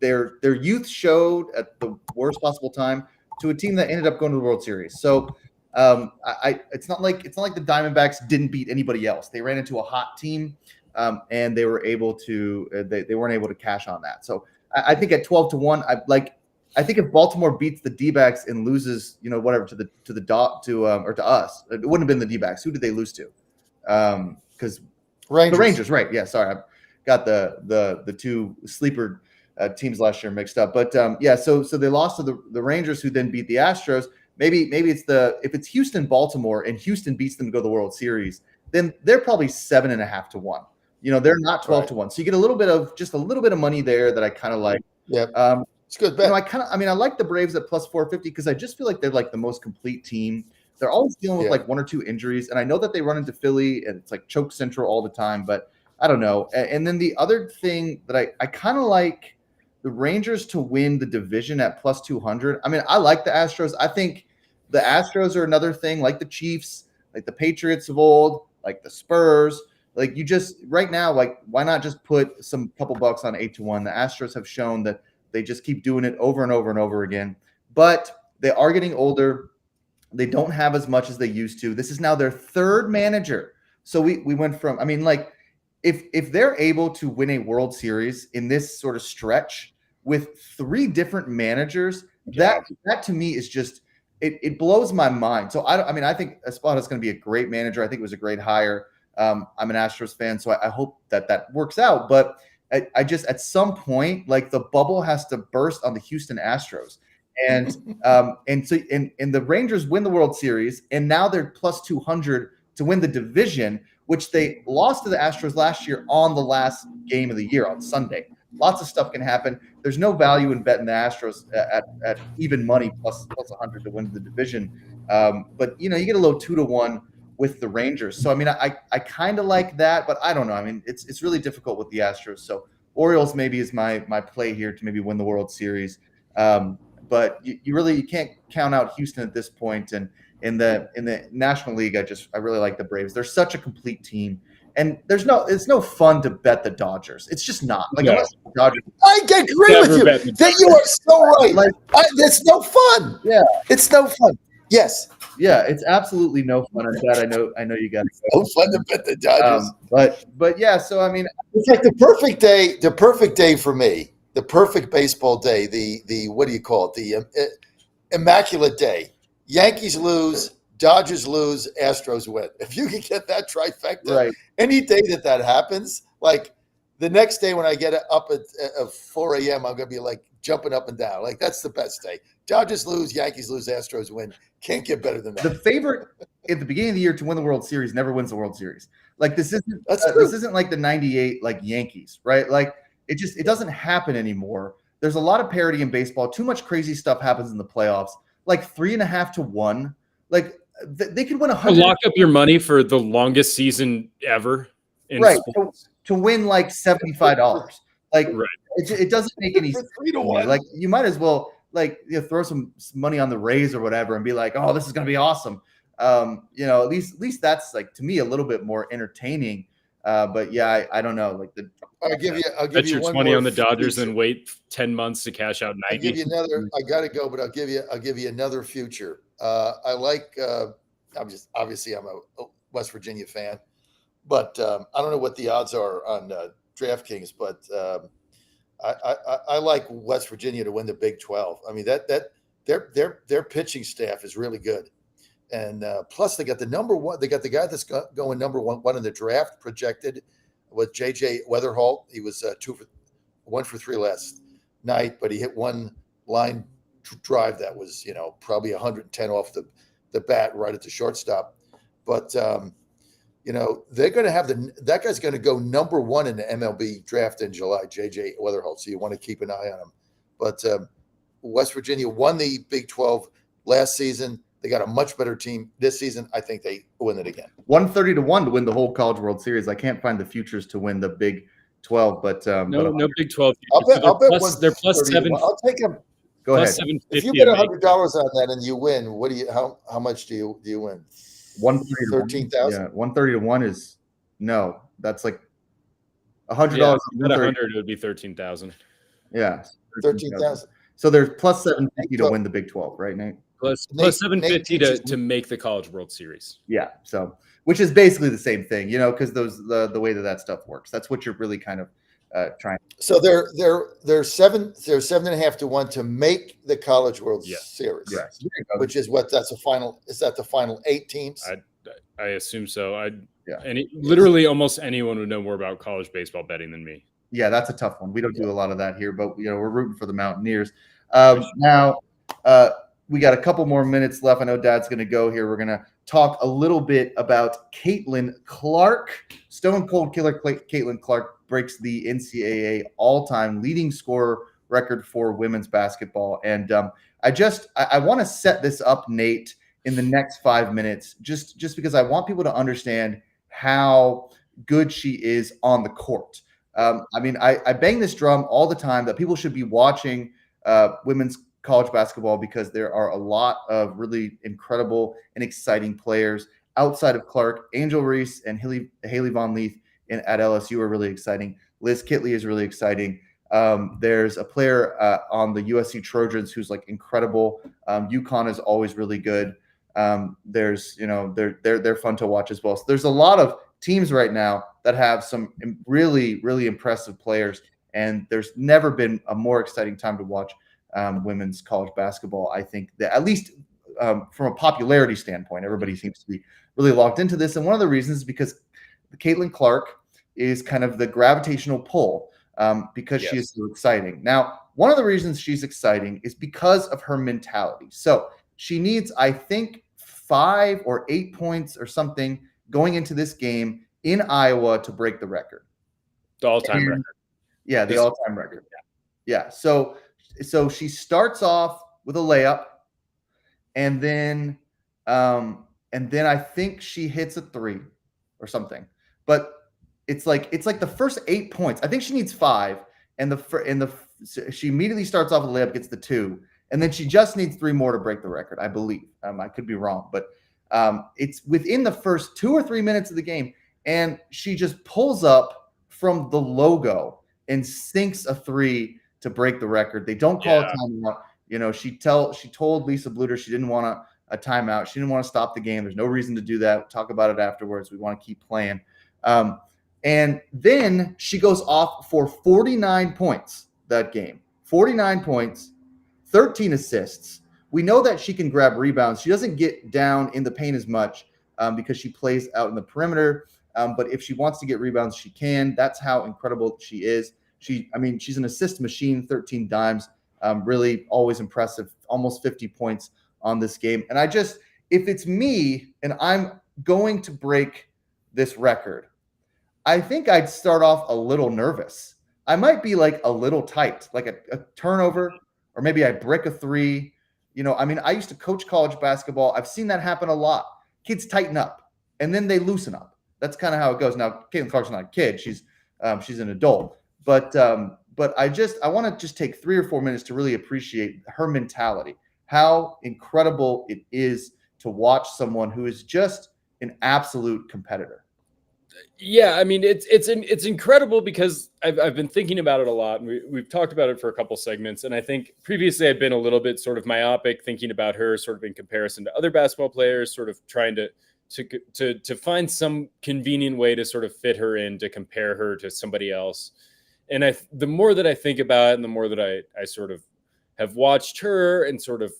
youth showed at the worst possible time to a team that ended up going to the World Series. So it's not like the Diamondbacks didn't beat anybody else. They ran into a hot team, and they were able to they weren't able to cash on that. So I think at 12-1, I think if Baltimore beats the D-backs and loses, whatever to us, it wouldn't have been the D-backs. Who did they lose to? Because
Rangers.
The Rangers, right? Yeah, sorry, I've got the two sleeper teams last year mixed up. But yeah, so they lost to the Rangers, who then beat the Astros. Maybe it's if it's Houston, Baltimore, and Houston beats them to go to the World Series, then they're probably 7.5 to 1. They're not 12 to 1. So you get a little bit of money there that I kind of like.
Yeah. It's a good bet.
I like the Braves at plus 450 because I just feel like they're like the most complete team. They're always dealing with like 1 or 2 injuries. And I know that they run into Philly and it's like choke central all the time, but I don't know. And then the other thing that I kind of like the Rangers to win the division at plus 200. I mean, I like the Astros. I think the Astros are another thing, like the Chiefs, like the Patriots of old, like the Spurs. Like you just right now, like why not just put some couple bucks on 8 to 1? The Astros have shown that they just keep doing it over and over and over again. But they are getting older. They don't have as much as they used to. This is now their 3rd manager. So we went from, I mean, like if they're able to win a World Series in this sort of stretch with 3 different managers, that to me is just it blows my mind. So I think Espada's going to be a great manager. I think it was a great hire. I'm an Astros fan, so I hope that works out. But I just at some point, like the bubble has to burst on the Houston Astros, and the Rangers win the World Series, and now they're plus 200 to win the division, which they lost to the Astros last year on the last game of the year on Sunday. Lots of stuff can happen. There's no value in betting the Astros at even money plus 100 to win the division. But you get a little 2 to 1 with the Rangers. So I mean, I kind of like that, but I don't know. I mean, it's really difficult with the Astros. So Orioles maybe is my play here to maybe win the World Series. But you can't count out Houston at this point. And in the National League, I really like the Braves. They're such a complete team. And it's no fun to bet the Dodgers. It's just not. Like unless the Dodgers,
I agree with you. That you are so right. Like it's no fun.
Yeah,
it's no fun. Yes.
Yeah, it's absolutely no fun. I'm glad I know you guys.
No fun to bet the Dodgers.
But yeah. So I mean,
it's like the perfect day. The perfect day for me. The perfect baseball day. The what do you call it? The immaculate day. Yankees lose. Dodgers lose, Astros win. If you can get that trifecta,
right.
Any day that happens, like the next day when I get up at 4 a.m., I'm going to be like jumping up and down. Like that's the best day. Dodgers lose, Yankees lose, Astros win. Can't get better than that.
The favorite at the beginning of the year to win the World Series never wins the World Series. Like this isn't like the 98 like Yankees, right? Like it doesn't happen anymore. There's a lot of parity in baseball. Too much crazy stuff happens in the playoffs. Like 3.5 to 1. Like they could win 100.
Lock up your money for the longest season ever.
Right. To win like $75. Like it doesn't make any sense. Like you might as well throw some money on the Rays or whatever and be like, oh, this is going to be awesome. At least that's like to me a little bit more entertaining. But yeah, I don't know. Like
I'll give you
your 20 on the Dodgers and wait 10 months to cash out 90.
I'll give you another. I got to go, but I'll give you another future. I like. I'm a West Virginia fan, but I don't know what the odds are on DraftKings, but I like West Virginia to win the Big 12. I mean that their pitching staff is really good, and plus they got the number one. They got the guy that's going number one in the draft projected with J.J. Weatherholt. He was 1 for 3 last night, but he hit one line drive that was probably 110 off the bat right at the shortstop. But they're going to have that guy's going to go number 1 in the MLB draft in July, J.J. Weatherholt. So you want to keep an eye on him. But West Virginia won the Big 12 last season. They got a much better team this season. I think they win it again.
130 to 1 to win the whole College World Series. I can't find the futures to win the Big 12, but
no Big 12.
I'll bet
they're plus 7.
I'll take them.
Go ahead.
If you bet $100 on that and you win, what do you? How much do you win?
13,000. Yeah, 130 to 1 is no. That's like $100.
Yeah, 100 it would be 13,000.
Yeah,
13,000.
So there's plus 750 to win the Big 12, right, Nate?
Plus 750 to make the College World Series.
Yeah, so which is basically the same thing, because the way that stuff works. That's what you're really kind of trying.
So they're 7.5 to 1 to make the College World Series.
Yes.
Which is what that's a final. Is that the final 8 teams?
I assume so. Literally almost anyone would know more about college baseball betting than me.
Yeah, that's a tough one. We don't do a lot of that here, but we're rooting for the Mountaineers.
Sure.
Now, we got a couple more minutes left. I know Dad's going to go here. We're going to talk a little bit about Caitlin Clark. Stone Cold Killer Caitlin Clark breaks the NCAA all-time leading scorer record for women's basketball. And I want to set this up, Nate, in the next 5 minutes, just because I want people to understand how good she is on the court. I bang this drum all the time that people should be watching women's college basketball because there are a lot of really incredible and exciting players outside of Clark. Angel Reese and Haley Von Leith at LSU are really exciting. Liz Kitley is really exciting. There's a player on the USC Trojans who's like incredible. UConn is always really good. They're fun to watch as well. So there's a lot of teams right now that have some really, really impressive players, and there's never been a more exciting time to watch women's college basketball. I think that at least from a popularity standpoint, everybody seems to be really locked into this. And one of the reasons is because Caitlin Clark is kind of the gravitational pull because she is so exciting. Now, one of the reasons she's exciting is because of her mentality. So she needs, I think, 5 or 8 points or something going into this game in Iowa to break the record.
The all-time record.
Yeah, the all-time record. Yeah. So she starts off with a layup, and then I think she hits a 3 or something. But it's like the first 8 points. I think she needs 5, and she immediately starts off with a layup, gets the 2, and then she just needs 3 more to break the record, I believe. I could be wrong, but it's within the first 2 or 3 minutes of the game, and she just pulls up from the logo and sinks a 3 to break the record. They don't call a timeout. She told Lisa Bluter she didn't want a timeout. She didn't want to stop the game. There's no reason to do that. We'll talk about it afterwards. We want to keep playing. And then she goes off for 49 points that game. 49 points, 13 assists. We know that she can grab rebounds. She doesn't get down in the paint as much because she plays out in the perimeter. But if she wants to get rebounds, she can. That's how incredible she is. She's an assist machine, 13 dimes, really always impressive, almost 50 points on this game. And if it's me and I'm going to break this record, I think I'd start off a little nervous. I might be like a little tight, like a turnover, or maybe I break a 3. I used to coach college basketball. I've seen that happen a lot. Kids tighten up and then they loosen up. That's kind of how it goes. Now, Caitlin Clark's not a kid. She's an adult. But I want to just take 3 or 4 minutes to really appreciate her mentality, how incredible it is to watch someone who is just an absolute competitor.
Yeah, it's incredible because I've been thinking about it a lot, and we've talked about it for a couple segments. And I think previously I've been a little bit sort of myopic, thinking about her sort of in comparison to other basketball players, sort of trying to find some convenient way to sort of fit her in, to compare her to somebody else. And the more that I think about it, and the more that I sort of have watched her and sort of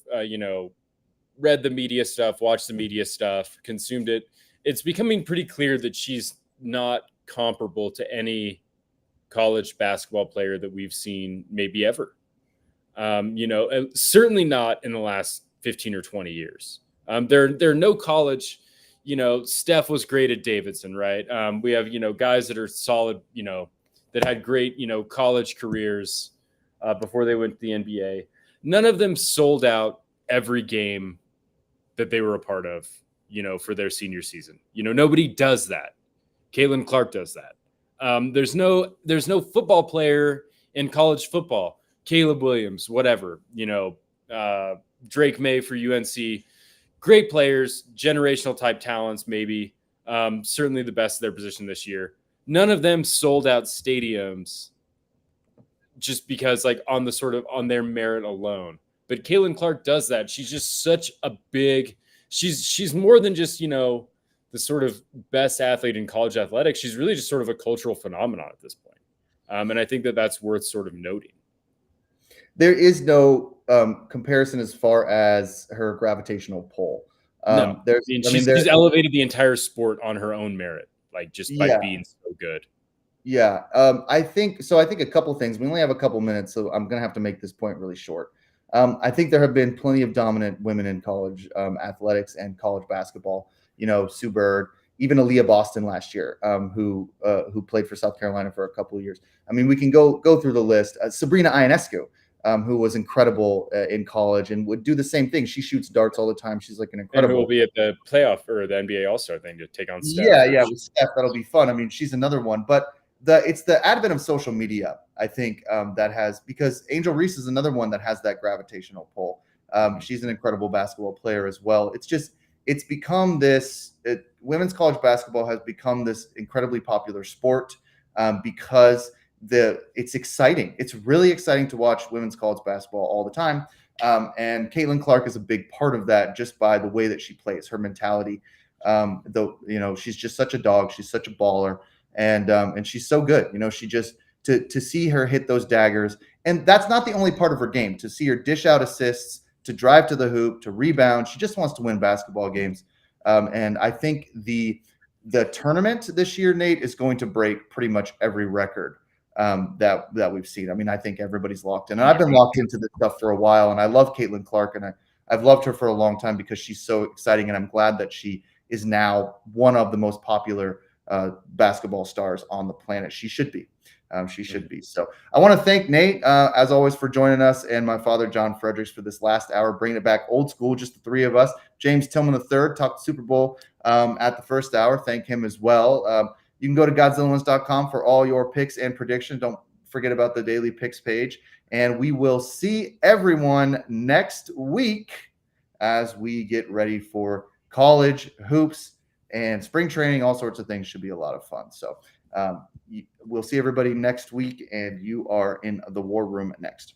read the media stuff, watched the media stuff, consumed it, it's becoming pretty clear that she's not comparable to any college basketball player that we've seen maybe ever. Certainly not in the last 15 or 20 years. There are no college, Steph was great at Davidson, right? We have, guys that are solid, that had great, college careers before they went to the NBA. None of them sold out every game that they were a part of, for their senior season. Nobody does that. Caitlin Clark does that. There's no football player in college football. Caleb Williams, whatever, Drake May for UNC, great players, generational type talents, maybe, certainly the best of their position this year. None of them sold out stadiums just because on their merit alone. But Caitlin Clark does that. She's just such a big, she's more than just, the sort of best athlete in college athletics. She's really just sort of a cultural phenomenon at this point. And I think that that's worth sort of noting.
There is no comparison as far as her gravitational pull.
No, she's elevated the entire sport on her own merit, just by being so good.
Yeah, I think so. I think a couple things. We only have a couple minutes, so I'm gonna have to make this point really short. I think there have been plenty of dominant women in college athletics and college basketball. You know, Sue Bird, even Aaliyah Boston last year, who played for South Carolina for a couple of years. I mean, we can go through the list. Sabrina Ionescu, who was incredible in college and would do the same thing. She shoots darts all the time. She's like an incredible.
And who will be at the playoff or the NBA All-Star thing to take on Steph.
Yeah, with Steph, that'll be fun. I mean, she's another one, but it's the advent of social media, I think, that has, because Angel Reese is another one that has that gravitational pull. She's an incredible basketball player as well. It's become this, women's college basketball has become this incredibly popular sport because it's exciting. It's really exciting to watch women's college basketball all the time. And Caitlin Clark is a big part of that just by the way that she plays, her mentality. Though, she's just such a dog. She's such a baller. And she's so good. She just to see her hit those daggers, and that's not the only part of her game. To see her dish out assists, to drive to the hoop, to rebound, she just wants to win basketball games. And I think the tournament this year, Nate, is going to break pretty much every record that we've seen. I mean, I think everybody's locked in, and I've been locked into this stuff for a while. And I love Caitlin Clark, and I've loved her for a long time because she's so exciting, and I'm glad that she is now one of the most popular basketball stars on the planet. She should be. She should be. So I want to thank Nate, as always, for joining us, and my father, John Fredericks, for this last hour, bringing it back old school, just the three of us. James Tillman III talked Super Bowl at the first hour. Thank him as well. You can go to GodzillaOnes.com for all your picks and predictions. Don't forget about the daily picks page. And we will see everyone next week as we get ready for college hoops and spring training. All sorts of things. Should be a lot of fun. So we'll see everybody next week, and you are in the war room next.